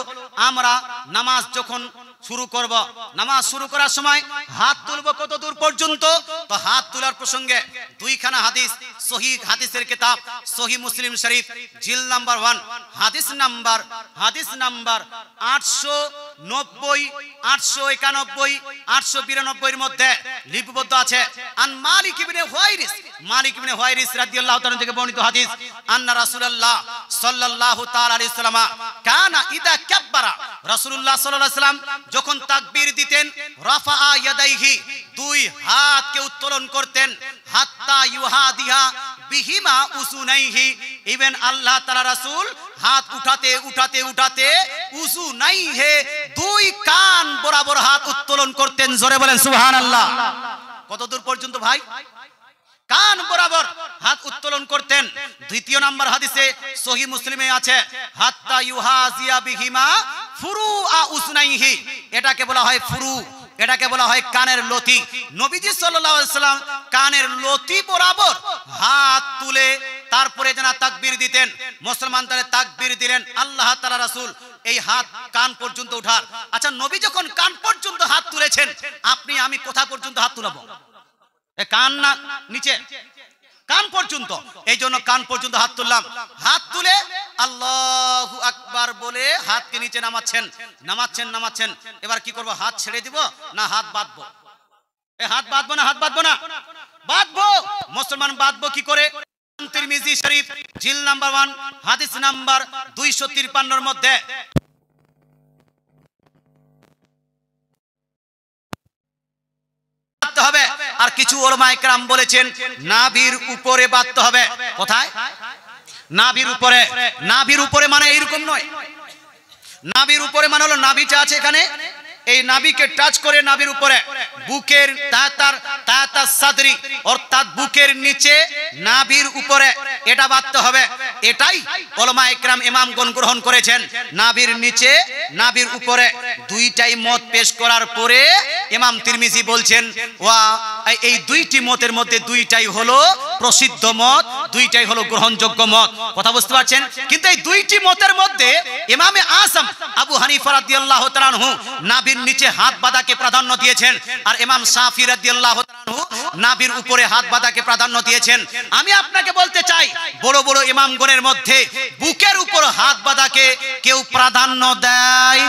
আমরা নামাজ যখন শুরু করব, নামাজ শুরু করার সময় হাত তুলব কত দূর পর্যন্ত? তো হাত তোলার প্রসঙ্গে দুইখানা হাদিস, সহিহ হাদিসের কিতাব সহিহ মুসলিম শরীফ জিল নাম্বার 1 হাদিস নাম্বার 800 90, 891, 892 মধ্যে লিপিবদ্ধ আছে। আন মালিক ইবনে হুয়াইরিস রাদিয়াল্লাহু তাআলা থেকে বর্ণিত হাদিস, আন্না রাসূলুল্লাহ সাল্লাল্লাহু তাআলা আলাইহি ওয়াসাল্লাম কানা ইদা কাব্বারা, রাসূলুল্লাহ সাল্লাল্লাহু আলাইহি ওয়াসাল্লাম যখন তাকবীর দিতেন, রাফাআ ইয়াদাইহি, দুই হাতকে উত্তোলন করতেন, হাত্তা ইউহাদিহা বিহিমা উসুনাইহি, ইভেন আল্লাহ তাআলা রাসূল হাত উঠাতে উসুনাইহি, দুই কান বরাবর হাত উত্তোলন করতেন। জোরে বলেন সুবহানাল্লাহ। কত দূর পর্যন্ত ভাই? কান বরাবর হাত উত্তোলন করতেন। দ্বিতীয় নাম্বার হাদিসে সহিহ মুসলিমে আছে, হাত্তা ইউহাজিয়া বিহিমা ফুরুআ উসনাইহি, এটাকে বলা হয় ফুরু, এটাকে বলা হয় কানের লতি। নবীজি সাল্লাল্লাহু আলাইহি ওয়াসাল্লাম কানের লতি বরাবর হাত তুলে তারপরে যেন তাকবীর দিতেন। মুসলমান তাহলে তাকবীর দিলেন, আল্লাহ তাআলা রাসূল এই হাত কান পর্যন্ত উঠার। আচ্ছা, নবী যখন কান পর্যন্ত হাত তুলেছেন, আপনি আমি কোথা পর্যন্ত হাত তুলব? কান না নিচে? কান পর্যন্ত। এই জন্য কান পর্যন্ত হাত তুললাম। হাত তুলে আল্লাহু আকবার বলে হাতকে নিচে নামাচ্ছেন। এবার কি করব? হাত ছেড়ে দিব না হাত বাঁধবো? হাত বাঁধবো না, বাঁধবো। মুসলমান বাঁধবো কি করে? তিরমিজি শরীফ জিল নাম্বার 1 হাদিস নাম্বার 253 এর মধ্যে হবে। আর কিছু উলামায়ে কেরাম বলেছেন নাভির উপরে বাঁধতে হবে। কোথায়? নাভির উপরে। নাভির উপরে মানে এইরকম নয়। নাভির উপরে মানে হলো নাভিটা আছে এখানে, এই নাভিকে টাচ করে নাভির উপরে, বুকের তাতার সাদরি অর্থাৎ বুকের নিচে নাভির উপরে এটা বাঁধতে হবে। এটাই উলামায়ে কেরাম ইমামগণ গ্রহণ করেছেন। নাভির নিচে নাভির উপরে, দুইটাই মত পেশ করার পরে ইমাম তিরমিজি বলছেন এই দুইটি মতের মধ্যে দুইটাই হলো প্রসিদ্ধ মত, দুইটাই হলো গ্রহণযোগ্য মত। কথা বুঝতে পারছেন? কিন্তু এই দুইটি মতের মধ্যে ইমামে আযম আবু হানিফা রাদিয়াল্লাহু তাআলা আনহু নাভির নিচে হাত বাঁধাকে প্রাধান্য দিয়েছেন, আর ইমাম শাফি রাদিয়াল্লাহু তাআলা আনহু নাভির উপরে হাত বাঁধাকে প্রাধান্য দিয়েছেন। আমি আপনাকে বলতে চাই, বড় বড় ইমামগণের মধ্যে বুকের উপর হাত বাঁধাকে কেউ প্রাধান্য দেয়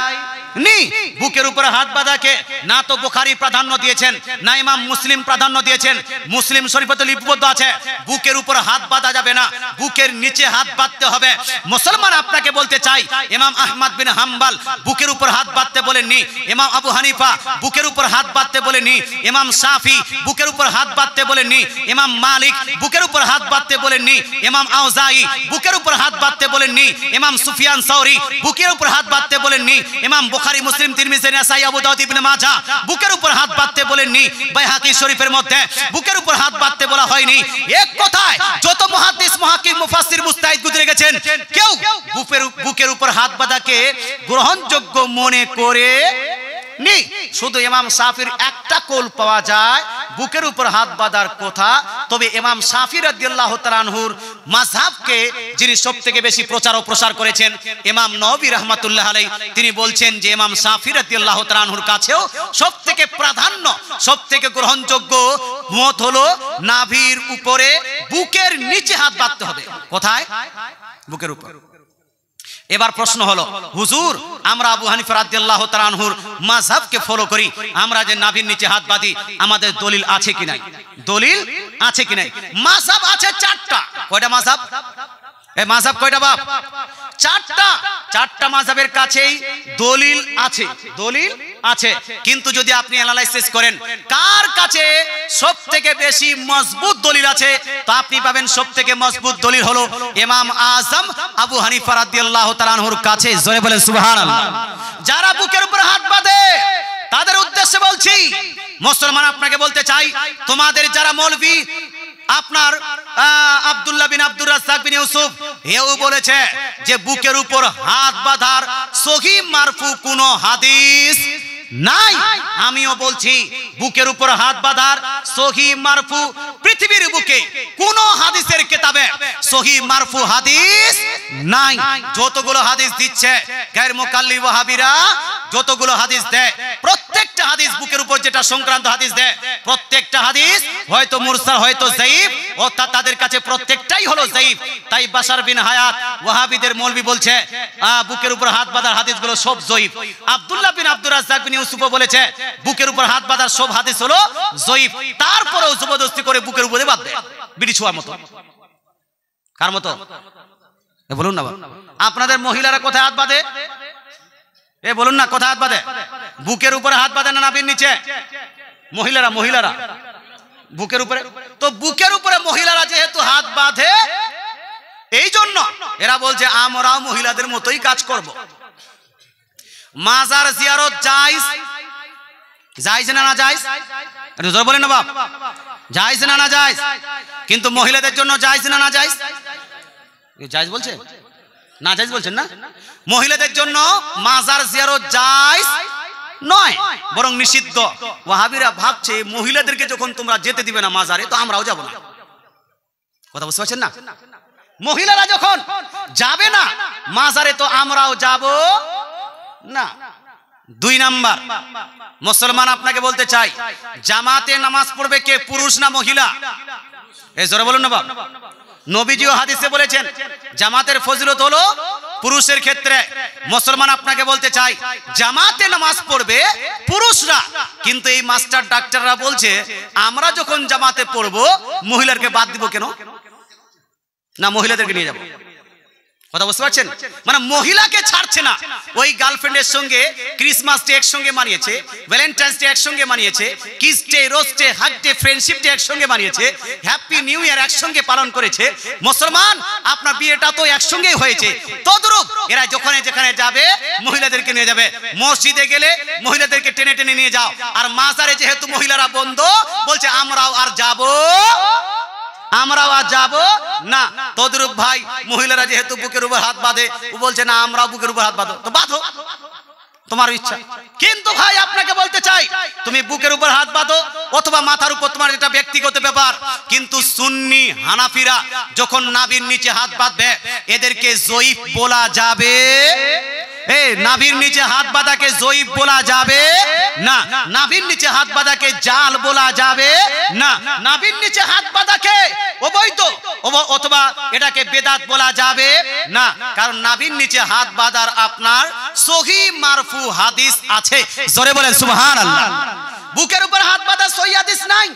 নি। বুকের উপরে হাত বাঁধাকে না তো বুখারী প্রাধান্য দিয়েছেন, না ইমাম মুসলিম প্রাধান্য দিয়েছেন। মুসলিম শরীফে লিপিবদ্ধ আছে বুকের উপর হাত বাঁধা যাবে না, বুকের নিচে হাত বাঁধতে হবে। মুসলমান আপনাকে বলতে চাই, ইমাম আহমদ বিন হাম্বল বুকের উপর হাত বাঁধতে বলেননি, ইমাম আবু হানিফা বুকের উপর হাত বাঁধতে বলেননি, ইমাম শাফি বুকের উপর হাত বাঁধতে বলেননি, ইমাম মালিক বুকের উপর হাত বাঁধতে বলেননি, ইমাম আউজাই বুকের উপর হাত বাঁধতে বলেননি, ইমাম সুফিয়ান সাউরি বুকের উপর হাত বাঁধতে বলেননি, ইমাম বুখারী, মুসলিম, তিরমিজি, নাসাই, আবু দাউদ, ইবনে মাজাহ বুকের উপর হাত বাঁধতে বলেননি। বাইহাকি শরীফের মধ্যে বুকের উপর হাত বাঁধতে বলা হয়নি। এক কথায় যত মুহাদ্দিস, মুহাক্কিক, মুফাসসির, মুজতাহিদ গুজরে গেছেন, কেউ বুকের উপর হাত বাঁধাকে গ্রহণযোগ্য মনে করে নি। শুধু ইমাম শাফির একটা কৌল পাওয়া যায় বুকের উপর হাত বাঁধার কথা। তবে ইমাম শাফি রাদিয়াল্লাহু তাআলা আনহুর মাযহাবকে যিনি সবথেকে বেশি প্রচার ও প্রসার করেছেন, ইমাম নববী রাহমাতুল্লাহ আলাইহি, তিনি বলছেন যে ইমাম শাফি রাদিয়াল্লাহু তাআলা আনহুর কাছেও সবথেকে প্রাধান্য, সবথেকে গ্রহণযোগ্য মত হলো নাভির উপরে বুকের নিচে হাত বাঁধতে হবে। কোথায়? বুকের উপর। এবার প্রশ্ন হলো, হুজুর আমরা আবু হানিফা রাদিয়াল্লাহু তাআলা আনহুর মাযহাবকে ফলো করি, আমরা যে নাভির নিচে হাত বাঁধি, আমাদের দলিল আছে কি নাই? দলিল আছে কি নাই? মাযহাব আছে 4টা। কয়টা মাযহাব? এই মাযহাব কয়টা বাপ? 4টা। 4টা মাযহাবের কাছেই দলিল আছে, দলিল আছে। কিন্তু যদি আপনি অ্যানালাইসিস করেন কার কাছে সবথেকে বেশি মজবুত দলিল আছে, তো আপনি পাবেন সবথেকে মজবুত দলিল হলো ইমাম আযম আবু হানিফা রাদিয়াল্লাহু তাআলা আনহুর কাছে। জোরে বলেন সুবহানাল্লাহ। যারা বুকের উপর হাত বাঁধে তাদের উদ্দেশ্যে বলছি, মুসলমান আপনাকে বলতে চাই, তোমাদের যারা মৌলভী আপনার আব্দুল্লাহ বিন আব্দুর রাজ্জাক বিন ইউসুফ এও বলেছে যে বুকের উপর হাত বাঁধার সহিহ মারফু কোনো হাদিস নাই। আমিও বলছি বুকের উপর হাত বাঁধার সহিহ মারফু পৃথিবীর বুকে কোন হাদিসের কিতাবে সহিহ মারফু হাদিস নাই। যতগুলো হাদিস দিচ্ছে গায়র মুকাল্লিদ ওয়াহাবিরা, যতগুলো হাদিস দেয়, প্রত্যেকটা হাদিস বুকের উপর যেটা সংক্রান্ত হাদিস দেয়, প্রত্যেকটা হাদিস হয়তো মুরসাল, হয়তো যায়ীফ, অর্থাৎ তাদের কাছে প্রত্যেকটাই হলো যায়িফ। তাই বাশার বিন হায়াত ওয়াহাবিদের মৌলবি বলছে বুকের উপর হাত বাঁধার হাদিসগুলো সব যায়িফ। আব্দুল্লাহ বিন আব্দুর রাজ্জাক বিন ইউসুফও বলেছে বুকের উপর হাত বাঁধার সব হাদিস হলো যায়িফ। তারপরেও জবরদস্তি করে বুকের উপরে বাঁধবে বিড়ি ছোঁয়ার মতো। কার মতো বলুন না, আপনাদের মহিলারা কোথায় হাত বাঁধে? বলুন না, কোথায় হাত বাঁধে? বুকের উপরে হাত বাঁধে না নাভির নিচে? মহিলারা বুকের উপরে। তো বুকের উপরে মহিলারা যেহেতু হাত বাঁধে, এই জন্য এরা বলছে আমরাও মহিলাদের মতোই কাজ করব। মাজার জিয়ারত জায়েজ, জায়েজ না না জায়েজ? একটু জোরে বলেন না বাপ, জায়েজ না না জায়েজ? কিন্তু মহিলাদের জন্য জায়েজ না না জায়েজ? জায়েজ বলছে না, জায়েজ বলছেন না? মহিলাদের জন্য মাজার জিয়ারত জায়েজ নয়, বরং নিষিদ্ধ। ওয়াহাবিরা ভাবছে মহিলাদেরকে যখন তোমরা যেতে দিবে না মাজারে, তো আমরাও যাব না। কথা বুঝতে পারছেন না? মহিলারা যখন যাবে না মাজারে, তো আমরাও যাব না। 2 নাম্বার, মুসলমান আপনাকে বলতে চাই, জামাতে নামাজ পড়বে কে, পুরুষ না মহিলা? জোরে বলুন না বাপ। নবীজিও হাদিসে বলেছেন জামাতের ফজিলত হলো পুরুষের ক্ষেত্রে। মুসলমান আপনাকে বলতে চাই, জামাতে নামাজ পড়বে পুরুষরা, কিন্তু এই মাস্টার ডাক্তাররা বলছে আমরা যখন জামাতে পড়বো মহিলাদেরকে বাদ দিব কেন? না, মহিলাদেরকে নিয়ে যাব। কথা বুঝতে পারছেন? মানে মহিলাকে ছাড়ছে না। ওই গার্লফ্রেন্ডের সঙ্গে ক্রিসমাস ডে একসঙ্গে মানিয়েছে, ভ্যালেন্টাইন্স ডে একসঙ্গে মানিয়েছে, kiss day, rose day, hug day, friendship day একসঙ্গে মানিয়েছে, হ্যাপি নিউ ইয়ার একসঙ্গে পালন করেছে। মুসলমান আপনার বিয়েটা তো একসঙ্গেই হয়েছে। তদ্রূপ এরা যখন যেখানে যাবে মহিলাদেরকে নিয়ে যাবে। মসজিদে গেলে মহিলাদেরকে টেনে টেনে নিয়ে যাও, আর মাজারে যেহেতু মহিলারা বন্ধ, বলছে আমরাও আর যাব না। তদ্রূপ ভাই মহিলারা যেহেতু বুকের উপর হাত বাঁধে, ও বলছে না আমরাও বুকের উপর হাত বাঁধো, তো বাঁধো, তোমার ইচ্ছা। কিন্তু ভাই আপনাকে বলতে চাই, তুমি বুকের উপর হাত বাঁধো অথবা মাথার উপর, তোমার এটা ব্যক্তিগত ব্যাপার। কিন্তু সুন্নি হানাফিরা যখন নাভির নিচে হাত বাঁধবে, এদেরকে যায়িফ বলা যাবে? নাভির নিচে হাত বাঁধাকে যায়িফ বলা যাবে না। নাভির নিচে হাত বাঁধাকে জাল বলা যাবে না। নাভির নিচে হাত বাঁধাকে অবৈধ অথবা এটাকে বেদাত বলা যাবে না। কারণ নাভির নিচে হাত বাঁধার আপনার সহিহ মারফু হাদিস আছে। জোরে বলেন সুবহানাল্লাহ। বুকের উপর হাত বাঁধা সহিহ হাদিস নাই,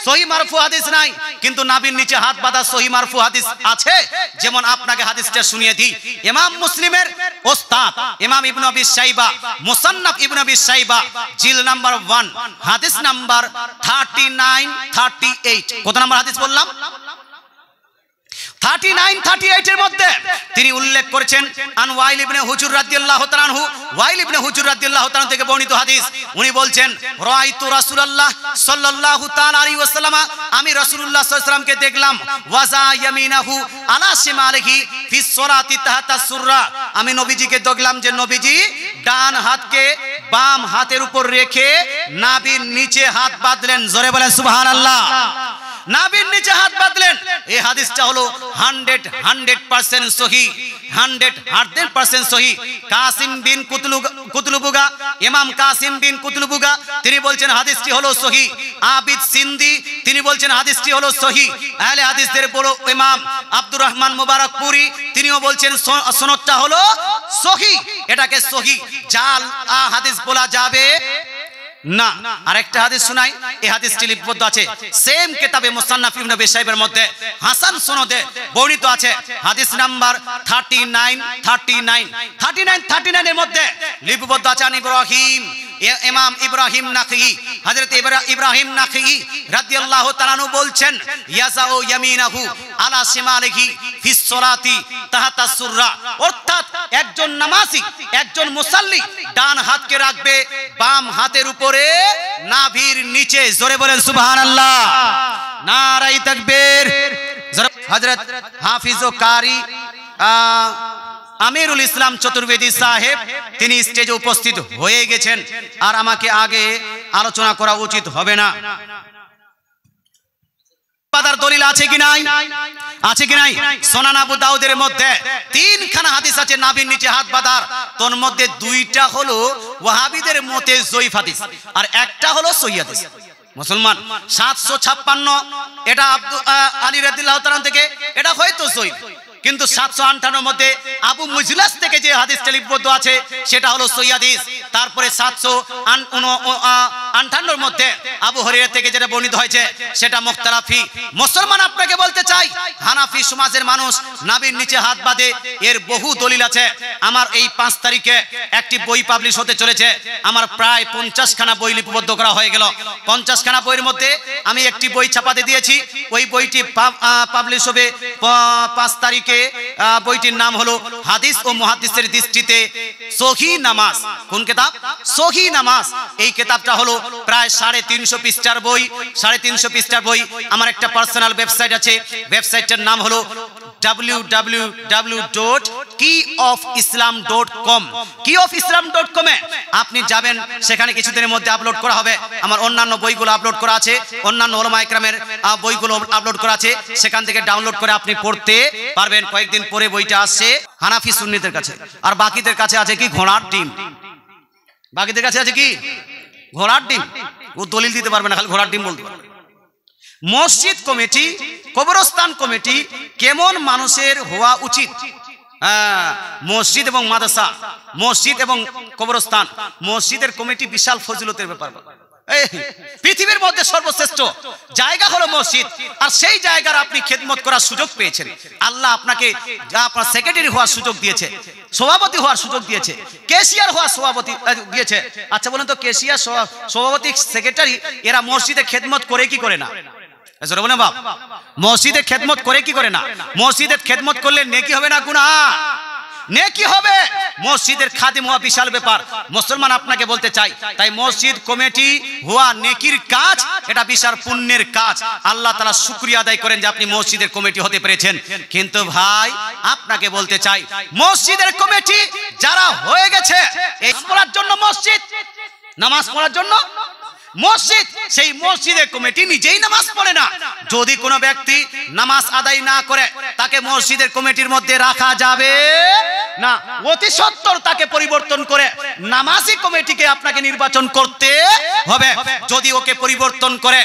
সহিহ মারফু হাদিস নাই, কিন্তু নাভির নিচে হাত বাঁধা সহিহ মারফু হাদিস আছে। যেমন আপনাকে হাদিসটা শুনিয়ে দিই। ইমাম মুসলিমের ওস্তাদ ইমাম ইবনে আবি শাইবা, মুসান্নাফ ইবনে আবি শাইবা, জিল নাম্বার 1, হাদিস নাম্বার 39-38। কত নাম্বার হাদিস বললাম? 39-38 এর মধ্যে তিনি উল্লেখ করেছেন আন ওয়াইল ইবনে হুজুর রাদিয়াল্লাহু তাআলা আনহু, ওয়াইল ইবনে হুজুর রাদিয়াল্লাহু তাআলা থেকে বর্ণিত হাদিস। উনি বলছেন রাআইতু রাসূলুল্লাহ সাল্লাল্লাহু তাআলা আলাইহি ওয়াসাল্লাম, আমি রাসূলুল্লাহ সাল্লাল্লাহু আলাইহি ওয়াসাল্লামকে দেখলাম, ওয়াজা ইয়ামিনাহু আলা শিমালিহি ফিস সালাতি তাহাতা সুররা, আমি নবীজিকে দেখলাম যে নবীজি ডান হাতকে বাম হাতের উপর রেখে নাভির নিচে হাত বাঁধলেন। জোরে বলেন সুবহানাল্লাহ। নাভির নিচে হাত বাঁধলেন। এই হাদিসটা হলো 100% সহিহ, 100% সহিহ। কাসিম বিন কুতলুবুগা, ইমাম কাসিম বিন কুতলুবুগা তিনি বলছেন হাদিসটি হলো সহিহ। আবিদ সিন্দি তিনি বলছেন হাদিসটি হলো সহিহ। আহলে হাদিসদের বড় ইমাম আব্দুর রহমান মুবারকপুরি তিনিও বলছেন সনদটা হলো সহিহ, এটাকে সহিহ জাল হাদিস বলা যাবে না। আরেকটা হাদিস শোনাই, এই হাদিসটি লিপিবদ্ধ আছে সেম কিতাবে মুসান্নাফ ইবনে আবি শাইবার মধ্যে, হাসান সনদে বর্ণিত আছে। হাদিস নাম্বার 39-39 এর মধ্যে লিপিবদ্ধ আছে আন ইব্রাহিম, ইমাম ইব্রাহিম নাখি, হযরত ইব্রাহিম নাখি রাদিয়াল্লাহু তাআলা আনহু বলছেন ইয়াজাউ ইয়ামিনাহু আলা শিমালিহি ফিস সালাতি তাহাতা সুররা, অর্থাৎ একজন নামাজি, একজন মুসাল্লি ডান হাতকে রাখবে বাম হাতের উপরে নাভির নিচে। জোরে বলেন সুবহানাল্লাহ, নারায়ে তাকবীর। হযরত হাফিজ ও কারি আমিরুল ইসলাম চতুর্বেদী সাহেব তিনি স্টেজে উপস্থিত হয়ে গেছেন, আর আমাকে আগে আলোচনা করা উচিত হবে না। বাদার দলিল আছে কি নাই? আছে কি নাই? সুনান আবু দাউদের মধ্যে 3খানা হাদিস আছে নাভির নিচে হাত বাঁধার। তোর মধ্যে 2টা হলো ওয়াহাবিদের মতে যায়িফ হাদিস, আর একটা হলো সহিহ হাদিস। মুসলমান 756 এটা আলী রাদিয়াল্লাহু তাআলা থেকে, এটা হয়তো সহিহ, কিন্তু 758 মধ্যে আবু মুজলাস থেকে যে হাদিসটা লিপিবদ্ধ আছে সেটা হলো সহিহ হাদিস। তারপরে 758 মধ্যে আবু হুরায়রা থেকে যেটা বর্ণিত হয়েছে সেটা মুখতালাফি। মুসলমান আপনাকে বলতে চাই, হানাফি সমাজের মানুষ নাভির নিচে হাত বাঁধে, এর বহু দলিল আছে। আমার এই 5 তারিখে একটি বই পাবলিশ হতে চলেছে। আমার প্রায় 50 খানা বই লিপিবদ্ধ করা হয়ে গেল। 50 খানা বইয়ের মধ্যে আমি একটি বই ছাপাতে দিয়েছি। ওই বইটি পাবলিশ হবে 5 তারিখে। বইটির নাম হলো হাদিস ও মুহাদ্দিসের দৃষ্টিতে সহিহ নামাজ। কোন কিতাব? সহিহ নামাজ। এই কিতাবটা হলো প্রায় 350 পৃষ্ঠার বই। 350 পৃষ্ঠার বই। আমার একটা পার্সোনাল ওয়েবসাইট আছে, ওয়েবসাইটটার নাম হলো www.keyofislam.com। keyofislam.com এ আপনি যাবেন, সেখানে কিছুদিনের মধ্যে আপলোড করা হবে। আমার অন্যান্য বইগুলো আপলোড করা আছে, অন্যান্য উলামা ইকরামের বইগুলো আপলোড করা আছে, সেখান থেকে ডাউনলোড করে আপনি পড়তে পারবেন। কয়েকদিন পরে বইটা আসছে হানাফি সুন্নিদের কাছে। আর বাকিদের কাছে আছে কি? ঘোড়ার ডিম। বাকিদের কাছে আছে কি? ঘোড়ার ডিম। ও দলিল দিতে পারবে না, খালি ঘোড়ার ডিম বলতে পারবে। মসজিদ কমিটি, কবরস্থান কমিটি কেমন মানুষের হওয়া উচিত? মসজিদ এবং মাদ্রাসা, মসজিদ এবং কবরস্থান, মসজিদের কমিটি বিশাল ফজিলতের ব্যাপার। পৃথিবীর মধ্যে সর্বশ্রেষ্ঠ জায়গা হলো মসজিদ। আর সেই জায়গার আপনি খেদমত করার সুযোগ পেয়েছেন। আল্লাহ আপনাকে আপনার সেক্রেটারি হওয়ার সুযোগ দিয়েছে, সভাপতি হওয়ার সুযোগ দিয়েছে, ক্যাশিয়ার হওয়ার সভাপতি দিয়েছে। আচ্ছা বলুন তো, ক্যাশিয়ার, সভাপতি, সেক্রেটারি এরা মসজিদে খেদমত করে কি করে না? মসজিদে খেদমত করে কি করে না? মসজিদের খেদমত করলে নেকি হবে না গুনাহ? নেকি হবে। মসজিদের খাদিম হওয়া বিশাল ব্যাপার। মুসলমান আপনাকে বলতে চাই, তাই মসজিদ কমিটি হওয়া নেকির কাজ, এটা বিশাল পুণ্যের কাজ। আল্লাহ তাআলা শুকরিয়া আদায় করেন যে আপনি মসজিদের কমিটি হতে পেরেছেন। কিন্তু ভাই আপনাকে বলতে চাই, মসজিদের কমিটি যারা হয়ে গেছে এই পড়ার জন্য মসজিদ, নামাজ পড়ার জন্য মসজিদ, সেই মসজিদের কমিটি নিজেই নামাজ পড়ে না। যদি কোনো ব্যক্তি নামাজ আদায় না করে তাকে মসজিদের কমিটির মধ্যে রাখা যাবে না। অতি সত্বর তাকে পরিবর্তন করে নামাজি কমিটিকে আপনাকে নির্বাচন করতে হবে। যদি ওকে পরিবর্তন করে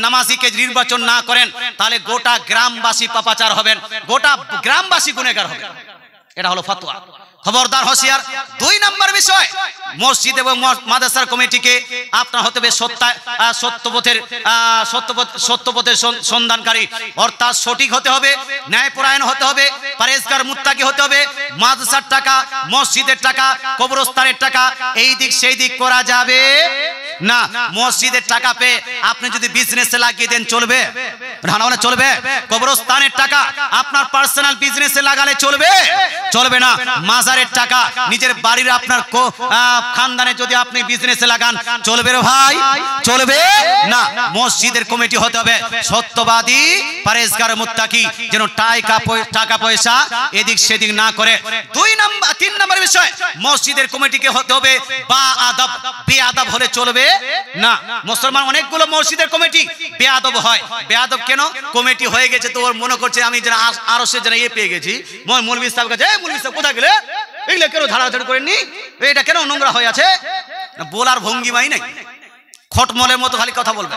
নামাজিকে নির্বাচন না করেন, তাহলে গোটা গ্রামবাসী পাপাচার হবেন, গোটা গ্রামবাসী গুনেগার হবে। এটা হলো ফতোয়া। খবরদার, হোশিয়ার। 2 নম্বর বিষয়, মসজিদ এবং মাদ্রাসার কমিটিকে আপনার হতে হবে সত্যপথের সন্ধানকারী, অর্থাৎ সঠিক হতে হবে, ন্যায়পরায়ণ হতে হবে, পরেজগার মুত্তাকি হতে হবে। মাদ্রাসার টাকা, মসজিদের টাকা, কবরস্থানের টাকা এই দিক সেই দিক করা যাবে না। মসজিদের টাকা পেয়ে আপনি যদি বিজনেসে লাগিয়ে দেন চলবে? না, চলবে। কবরস্থানের টাকা আপনার পার্সোনাল বিজনেসে লাগালে চলবে? চলবে না। মাজারের টাকা নিজের বাড়ির আপনার খানদানে যদি আপনি বিজনেসে লাগান চলবে রে ভাই? চলবে না। মসজিদের কমিটি হতে হবে সত্যবাদী, পরেজগার, মুত্তাকি, যেন টাকা পয়সা এদিক সেদিক না করে। 3 নম্বর বিষয়, মসজিদের কমিটিকে হতে হবে বাআদব। বেআদব হলে চলবে না। মুসলমান অনেকগুলো মসজিদের কমিটি বেআদব হয়। বেআদব কেন? কমিটি হয়ে গেছে তো ওর মনে করছে আমি যেন আরশের যেন পেয়ে গেছি। মৌলভী সাহেব কাছে, মৌলভী সাহেব কোথায় গেলে? এগুলো কেন ঝাড়াঝাড়ি করেননি? এটা কেন নোংরা হয়ে আছে? বলার ভঙ্গিমাই নাই, খটমলের মতো খালি কথা বলবে।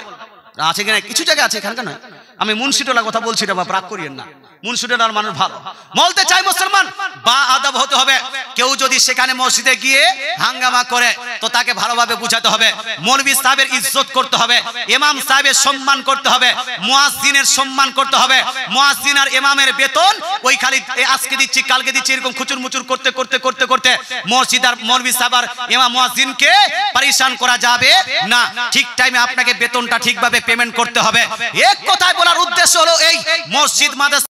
আছে কিনা? কিছু জায়গা আছে, এখানকার নয়। আমি মুন্সিটোলার কথা বলছি না, বাপ রাগ করিয়েন না। মুন্সিটোলার মানুষ ভালো। বলতে চাই মুসলমান বাআদব হতে হবে। কেউ যদি সেখানে মসজিদে গিয়ে হাঙ্গামা করে তো তাকে ভালোভাবে বুঝাতে হবে। মৌলভী সাহেবের ইজ্জত করতে হবে, ইমাম সাহেবের সম্মান করতে হবে, মুয়াজ্জিনের সম্মান করতে হবে। মুয়াজ্জিন আর ইমামের বেতন ওই খালি আজকে দিচ্ছি কালকে দিচ্ছি এরকম খুচুর মুচুর করতে করতে করতে করতে মসজিদ আর মৌলভী সাহেব আর ইমাম মুয়াজ্জিনকে পরিশান করা যাবে না। ঠিক টাইমে আপনাকে বেতনটা ঠিকভাবে পেমেন্ট করতে হবে। এক কথায় বলার উদ্দেশ্য হলো এই, মসজিদ মাদ্রাসা